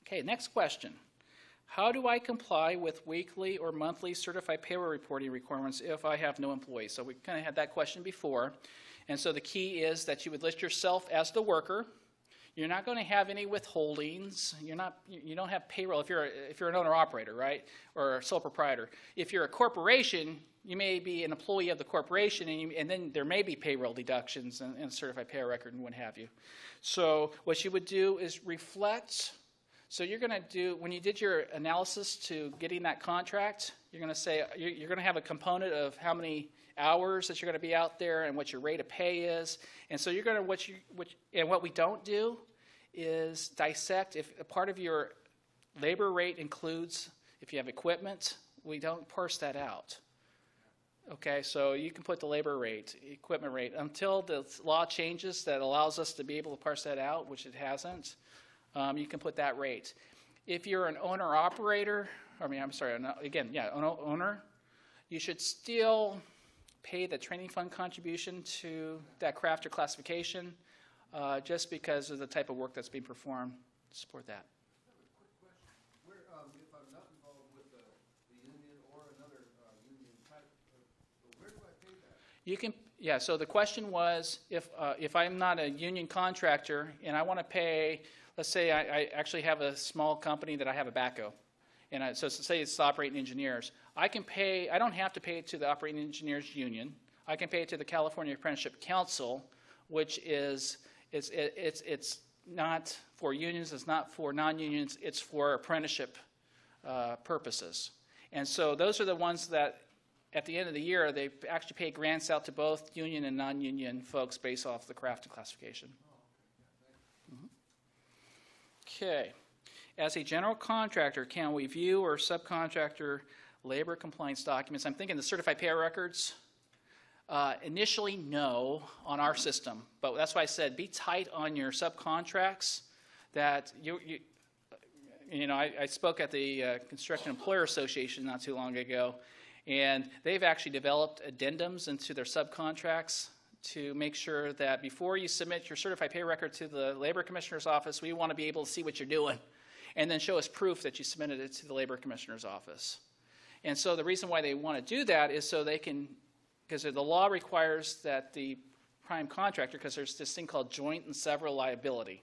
Okay, next question. How do I comply with weekly or monthly certified payroll reporting requirements if I have no employees? So we kind of had that question before. And so the key is that you would list yourself as the worker. You're not going to have any withholdings. You don't have payroll if you're an owner-operator, right, or a sole proprietor. If you're a corporation, you may be an employee of the corporation, and then there may be payroll deductions and certified payroll record and what have you. So what you would do is reflect. So you're going to do, when you did your analysis to getting that contract, you're going to say, you're going to have a component of how many hours that you're going to be out there and what your rate of pay is. And so you're going to, and what we don't do is dissect. If a part of your labor rate includes, if you have equipment, we don't parse that out. Okay, so you can put the labor rate, equipment rate, until the law changes that allows us to be able to parse that out, which it hasn't. You can put that rate. If you're an owner-operator, owner, you should still pay the training fund contribution to that craft or classification just because of the type of work that's being performed to support that. Quick question. If I'm not involved with the union or another union type, where do I pay that? So the question was, if I'm not a union contractor and I want to pay, let's say I actually have a small company that I have a backhoe, and so say it's operating engineers, I don't have to pay it to the Operating Engineers Union. I can pay it to the California Apprenticeship Council, which is, it's not for unions, it's not for non-unions, it's for apprenticeship purposes. And so those are the ones that at the end of the year, they actually pay grants out to both union and non-union folks based off the craft and classification. Okay. As a general contractor, can we view or subcontractor labor compliance documents? I'm thinking the certified pay records. Initially, no, on our system. But that's why I said be tight on your subcontracts. That I spoke at the Construction Employer Association not too long ago, and they've actually developed addendums into their subcontracts to make sure that before you submit your certified pay record to the Labor Commissioner's office, we want to be able to see what you're doing, and then show us proof that you submitted it to the Labor Commissioner's office. And so the reason why they want to do that is so they can, because the law requires that the prime contractor, because there's this thing called joint and several liability,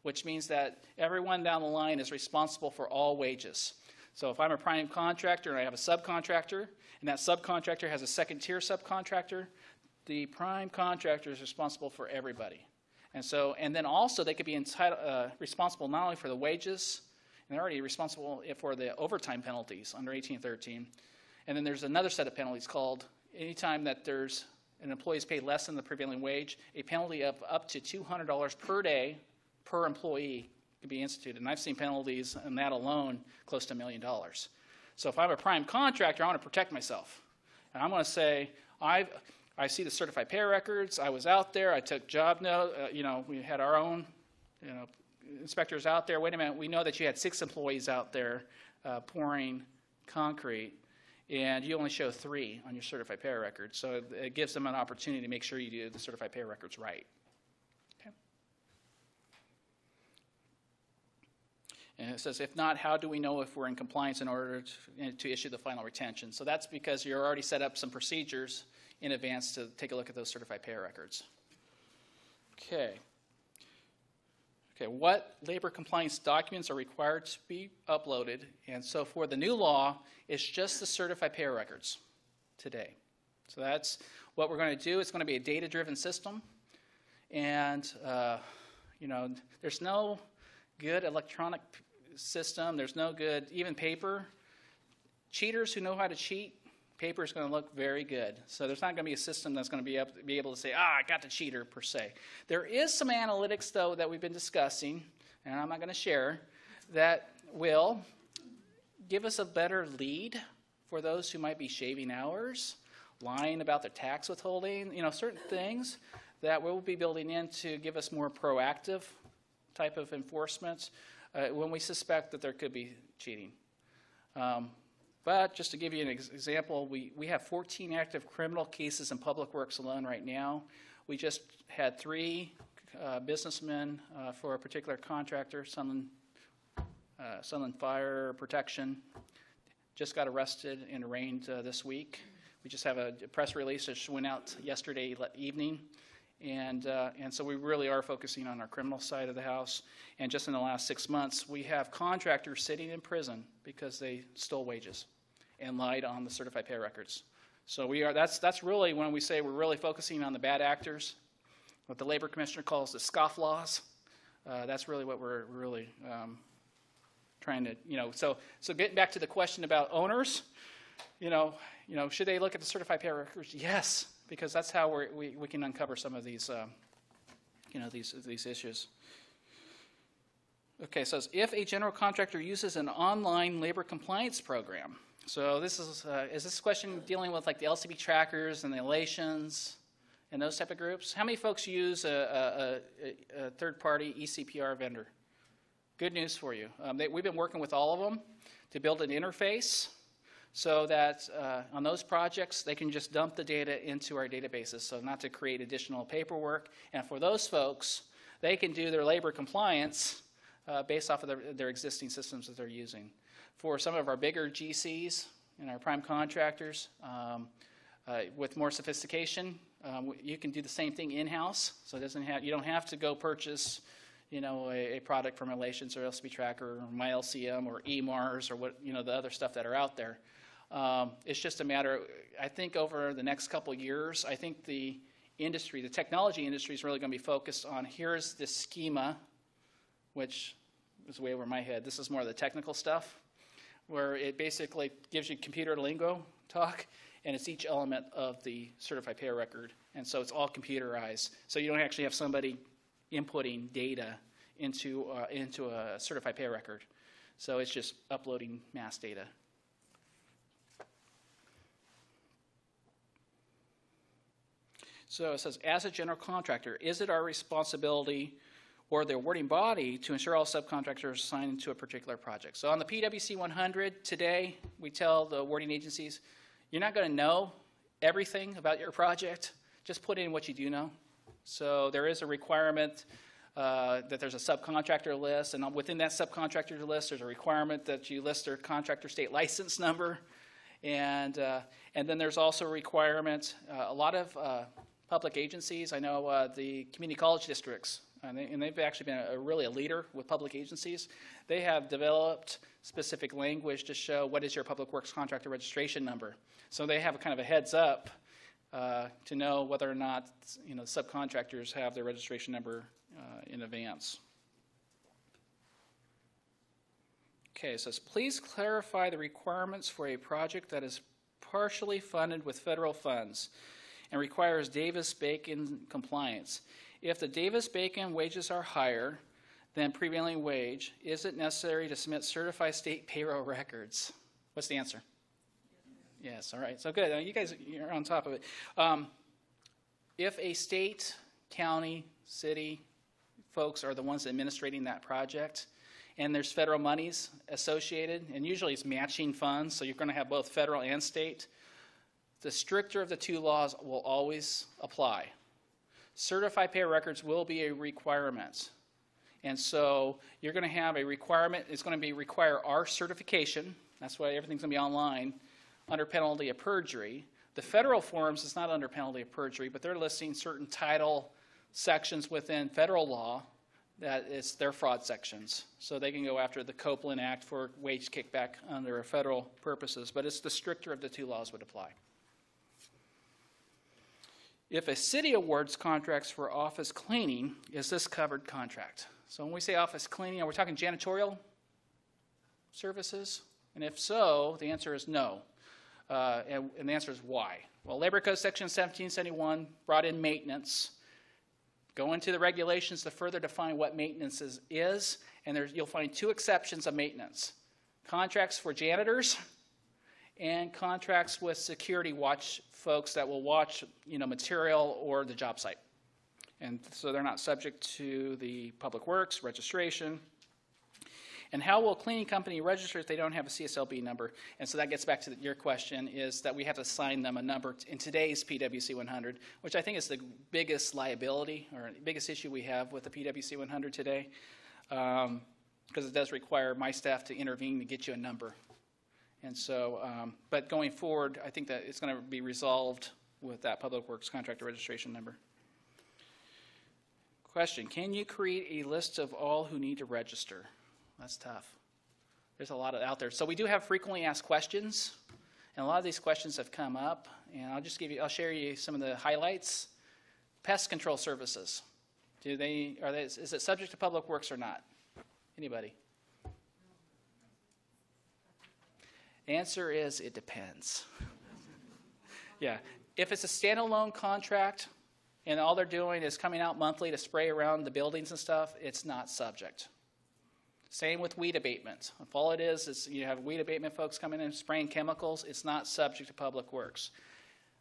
which means that everyone down the line is responsible for all wages. So if I'm a prime contractor and I have a subcontractor, and that subcontractor has a second-tier subcontractor, the prime contractor is responsible for everybody. And then also they could be responsible not only for the wages, and they're already responsible for the overtime penalties under 1813. And then there's another set of penalties called anytime that there's an employee is paid less than the prevailing wage, a penalty of up to $200 per day per employee can be instituted. And I've seen penalties in that alone close to $1 million. So if I'm a prime contractor, I want to protect myself. And I'm going to say, I see the certified pay records. I was out there. I took job note. We had our own, inspectors out there. Wait a minute. We know that you had 6 employees out there pouring concrete, and you only show 3 on your certified pay record. So it gives them an opportunity to make sure you do the certified pay records right. Okay. And it says, if not, how do we know if we're in compliance in order to issue the final retention? So that's because you're already set up some procedures in advance to take a look at those certified pay records. Okay. Okay, what labor compliance documents are required to be uploaded? And so for the new law, it's just the certified pay records today. So that's what we're going to do. It's going to be a data-driven system. And, there's no good electronic system. There's no good, even paper. Cheaters who know how to cheat, paper is going to look very good. So there's not going to be a system that's going to be able to say, I got the cheater, per se. There is some analytics, though, that we've been discussing, and I'm not going to share, that will give us a better lead for those who might be shaving hours, lying about their tax withholding, certain things that we'll be building in to give us more proactive type of enforcement when we suspect that there could be cheating. But just to give you an example, we have 14 active criminal cases in Public Works alone right now. We just had 3 businessmen for a particular contractor, Sunland Fire Protection, just got arrested and arraigned this week. We just have a press release that just went out yesterday evening. And so we really are focusing on our criminal side of the house. And just in the last 6 months, we have contractors sitting in prison because they stole wages and lied on the certified pay records. So that's really when we say we're really focusing on the bad actors, what the Labor Commissioner calls the scofflaws. That's really what we're really trying to, So getting back to the question about owners, should they look at the certified pay records? Yes, because that's how we can uncover some of these, these issues. Okay, so if a general contractor uses an online labor compliance program, so this is this question dealing with like the LCB trackers and the elations and those type of groups? How many folks use a third-party eCPR vendor? Good news for you. We've been working with all of them to build an interface so that on those projects, they can just dump the data into our databases, so not to create additional paperwork. And for those folks, they can do their labor compliance based off of their existing systems that they're using. For some of our bigger GCs and our prime contractors, with more sophistication, you can do the same thing in-house. So you don't have to go purchase a product from Relations or LCB Tracker or MyLCM or EMARS or the other stuff that are out there. It's just a matter, I think over the next couple of years, I think the industry, the technology industry is really going to be focused on here's the schema, which is way over my head. This is more of the technical stuff, where it basically gives you computer lingo talk, and it's each element of the certified pay record. And so it's all computerized. So you don't actually have somebody inputting data into a certified pay record. So it's just uploading mass data. So it says, as a general contractor, is it our responsibility or the awarding body to ensure all subcontractors are assigned to a particular project? So on the PwC 100 today, we tell the awarding agencies, you're not going to know everything about your project. Just put in what you do know. So there is a requirement that there's a subcontractor list, and within that subcontractor list, there's a requirement that you list their contractor state license number. And then there's also a requirement, a lot of public agencies, I know the community college districts, and they've actually been really a leader with public agencies. They have developed specific language to show what is your public works contractor registration number. So they have a kind of a heads up to know whether or not subcontractors have their registration number in advance. Okay, it says, please clarify the requirements for a project that is partially funded with federal funds and requires Davis-Bacon compliance. If the Davis-Bacon wages are higher than prevailing wage, is it necessary to submit certified state payroll records? What's the answer? Yes, all right. So good. You guys are on top of it. If a state, county, city folks are the ones administrating that project, and there's federal monies associated, and usually it's matching funds, so you're going to have both federal and state, the stricter of the two laws will always apply. Certified pay records will be a requirement. And so you're going to have a requirement, it's going to require our certification, that's why everything's going to be online, under penalty of perjury. The federal forms is not under penalty of perjury, but they're listing certain title sections within federal law that it's their fraud sections. So they can go after the Copeland Act for wage kickback under federal purposes, but it's the stricter of the two laws would apply. If a city awards contracts for office cleaning, is this covered contract? So when we say office cleaning, are we talking janitorial services? And if so, the answer is no. And the answer is why? Well, Labor Code Section 1771 brought in maintenance. Go into the regulations to further define what maintenance is, and you'll find two exceptions of maintenance. Contracts for janitors and contracts with security watch folks that will watch material or the job site. And so they're not subject to the public works registration. And how will a cleaning company register if they don't have a CSLB number? And so that gets back to your question, is that we have to assign them a number in today's PwC 100, which I think is the biggest liability or biggest issue we have with the PwC 100 today, because it does require my staff to intervene to get you a number. And so, but going forward, I think that it's going to be resolved with that public works contractor registration number. Question, can you create a list of all who need to register? That's tough. There's a lot out there. So we do have frequently asked questions, and a lot of these questions have come up, and I'll share you some of the highlights. Pest control services. Is it subject to public works or not? Anybody? Answer is it depends. Yeah. If it's a standalone contract and all they're doing is coming out monthly to spray around the buildings and stuff, it's not subject. Same with weed abatement. If all it is you have weed abatement folks coming in and spraying chemicals, it's not subject to public works.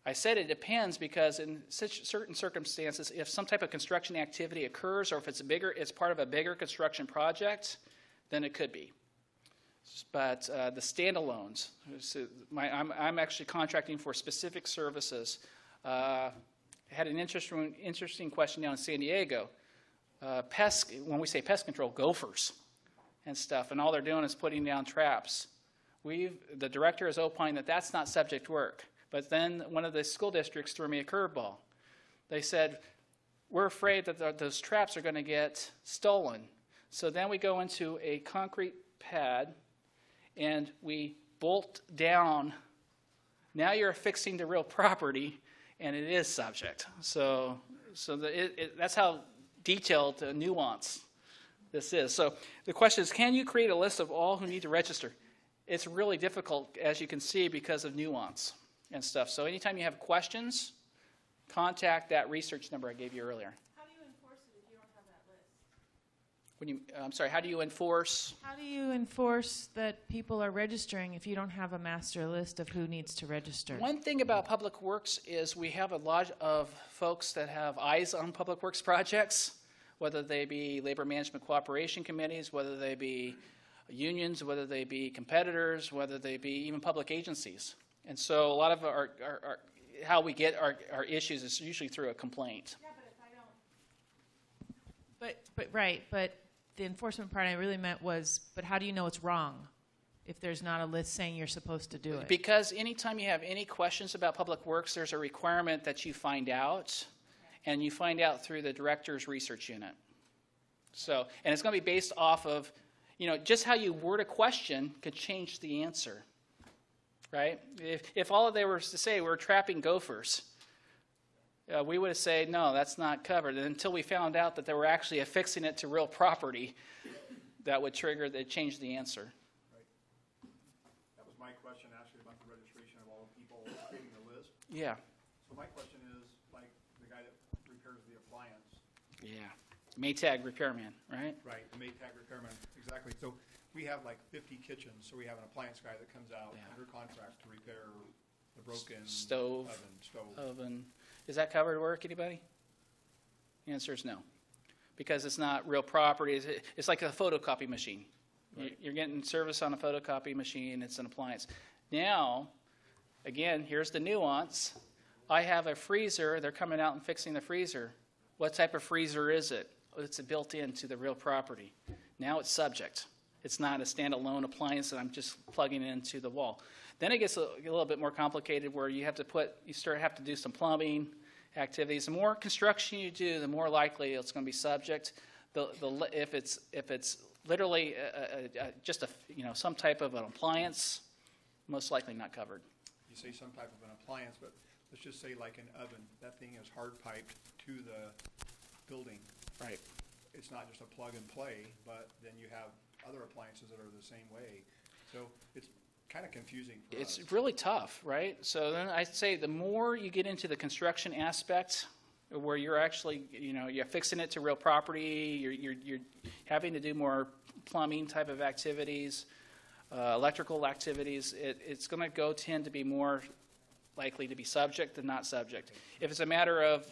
I said it depends because in certain circumstances, if some type of construction activity occurs or if it's part of a bigger construction project, then it could be. But the standalones, I'm actually contracting for specific services. I had an interesting question down in San Diego. When we say pest control, gophers and stuff, and all they're doing is putting down traps. The director has opined that that's not subject work. But then one of the school districts threw me a curveball. They said, we're afraid that those traps are going to get stolen. So then we go into a concrete pad and we bolt down Now you're affixing to real property, and it is subject. So that's how detailed the nuance this is. So the question is, can you create a list of all who need to register? It's really difficult, as you can see, because of nuance and stuff. So anytime you have questions, contact that research number I gave you earlier. How do you enforce it if you don't have that list? I'm sorry, how do you enforce? How do you enforce that people are registering if you don't have a master list of who needs to register? One thing about Public Works is we have a lot of folks that have eyes on Public Works projects, whether they be labor management cooperation committees, whether they be unions, whether they be competitors, whether they be even public agencies. And so a lot of our how we get our issues is usually through a complaint. Yeah, but if I don't. But the enforcement part I really meant was, but how do you know it's wrong if there's not a list saying you're supposed to do it? Because anytime you have any questions about Public Works, there's a requirement that you find out, and you find out through the director's research unit. So, and it's going to be based off of, just how you word a question could change the answer, right? If all they were to say we're trapping gophers, we would have said, no, that's not covered. And until we found out that they were actually affixing it to real property, that would change the answer. Right. That was my question, actually, about the registration of all the people creating the list. Yeah. So my question is, like, the guy that repairs the appliance. Yeah. Maytag repairman, right? Right, the Maytag repairman, exactly. So we have like 50 kitchens, so we have an appliance guy that comes out under contract to repair the broken stove. Oven. Is that covered work, anybody? The answer is no. Because it's not real property. It's like a photocopy machine. Right. You're getting service on a photocopy machine. It's an appliance. Now, again, here's the nuance. I have a freezer. They're coming out and fixing the freezer. What type of freezer is it? It's built into the real property. Now it's subject. It's not a standalone appliance that I'm just plugging into the wall. Then it gets a little bit more complicated where you have to do some plumbing activities. The more construction you do, the more likely it's going to be subject. If it's literally just some type of an appliance, most likely not covered. You say some type of an appliance, but let's just say like an oven. That thing is hard piped to the building. Right. It's not just a plug and play, but then you have other appliances that are the same way. So it's kind of confusing for us. It's really tough, right? So then I'd say the more you get into the construction aspect, where you're actually, you're fixing it to real property, you're having to do more plumbing type of activities, electrical activities, it's going to tend to be more likely to be subject than not subject. If it's a matter of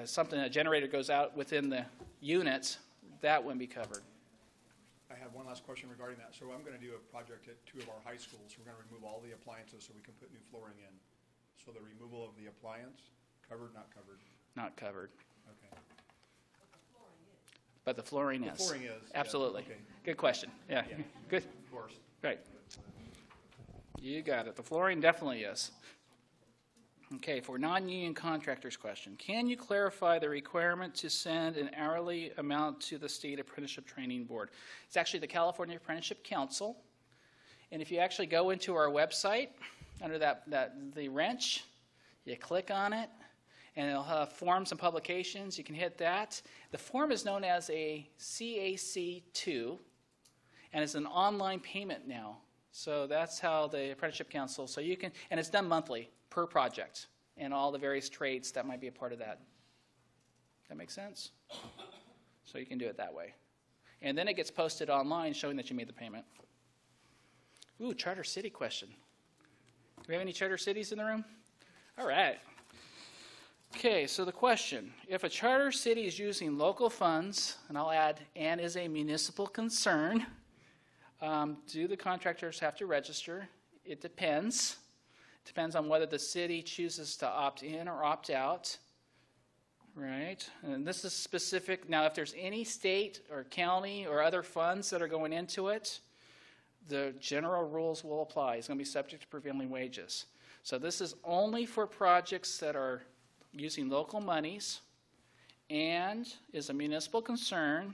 something, a generator goes out within the unit, that wouldn't be covered. I have one last question regarding that. So I'm going to do a project at 2 of our high schools. We're going to remove all the appliances so we can put new flooring in. So the removal of the appliance, covered, not covered? Not covered. Okay. But the flooring is. The flooring is. Absolutely. Yeah. Okay. Good question. Yeah. Good. Of course. Right. You got it. The flooring definitely is. Okay, for non-union contractors question. Can you clarify the requirement to send an hourly amount to the State Apprenticeship Training Board? It's actually the California Apprenticeship Council. And if you actually go into our website, under the wrench, you click on it, and it'll have forms and publications. You can hit that. The form is known as a CAC2, and it's an online payment now. So that's how the Apprenticeship Council, so you can, and it's done monthly per project and all the various trades that might be a part of that. That make sense? So you can do it that way. And then it gets posted online showing that you made the payment. Ooh, Charter City question. Do we have any Charter Cities in the room? All right. Okay, so the question, if a charter city is using local funds, and I'll add, and is a municipal concern, do the contractors have to register? It depends. It depends on whether the city chooses to opt in or opt out. Right? And this is specific. Now, if there's any state or county or other funds that are going into it, the general rules will apply. It's going to be subject to prevailing wages. So this is only for projects that are using local monies and is a municipal concern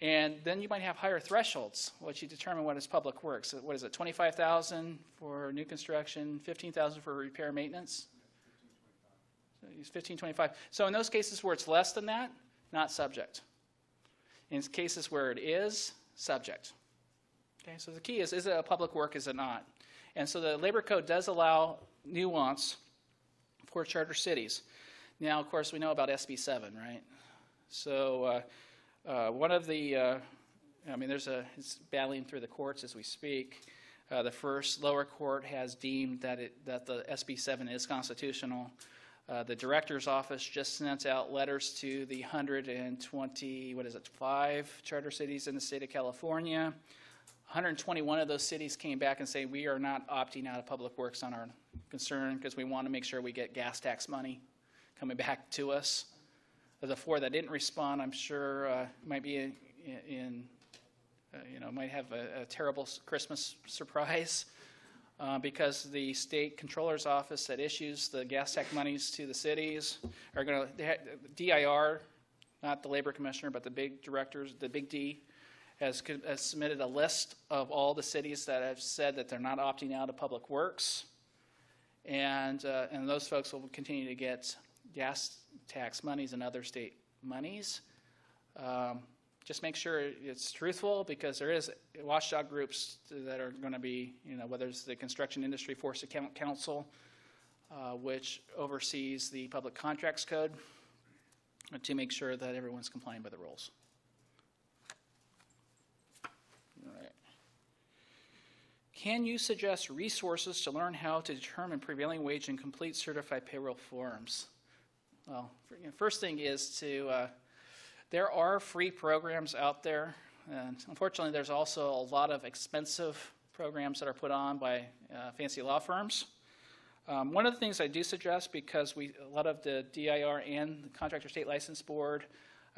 And then you might have higher thresholds, which you determine what is public works. So what is it, 25,000 for new construction, 15,000 for repair and maintenance? So use 15, 25. So in those cases where it's less than that, not subject. In cases where it is, subject. Okay, so the key is it a public work, is it not? And so the labor code does allow nuance for charter cities. Now, of course, we know about SB 7, right? So one of the, it's battling through the courts as we speak. The first lower court has deemed that the SB 7 is constitutional. The director's office just sent out letters to the 5 charter cities in the state of California. 121 of those cities came back and say, we are not opting out of public works on our concern because we want to make sure we get gas tax money coming back to us. Of the 4 that didn't respond, I'm sure might be might have a terrible Christmas surprise because the state controller's office that issues the gas tax monies to the cities are going to, DIR, not the labor commissioner, but the big directors, the big D, has submitted a list of all the cities that have said that they're not opting out of public works, and those folks will continue to get gas tax monies and other state monies. Just make sure it's truthful, because there is watchdog groups that are going to be, whether it's the Construction Industry Force Account Council, which oversees the Public Contracts Code, to make sure that everyone's complying by the rules. Can you suggest resources to learn how to determine prevailing wage and complete certified payroll forms? Well, first thing is there are free programs out there, and unfortunately there's also a lot of expensive programs that are put on by fancy law firms. One of the things I do suggest, because a lot of the DIR and the Contractor State License Board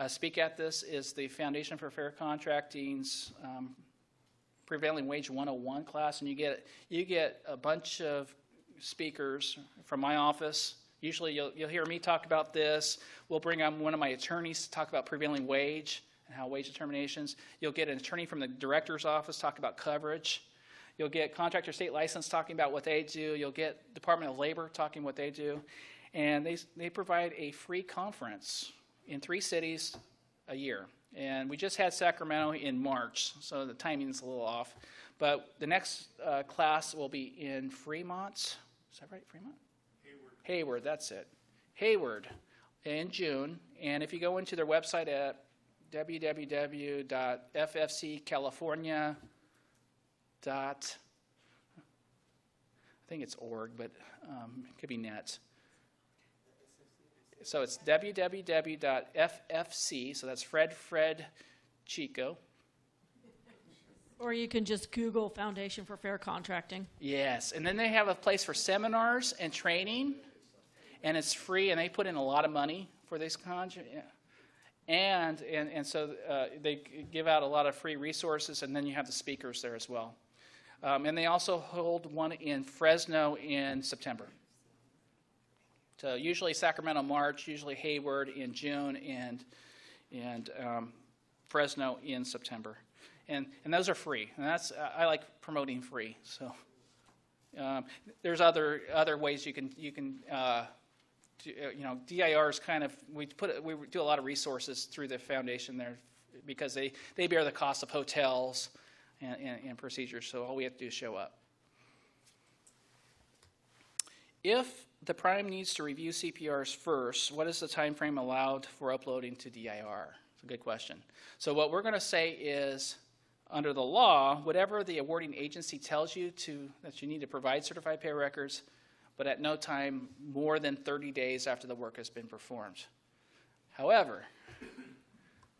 speak at this, is the Foundation for Fair Contracting's Prevailing Wage 101 class, and you get a bunch of speakers from my office. Usually you'll hear me talk about this. We'll bring on one of my attorneys to talk about prevailing wage and how wage determinations. You'll get an attorney from the director's office talk about coverage. You'll get Contractor State License talking about what they do. You'll get Department of Labor talking what they do. And they provide a free conference in 3 cities a year. And we just had Sacramento in March, so the timing is a little off. But the next class will be in Fremont. Is that right, Fremont? Hayward, that's it. Hayward in June. And if you go into their website at www.ffccalifornia. I think it's org, but it could be net. So it's www.ffc, so that's Fred Chico. Or you can just Google Foundation for Fair Contracting. Yes, and then they have a place for seminars and training, and it's free, and they put in a lot of money for these contracts. And so they give out a lot of free resources, and then you have the speakers there as well. And they also hold one in Fresno in September. So usually Sacramento March, usually Hayward in June, and Fresno in September. And those are free. And I like promoting free. So there's other ways you can DIR is kind of, we do a lot of resources through the foundation there, because they bear the cost of hotels and procedures. So all we have to do is show up. If the prime needs to review CPRs first, what is the time frame allowed for uploading to DIR? It's a good question. So what we're going to say is, under the law, whatever the awarding agency tells you that you need to provide certified pay records, but at no time more than 30 days after the work has been performed. However,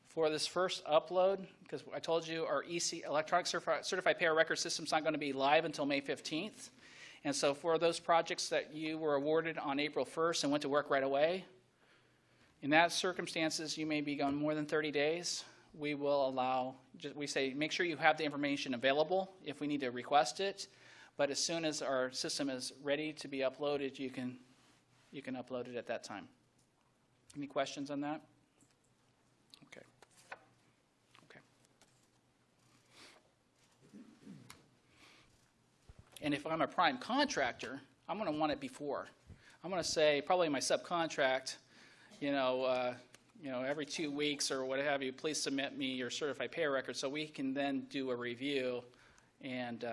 for this first upload, because I told you our electronic certified pay record system is not going to be live until May 15th. And so for those projects that you were awarded on April 1st and went to work right away, in that circumstances, you may be gone more than 30 days. We will allow, we say, make sure you have the information available if we need to request it. But as soon as our system is ready to be uploaded, you can upload it at that time. Any questions on that? Okay. And if I'm a prime contractor, I'm going to want it before. I'm going to say, probably my subcontract, every 2 weeks or what have you, please submit me your certified pay record so we can then do a review and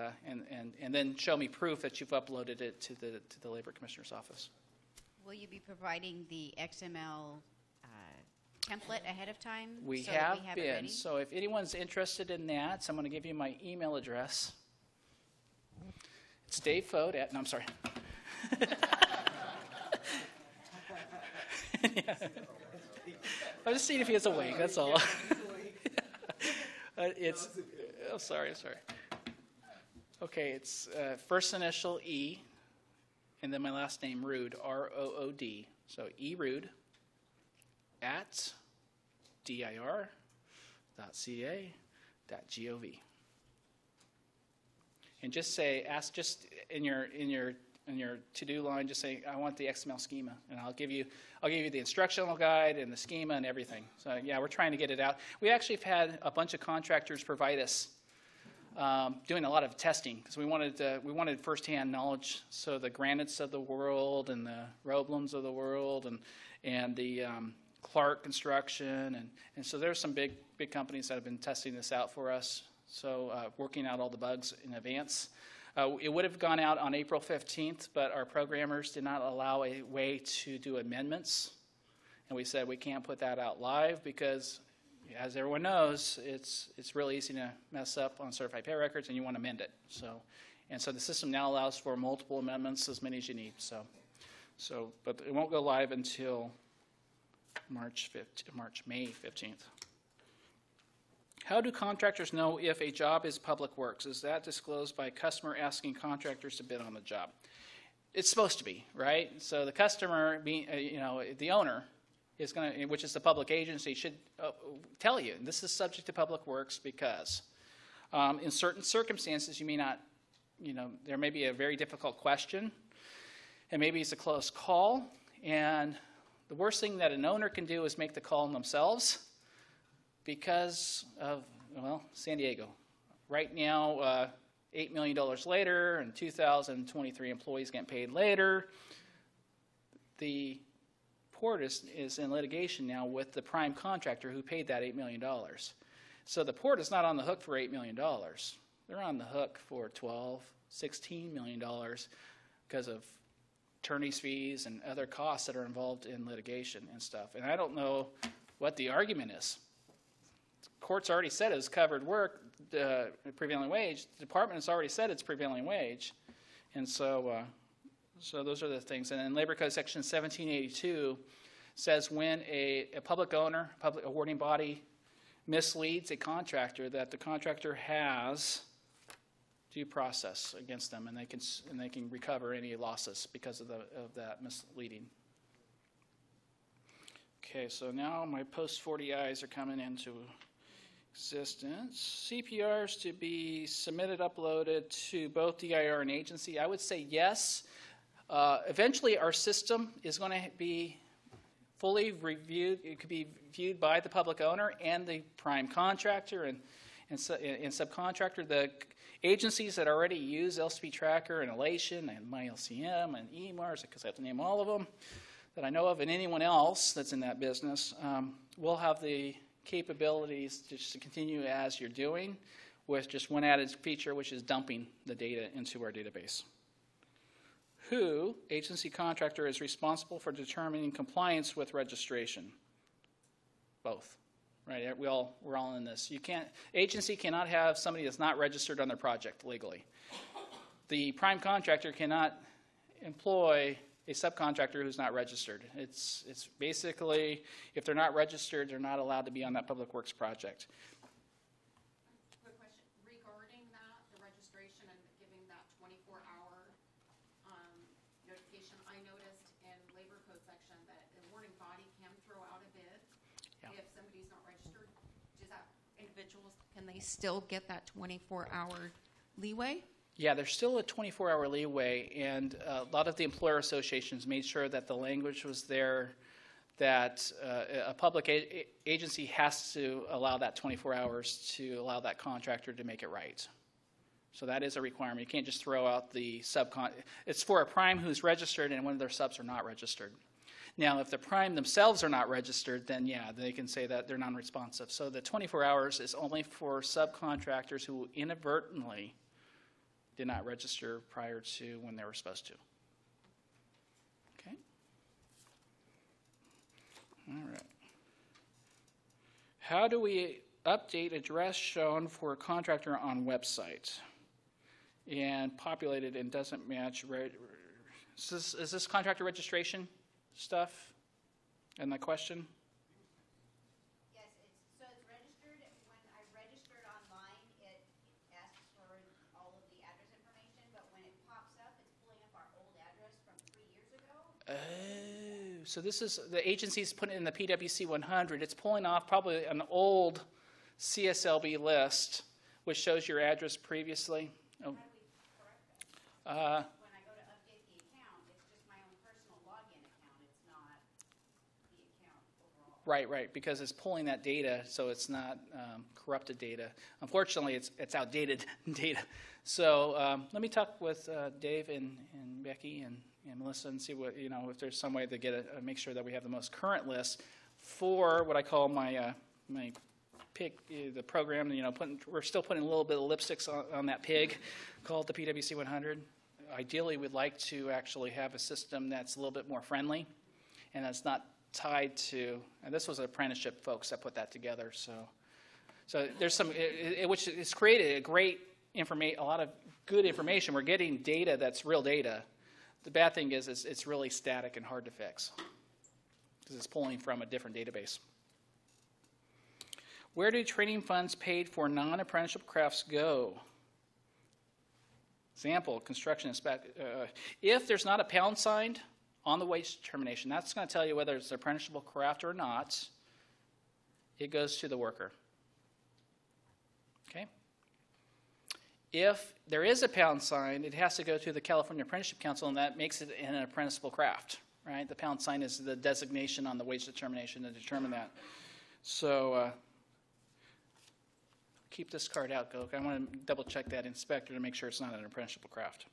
then show me proof that you've uploaded it to the Labor Commissioner's office. Will you be providing the XML template ahead of time? We so have it been. ready? So if anyone's interested in that, so I'm going to give you my email address. It's Dave Fote at, no, I'm sorry. Yeah. I'm just seeing if he is awake, that's all. Oh, sorry. Okay, it's first initial E, and then my last name, Rood, R-O-O-D. So erood at dir.ca.gov. And just ask just in your to-do line, just say, I want the XML schema, and I'll give you the instructional guide and the schema and everything. So yeah, we're trying to get it out. We actually have had a bunch of contractors provide us doing a lot of testing because we wanted firsthand knowledge. So the Granite's of the world and the Roblins of the world and the Clark Construction and so there's some big companies that have been testing this out for us. So working out all the bugs in advance. It would have gone out on April 15th, but our programmers did not allow a way to do amendments. And we said we can't put that out live because, as everyone knows, it's really easy to mess up on certified pay records and you want to amend it. So the system now allows for multiple amendments, as many as you need. But it won't go live until May 15th. How do contractors know if a job is public works? Is that disclosed by a customer asking contractors to bid on the job? It's supposed to be, right? So the customer, the owner, is going to, which is the public agency, should tell you this is subject to public works because in certain circumstances you may not, there may be a very difficult question, and maybe it's a close call, and the worst thing that an owner can do is make the call themselves. Because of, San Diego. Right now, $8 million later, and 2,023 employees getting paid later, the port is in litigation now with the prime contractor who paid that $8 million. So the port is not on the hook for $8 million. They're on the hook for $12, $16 million because of attorney's fees and other costs that are involved in litigation and stuff. And I don't know what the argument is. Court's already said it's covered work, prevailing wage. The department has already said it's prevailing wage. And so those are the things. And then Labor Code Section 1782 says when a public owner, public awarding body misleads a contractor, that the contractor has due process against them, and they can recover any losses because of that misleading. Okay, so now my post 40Is are coming into existence. CPRs to be submitted, uploaded to both DIR and agency. I would say yes. Eventually, our system is going to be fully reviewed. It could be viewed by the public owner and the prime contractor and subcontractor. The agencies that already use LCP Tracker and Elation and MyLCM and EMARS, because I have to name all of them that I know of, and anyone else that's in that business, will have the capabilities just to continue as you're doing, with just one added feature, which is dumping the data into our database. Who, agency contractor, is responsible for determining compliance with registration? Both, right? We're all in this. Agency cannot have somebody that's not registered on their project legally. The prime contractor cannot employ a subcontractor who's not registered. It's basically, if they're not registered, they're not allowed to be on that public works project. Quick question. Regarding that, the registration and giving that 24-hour notification, I noticed in Labor Code section that the awarding body can throw out a bid if somebody's not registered. Does that individuals, can they still get that 24-hour leeway? Yeah, there's still a 24-hour leeway, and a lot of the employer associations made sure that the language was there, that a public agency has to allow that 24 hours to allow that contractor to make it right. So that is a requirement. You can't just throw out the subcon. It's for a prime who's registered and one of their subs are not registered. Now, if the prime themselves are not registered, then yeah, they can say that they're non-responsive. So the 24 hours is only for subcontractors who inadvertently did not register prior to when they were supposed to. Okay? All right. How do we update address shown for a contractor on website and populated and doesn't match? Is this contractor registration stuff? And the question? Yes, so it's registered. When I registered online, it asks for all of the address information, but when it pops up, it's pulling up our old address from 3 years ago. Oh, so this is, the agency's putting it in the PwC 100. It's pulling off probably an old CSLB list, which shows your address previously. Oh. When I go to update the account, it's just my own personal login account. It's not the account overall. Right, because it's pulling that data, so it's not corrupted data. Unfortunately, it's outdated data. So let me talk with Dave and Becky and Melissa and see what, if there's some way to get make sure that we have the most current list for what I call my my pig, the program. We're still putting a little bit of lipsticks on that pig called the PwC 100. Ideally, we'd like to actually have a system that's a little bit more friendly and that's not tied to, and this was apprenticeship folks that put that together. So there's some, which has created a great a lot of good information. We're getting data that's real data. The bad thing is it's really static and hard to fix because it's pulling from a different database. Where do training funds paid for non-apprenticeship crafts go? Example, construction inspect. If there's not a pound sign on the wage determination, that's going to tell you whether it's an apprenticeship craft or not. It goes to the worker. Okay? If there is a pound sign, it has to go to the California Apprenticeship Council, and that makes it an apprenticeable craft. Right? The pound sign is the designation on the wage determination to determine that. So keep this card out, Go. I want to double check that inspector to make sure it's not an apprenticeshable craft.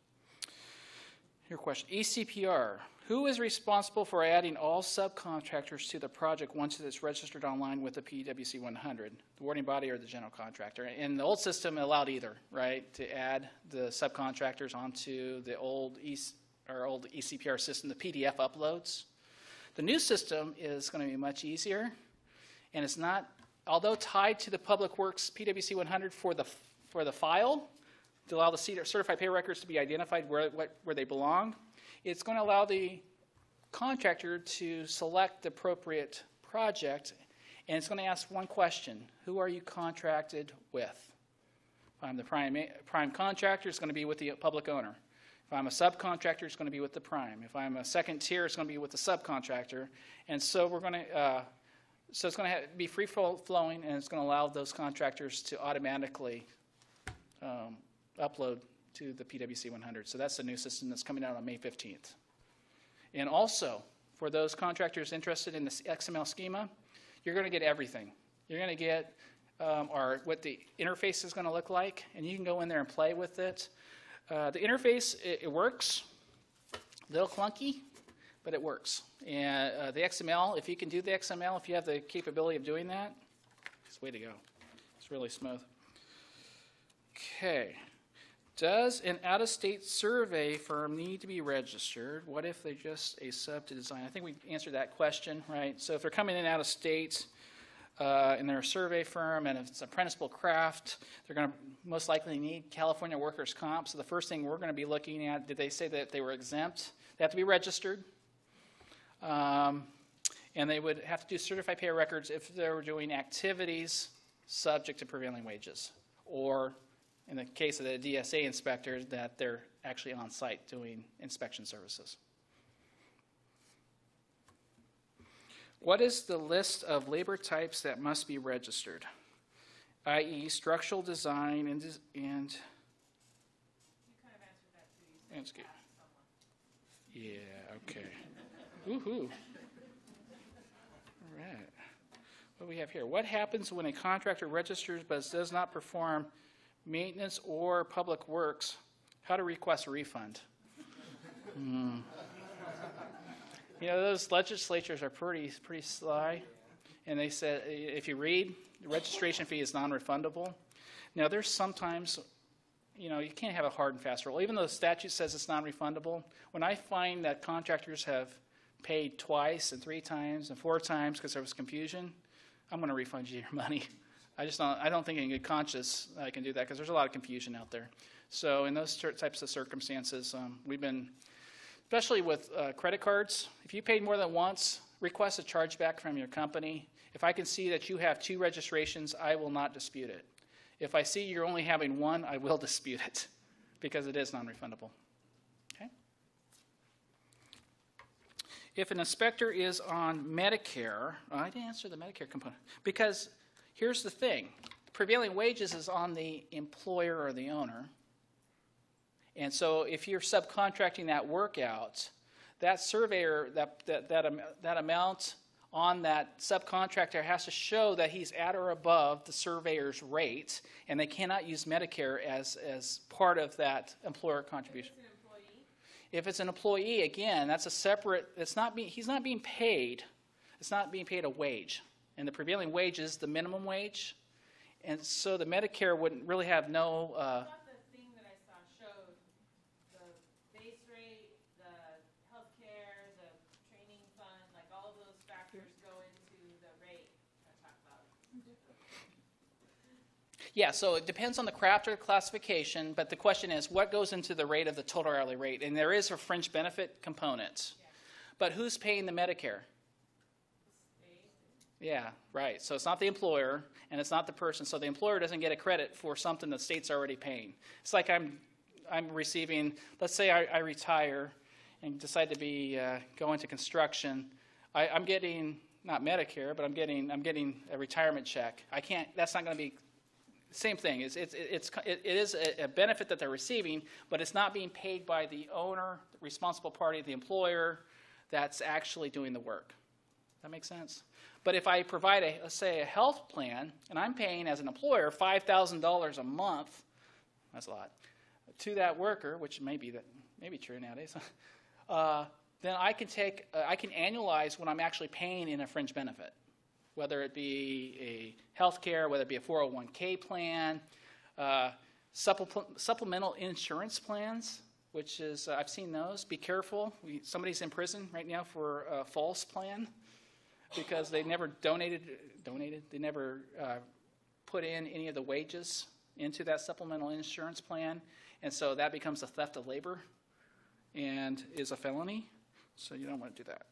Your question, ECPR. Who is responsible for adding all subcontractors to the project once it's registered online with the PwC 100? The awarding body or the general contractor? In the old system, it allowed either, right, to add the subcontractors onto the old ECPR system, the PDF uploads. The new system is going to be much easier, and it's not, although tied to the Public Works PwC 100 for the file, to allow the certified pay records to be identified where they belong, it's going to allow the contractor to select the appropriate project, and it's going to ask one question: who are you contracted with? If I'm the prime contractor, it's going to be with the public owner. If I'm a subcontractor, it's going to be with the prime. If I'm a second tier, it's going to be with the subcontractor. And so we're going to so it's going to be free flowing, and it's going to allow those contractors to automatically upload to the PwC 100. So that's the new system that's coming out on May 15th. And also, for those contractors interested in the XML schema, you're going to get everything. You're going to get what the interface is going to look like, and you can go in there and play with it. The interface, it works. A little clunky, but it works. And the XML, if you can do the XML, if you have the capability of doing that, it's the way to go. It's really smooth. Okay. Does an out-of-state survey firm need to be registered? What if they're just a sub to design? I think we answered that question, right? So if they're coming in out of state and they're a survey firm, and if it's an apprenticeable craft, they're going to most likely need California workers' comp. So the first thing we're going to be looking at, did they say that they were exempt? They have to be registered. And they would have to do certified pay records if they were doing activities subject to prevailing wages, or in the case of the DSA inspectors, that they're actually on site doing inspection services. What is the list of labor types that must be registered, i.e. structural design and You kind of answered that too. You said ask someone. Yeah, okay. Woohoo. All right. What do we have here? What happens when a contractor registers but does not perform maintenance or public works, how to request a refund. You know, those legislatures are pretty sly, and they said, if you read, the registration fee is non-refundable. Now, there's sometimes, you know, you can't have a hard and fast rule. Even though the statute says it's non-refundable, when I find that contractors have paid twice and 3 times and 4 times because there was confusion, I'm going to refund you your money. I don't think in good conscience I can do that because there's a lot of confusion out there. So in those types of circumstances, we've been, especially with credit cards, if you paid more than once, request a chargeback from your company. If I can see that you have 2 registrations, I will not dispute it. If I see you're only having 1, I will dispute it because it is non-refundable. Okay? If an inspector is on Medicare, I didn't answer the Medicare component because here's the thing. Prevailing wages is on the employer or the owner. And so if you're subcontracting that work out, that surveyor, that amount on that subcontractor has to show that he's at or above the surveyor's rate, and they cannot use Medicare as part of that employer contribution. If it's an employee, again, that's a separate, he's not being paid. It's not being paid a wage. And the prevailing wage is the minimum wage. And so the Medicare wouldn't really have no... I thought the thing that I saw showed the base rate, the health care, the training fund, like all of those factors go into the rate I talked about. Yeah, so it depends on the craft or classification, but the question is, what goes into the rate of the total hourly rate? And there is a fringe benefit component. Yeah. But who's paying the Medicare? Yeah, right. So it's not the employer, and it's not the person. So the employer doesn't get a credit for something the state's already paying. It's like I'm receiving, let's say I retire and decide to be go into construction. I'm getting not Medicare, but I'm getting a retirement check. I can't. That's not going to be same thing. It is a benefit that they're receiving, but it's not being paid by the owner, the responsible party, the employer that's actually doing the work. That makes sense? But if I provide, let's say, a health plan, and I'm paying as an employer $5,000 a month, that's a lot, to that worker, which may be true nowadays, then I can annualize what I'm actually paying in a fringe benefit, whether it be a health care, whether it be a 401k plan, supplemental insurance plans, which is, I've seen those. Be careful. Somebody's in prison right now for a false plan, because they never they never put in any of the wages into that supplemental insurance plan, and so that becomes a theft of labor and is a felony, so you don't want to do that.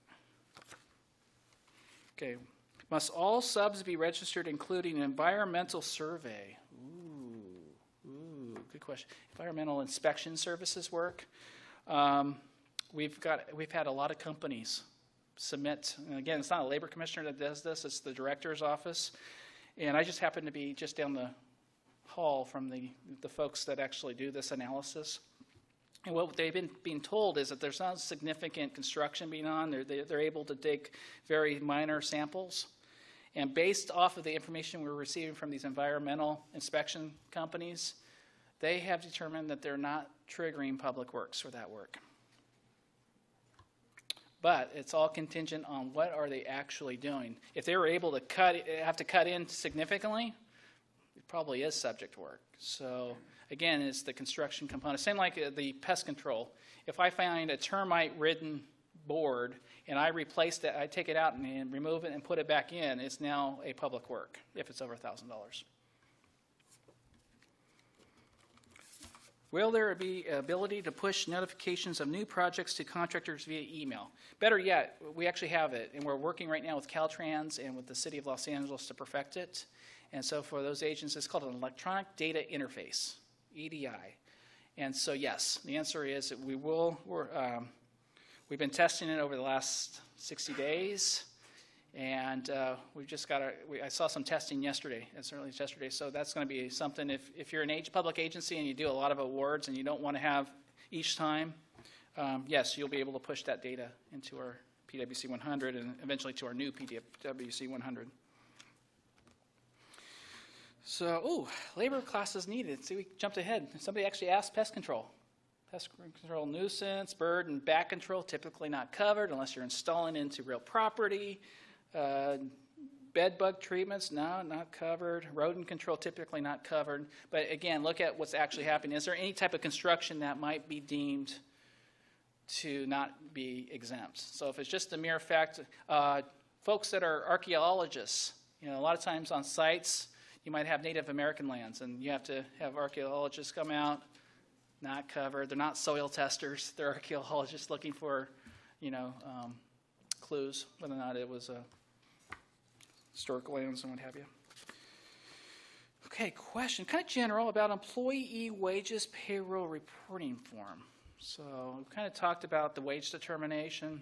Okay, must all subs be registered, including an environmental survey? Ooh, good question. Environmental inspection services work. We've had a lot of companies submit, and again, it's not a labor commissioner that does this, it's the director's office, and I just happen to be just down the hall from the folks that actually do this analysis. And what they've been being told is that there's not significant construction being on. They're able to dig very minor samples, and based off of the information we're receiving from these environmental inspection companies, they have determined that they're not triggering public works for that work. But it's all contingent on what are they actually doing. If they were able to have to cut in significantly, it probably is subject work. So again, it's the construction component. Same like the pest control. If I find a termite-ridden board and I replace that, I take it out and remove it and put it back in, it's now a public work if it's over $1,000. Will there be ability to push notifications of new projects to contractors via email? Better yet, we actually have it, and we're working right now with Caltrans and with the City of Los Angeles to perfect it. And so for those agents, it's called an Electronic Data Interface, EDI. And so yes, the answer is that we will. We've been testing it over the last 60 days. And we've just got I saw some testing yesterday, as early as yesterday, so that's going to be something. If you're an public agency and you do a lot of awards and you don't want to have each time, yes, you'll be able to push that data into our PwC 100 and eventually to our new PwC 100. So, labor classes needed. See, we jumped ahead. Somebody actually asked pest control. Pest control, nuisance, bird and bat control, typically not covered unless you're installing into real property. Bed bug treatments, no, not covered. Rodent control, typically not covered. But again, look at what's actually happening. Is there any type of construction that might be deemed to not be exempt? So if it's just the mere fact, folks that are archaeologists, a lot of times on sites, you might have Native American lands, and you have to have archaeologists come out, not covered. They're not soil testers. They're archaeologists looking for, clues, whether or not it was historical lands and what have you. Okay, question, kind of general about employee wages payroll reporting form. So we've kind of talked about the wage determination.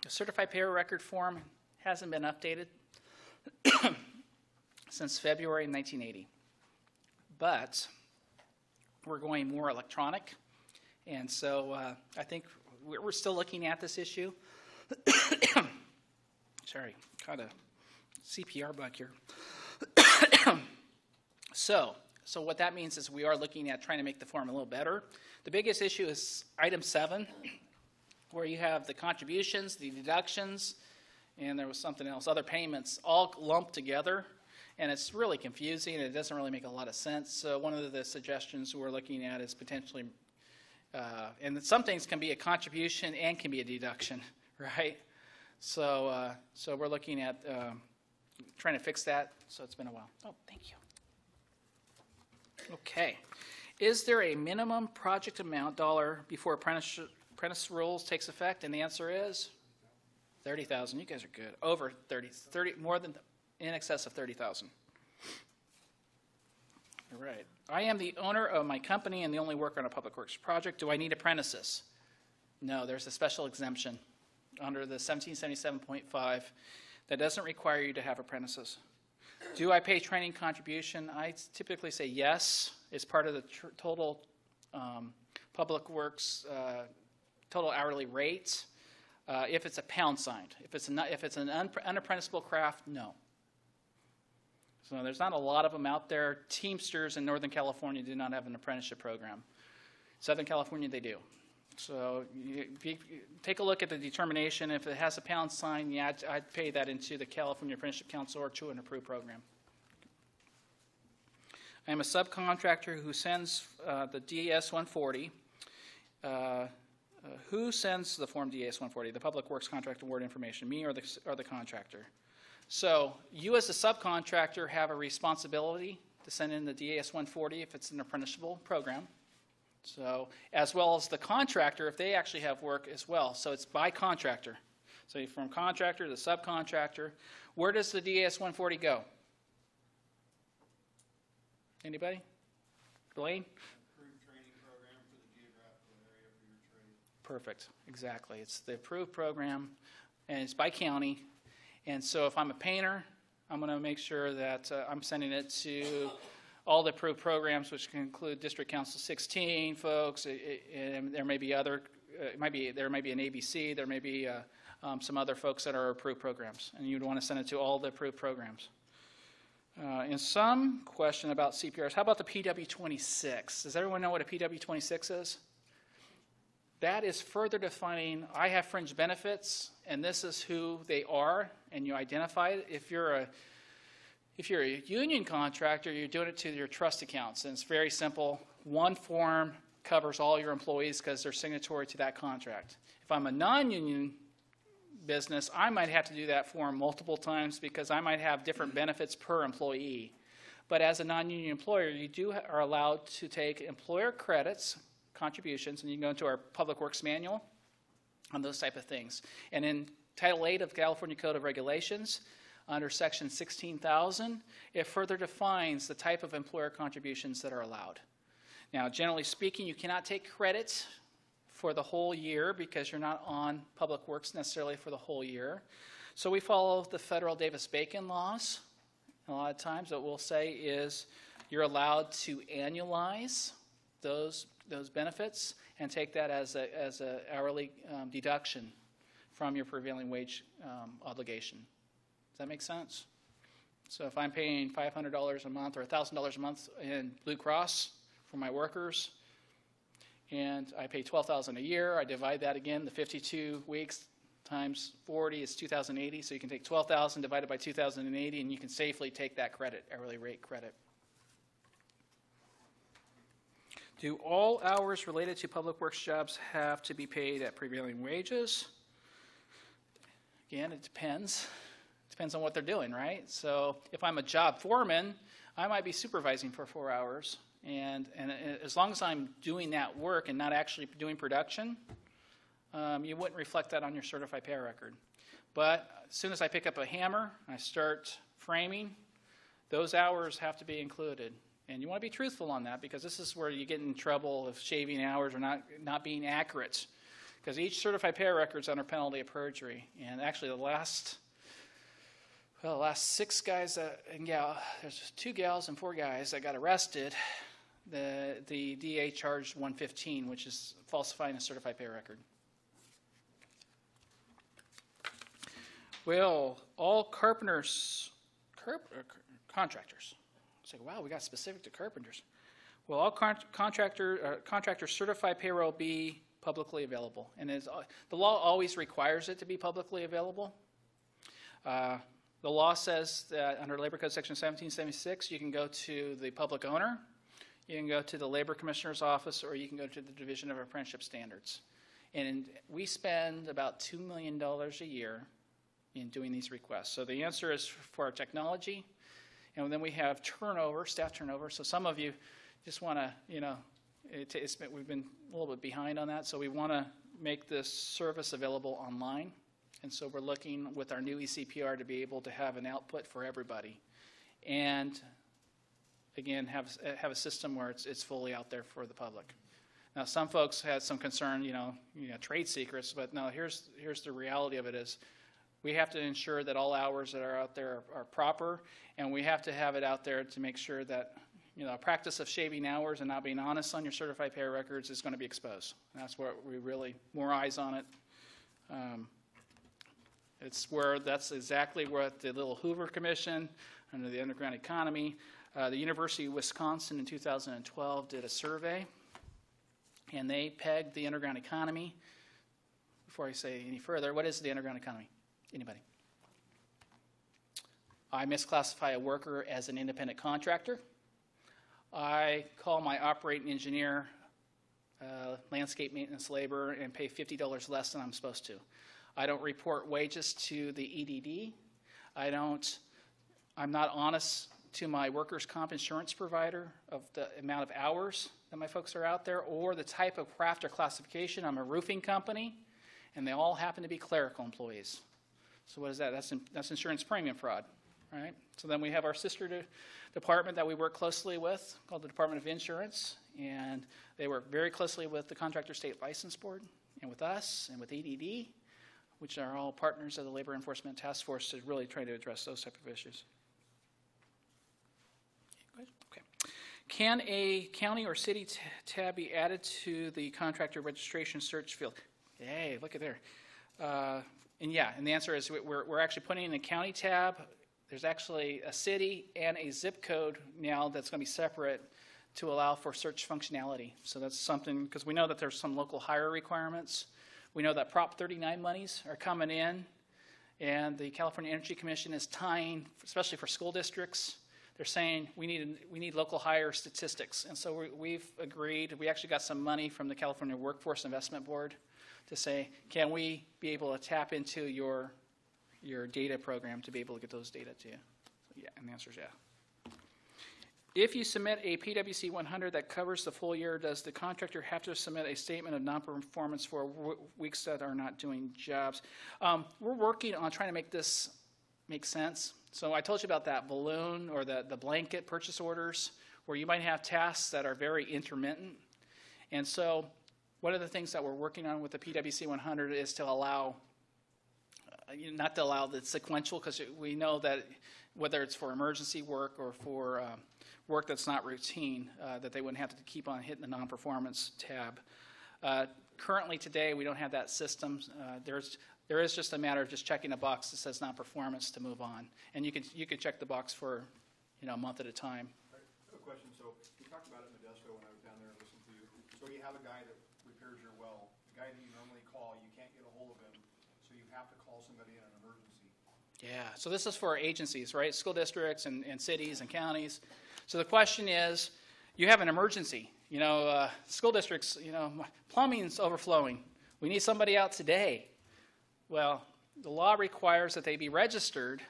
The certified payroll record form hasn't been updated since February 1980. But we're going more electronic, and so I think we're still looking at this issue. Sorry, kind of CPR bug here. So what that means is we are looking at trying to make the form a little better. The biggest issue is item 7, where you have the contributions, the deductions, and there was something else, other payments, all lumped together. And it's really confusing, and it doesn't really make a lot of sense. So one of the suggestions we're looking at is potentially, and some things can be a contribution and can be a deduction, right? So we're looking at trying to fix that. So it's been a while. Oh, thank you. Okay. Is there a minimum project amount dollar before apprentice rules takes effect? And the answer is $30,000. You guys are good. Over 30, more than. In excess of $30,000. All right. I am the owner of my company and the only worker on a public works project. Do I need apprentices? No, there's a special exemption under the 1777.5 that doesn't require you to have apprentices. Do I pay training contribution? I typically say yes. It's part of the total public works total hourly rate. If it's a pound sign, if it's an unapprenticeable craft, no. So there's not a lot of them out there. Teamsters in Northern California do not have an apprenticeship program. Southern California, they do. So if you take a look at the determination. If it has a pound sign, yeah, I'd pay that into the California Apprenticeship Council or to an approved program. I am a subcontractor who sends the DAS 140. Who sends the form DAS 140? The Public Works Contract Award information, me or the contractor? So you as a subcontractor have a responsibility to send in the DAS 140 if it's an apprenticeshable program. So as well as the contractor if they actually have work as well. So it's by contractor. So from contractor to subcontractor. Where does the DAS 140 go? Anybody? Blaine? Approved training program for the geographical area for your trade. Perfect. Exactly. It's the approved program, and it's by county. And so if I'm a painter, I'm going to make sure that I'm sending it to all the approved programs, which can include District Council 16 folks, and there may be other, there may be an ABC, there may be some other folks that are approved programs, and you'd want to send it to all the approved programs. And some question about CPRs. How about the PW26? Does everyone know what a PW26 is? That is further defining, I have fringe benefits, and this is who they are, and you identify it. If you're a union contractor, you're doing it to your trust accounts, and it's very simple. One form covers all your employees because they're signatory to that contract. If I'm a non-union business, I might have to do that form multiple times because I might have different benefits per employee. But as a non-union employer, you are allowed to take employer credits, contributions, and you can go into our Public Works Manual on those type of things. And in Title 8 of the California Code of Regulations, under Section 16,000, it further defines the type of employer contributions that are allowed. Now, generally speaking, you cannot take credits for the whole year because you're not on Public Works necessarily for the whole year. So we follow the federal Davis-Bacon laws. And a lot of times what we'll say is you're allowed to annualize those benefits and take that as a hourly deduction from your prevailing wage obligation. Does that make sense? So if I'm paying $500 a month or $1,000 a month in Blue Cross for my workers, and I pay $12,000 a year, I divide that again, the 52 weeks times 40 is 2,080. So you can take 12,000 divided by 2,080, and you can safely take that credit, hourly rate credit. Do all hours related to public works jobs have to be paid at prevailing wages? Again, it depends. It depends on what they're doing, right? So if I'm a job foreman, I might be supervising for 4 hours. And as long as I'm doing that work and not actually doing production, you wouldn't reflect that on your certified pay record. But as soon as I pick up a hammer, I start framing, those hours have to be included. And you want to be truthful on that, because this is where you get in trouble of shaving hours or not being accurate. Because each certified pay record is under penalty of perjury. And actually the last 6 guys and gal, there's 2 gals and 4 guys that got arrested. The DA charged $115, which is falsifying a certified pay record. Well, all contractors, it's like, wow, we got specific to carpenters. Will all contractor certified payroll be publicly available? And the law always requires it to be publicly available. The law says that under Labor Code Section 1776, you can go to the public owner, you can go to the Labor Commissioner's office, or you can go to the Division of Apprenticeship Standards. And we spend about $2 million a year in doing these requests. So the answer is for our technology. And then we have turnover, staff turnover. So some of you just want to, we've been a little bit behind on that. So we want to make this service available online. And so we're looking with our new ECPR to be able to have an output for everybody. And again, have a system where it's fully out there for the public. Now, some folks had some concern, trade secrets, but no, here's the reality of it is, we have to ensure that all hours that are out there are proper, and we have to have it out there to make sure that a practice of shaving hours and not being honest on your certified pay records is going to be exposed. And that's where we really, more eyes on it. That's exactly what the Little Hoover Commission under the underground economy, the University of Wisconsin in 2012 did a survey, and they pegged the underground economy. Before I say any further, what is the underground economy? Anybody? I misclassify a worker as an independent contractor. I call my operating engineer landscape maintenance labor and pay $50 less than I'm supposed to. I don't report wages to the EDD. I'm not honest to my workers' comp insurance provider of the amount of hours that my folks are out there or the type of craft or classification. I'm a roofing company, and they all happen to be clerical employees. So what is that? That's insurance premium fraud, right? So then we have our sister department that we work closely with called the Department of Insurance, and they work very closely with the Contractor State License Board and with us and with EDD, which are all partners of the Labor Enforcement Task Force to really try to address those type of issues. Okay. Can a county or city tab be added to the contractor registration search field? Hey, look at there. And the answer is we're actually putting in a county tab. There's actually a city and a zip code now that's going to be separate to allow for search functionality. So that's something, because we know that there's some local hire requirements. We know that Prop 39 monies are coming in, and the California Energy Commission is tying, especially for school districts, they're saying we need local hire statistics. And so we've agreed, we actually got some money from the California Workforce Investment Board to say, can we be able to tap into your data program to be able to get those data to you? So yeah, and the answer is yeah. If you submit a PwC 100 that covers the full year, does the contractor have to submit a statement of non-performance for weeks that are not doing jobs? We're working on trying to make this make sense. So I told you about that balloon or the blanket purchase orders where you might have tasks that are very intermittent. And so one of the things that we're working on with the PwC 100 is to allow, not to allow the sequential, because we know that whether it's for emergency work or for work that's not routine, that they wouldn't have to keep on hitting the non-performance tab. Currently today, we don't have that system. There's There is just a matter of just checking a box that says non-performance to move on. And you can check the box for, a month at a time. Right. A question. So you talked about it in Modesto when I was down there and listened to you. So you have a guy that repairs your well. The guy that you normally call, you can't get a hold of him, so you have to call somebody in an emergency. Yeah, so this is for agencies, right? School districts and cities and counties. So the question is, you have an emergency. School districts, plumbing's overflowing. We need somebody out today. Well, the law requires that they be registered,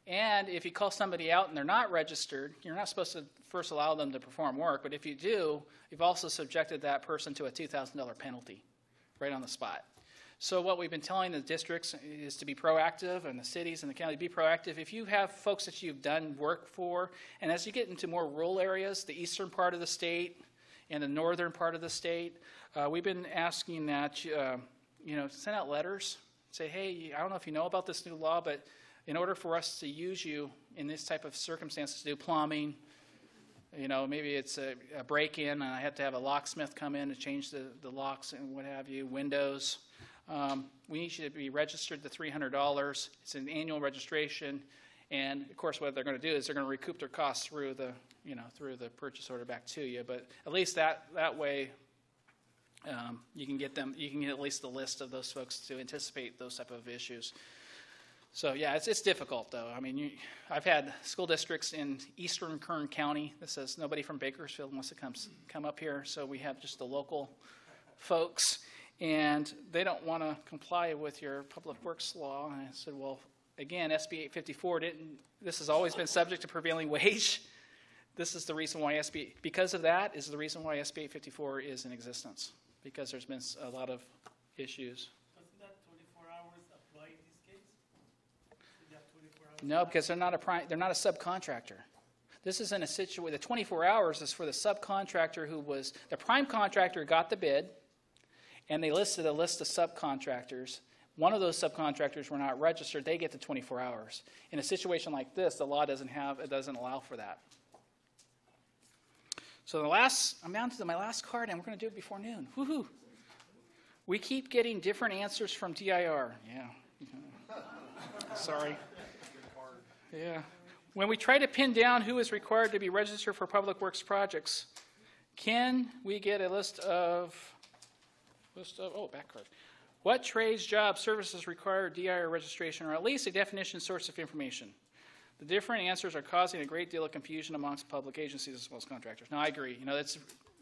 and if you call somebody out and they're not registered, you're not supposed to first allow them to perform work, but if you do, you've also subjected that person to a $2,000 penalty right on the spot. So what we've been telling the districts is to be proactive, and the cities and the county, be proactive. If you have folks that you've done work for, and as you get into more rural areas, the eastern part of the state and the northern part of the state, we've been asking that, send out letters. Say, hey, I don't know if you know about this new law, but in order for us to use you in this type of circumstances, to do plumbing, maybe it's a break-in, and I have to have a locksmith come in to change the locks and what have you, windows. We need you to be registered to $300. It's an annual registration, and of course, what they're going to do is they're going to recoup their costs through the purchase order back to you. But at least that way. You can get at least the list of those folks to anticipate those type of issues. So yeah, it's difficult though. I mean, I've had school districts in eastern Kern County that says nobody from Bakersfield wants to come up here, so we have just the local folks, and they don't want to comply with your public works law. And I said, well, again, SB 854 this has always been subject to prevailing wage. This is the reason why because of that is the reason why SB 854 is in existence. Because there's been a lot of issues. Doesn't that 24 hours apply in this case? Does that 24 hours No, because they're not a subcontractor. This isn't a situation. The 24 hours is for the subcontractor the prime contractor got the bid, and they listed a list of subcontractors. One of those subcontractors were not registered. They get the 24 hours. In a situation like this, the law doesn't allow for that. So I'm down to my last card, and we're going to do it before noon. Woohoo! We keep getting different answers from DIR. Yeah. Sorry. Yeah. When we try to pin down who is required to be registered for public works projects, can we get a list of back card. What trades, jobs, services require DIR registration, or at least a definition source of information? The different answers are causing a great deal of confusion amongst public agencies as well as contractors. Now, I agree.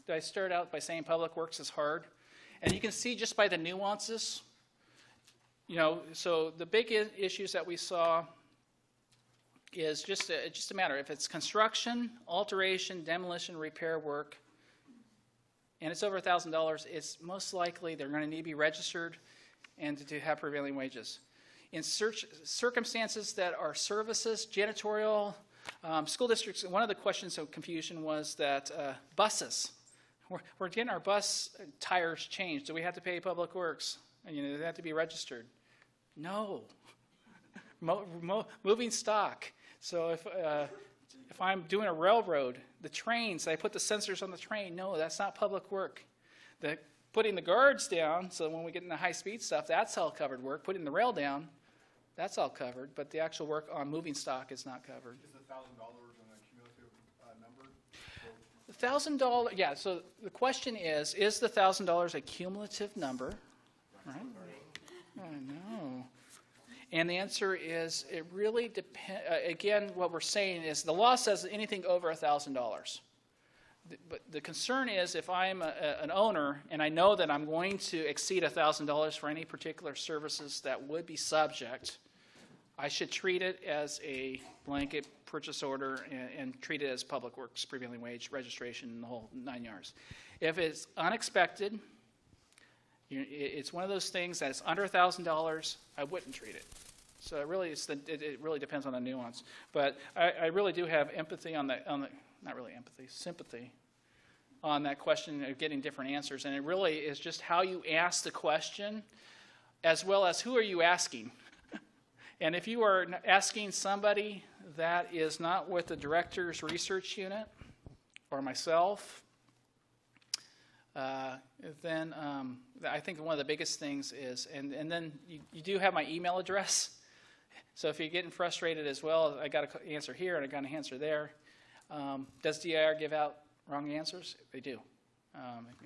I started out by saying public works is hard. And you can see just by the nuances, so the big issues that we saw is just a matter. If it's construction, alteration, demolition, repair work, and it's over $1,000, it's most likely they're going to need to be registered and to have prevailing wages. In circumstances that are services, janitorial, school districts, one of the questions of confusion was that buses. We're getting our bus tires changed. Do we have to pay Public Works? And, they have to be registered. No. Moving stock. So if I'm doing a railroad, the trains, I put the sensors on the train. No, that's not public work. Putting the guards down, so when we get into high-speed stuff, that's all covered work. Putting the rail down, that's all covered. But the actual work on moving stock is not covered. Is the $1,000 an accumulative number? $1,000, yeah, so the question is the $1,000 a cumulative number? Right? I know. And the answer is it really depends. Again, what we're saying is the law says anything over $1,000. But the concern is if I'm an owner and I know that I'm going to exceed $1,000 for any particular services that would be subject, I should treat it as a blanket purchase order and treat it as public works, prevailing wage, registration, and the whole 9 yards. If it's unexpected, it's one of those things that is under $1,000, I wouldn't treat it. So it really depends on the nuance. But I really do have empathy on the not really empathy, sympathy on that question of getting different answers. And it really is just how you ask the question as well as who are you asking. And if you are asking somebody that is not with the director's research unit or myself, Then I think one of the biggest things is, and then you do have my email address. So if you're getting frustrated as well, I got an answer here and I got an answer there. Does DIR give out wrong answers? They do.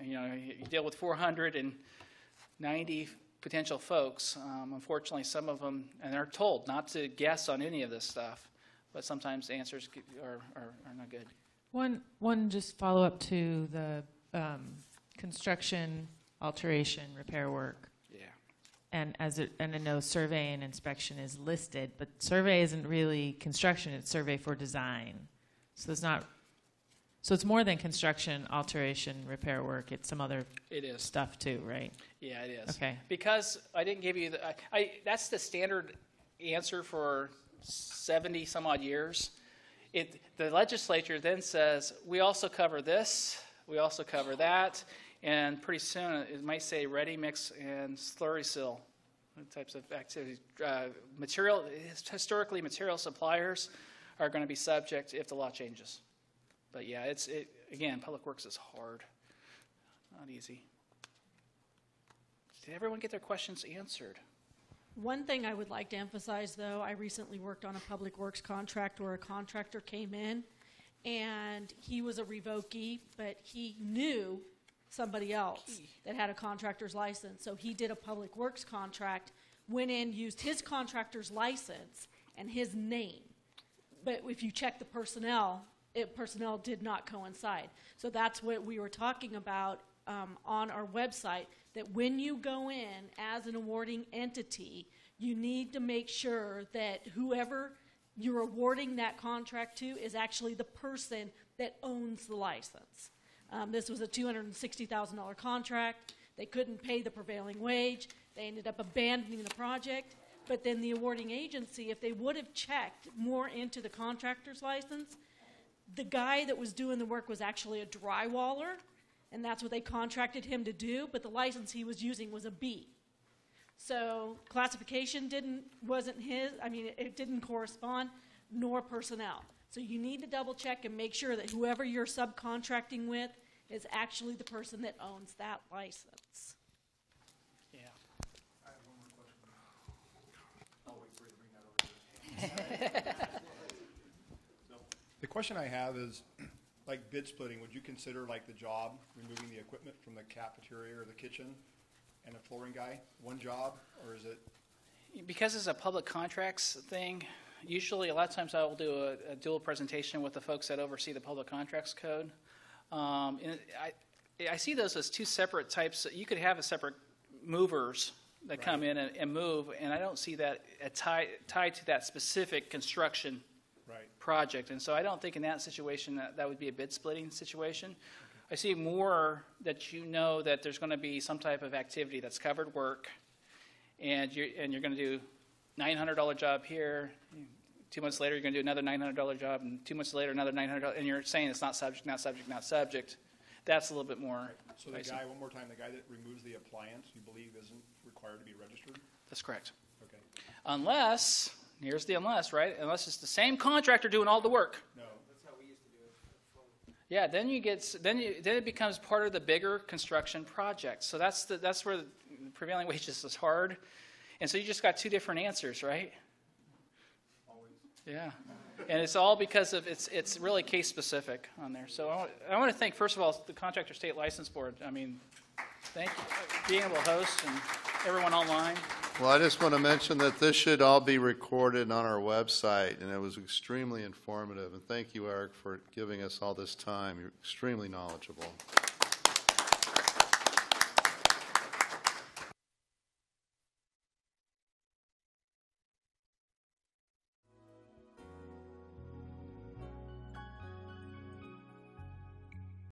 You deal with 490 potential folks. Unfortunately, some of them, and they're told not to guess on any of this stuff, but sometimes the answers are not good. One just follow up to the construction, alteration, repair work. Yeah. And I know survey and inspection is listed, but survey isn't really construction; it's survey for design. So it's more than construction, alteration, repair work. It's some other stuff too, right? Yeah, it is. Okay. Because I didn't give you that's the standard answer for 70 some odd years. The legislature then says, we also cover this, we also cover that, and pretty soon it might say ready mix and slurry seal types of activities. Historically, material suppliers are going to be subject if the law changes. But yeah, again, public works is hard, not easy. Did everyone get their questions answered? One thing I would like to emphasize, though, I recently worked on a public works contract where a contractor came in, and he was a revokee, but he knew somebody else that had a contractor's license. So he did a public works contract, went in, used his contractor's license and his name. But if you check the personnel, personnel did not coincide. So that's what we were talking about on our website, that when you go in as an awarding entity, you need to make sure that whoever you're awarding that contract to is actually the person that owns the license. This was a $260,000 contract. They couldn't pay the prevailing wage. They ended up abandoning the project. But then the awarding agency, if they would have checked more into the contractor's license, the guy that was doing the work was actually a drywaller, and that's what they contracted him to do, but the license he was using was a B. So classification wasn't his, it didn't correspond, nor personnel. So you need to double check and make sure that whoever you're subcontracting with is actually the person that owns that license. Yeah. I have one more question. I'll wait for you to bring that over here. The question I have is, like bid splitting, would you consider like the job, removing the equipment from the cafeteria or the kitchen and a flooring guy, one job, or is it? Because it's a public contracts thing, usually a lot of times I will do a dual presentation with the folks that oversee the public contracts code. And I see those as two separate types. You could have a separate movers that come in and move, and I don't see that tied to that specific construction project. And so I don't think in that situation that would be a bid splitting situation. I see more that you know that there's going to be some type of activity that's covered work, and you're going to do $900 job here. 2 months later, you're going to do another $900 job, and 2 months later, another $900, and you're saying it's not subject, not subject, not subject. That's a little bit more. So the guy, one more time, the guy that removes the appliance, you believe isn't required to be registered? That's correct. Okay. Unless, here's the unless, right? Unless it's the same contractor doing all the work. No. That's how we used to do it. Yeah, then it becomes part of the bigger construction project. So that's where the prevailing wages is hard, and so you just got two different answers, right? Always. Yeah, and it's all because of it's really case specific on there. So I want to thank first of all the Contractor State License Board. Thank you for being able to host and everyone online. Well, I just want to mention that this should all be recorded on our website, and it was extremely informative. And thank you, Eric, for giving us all this time. You're extremely knowledgeable.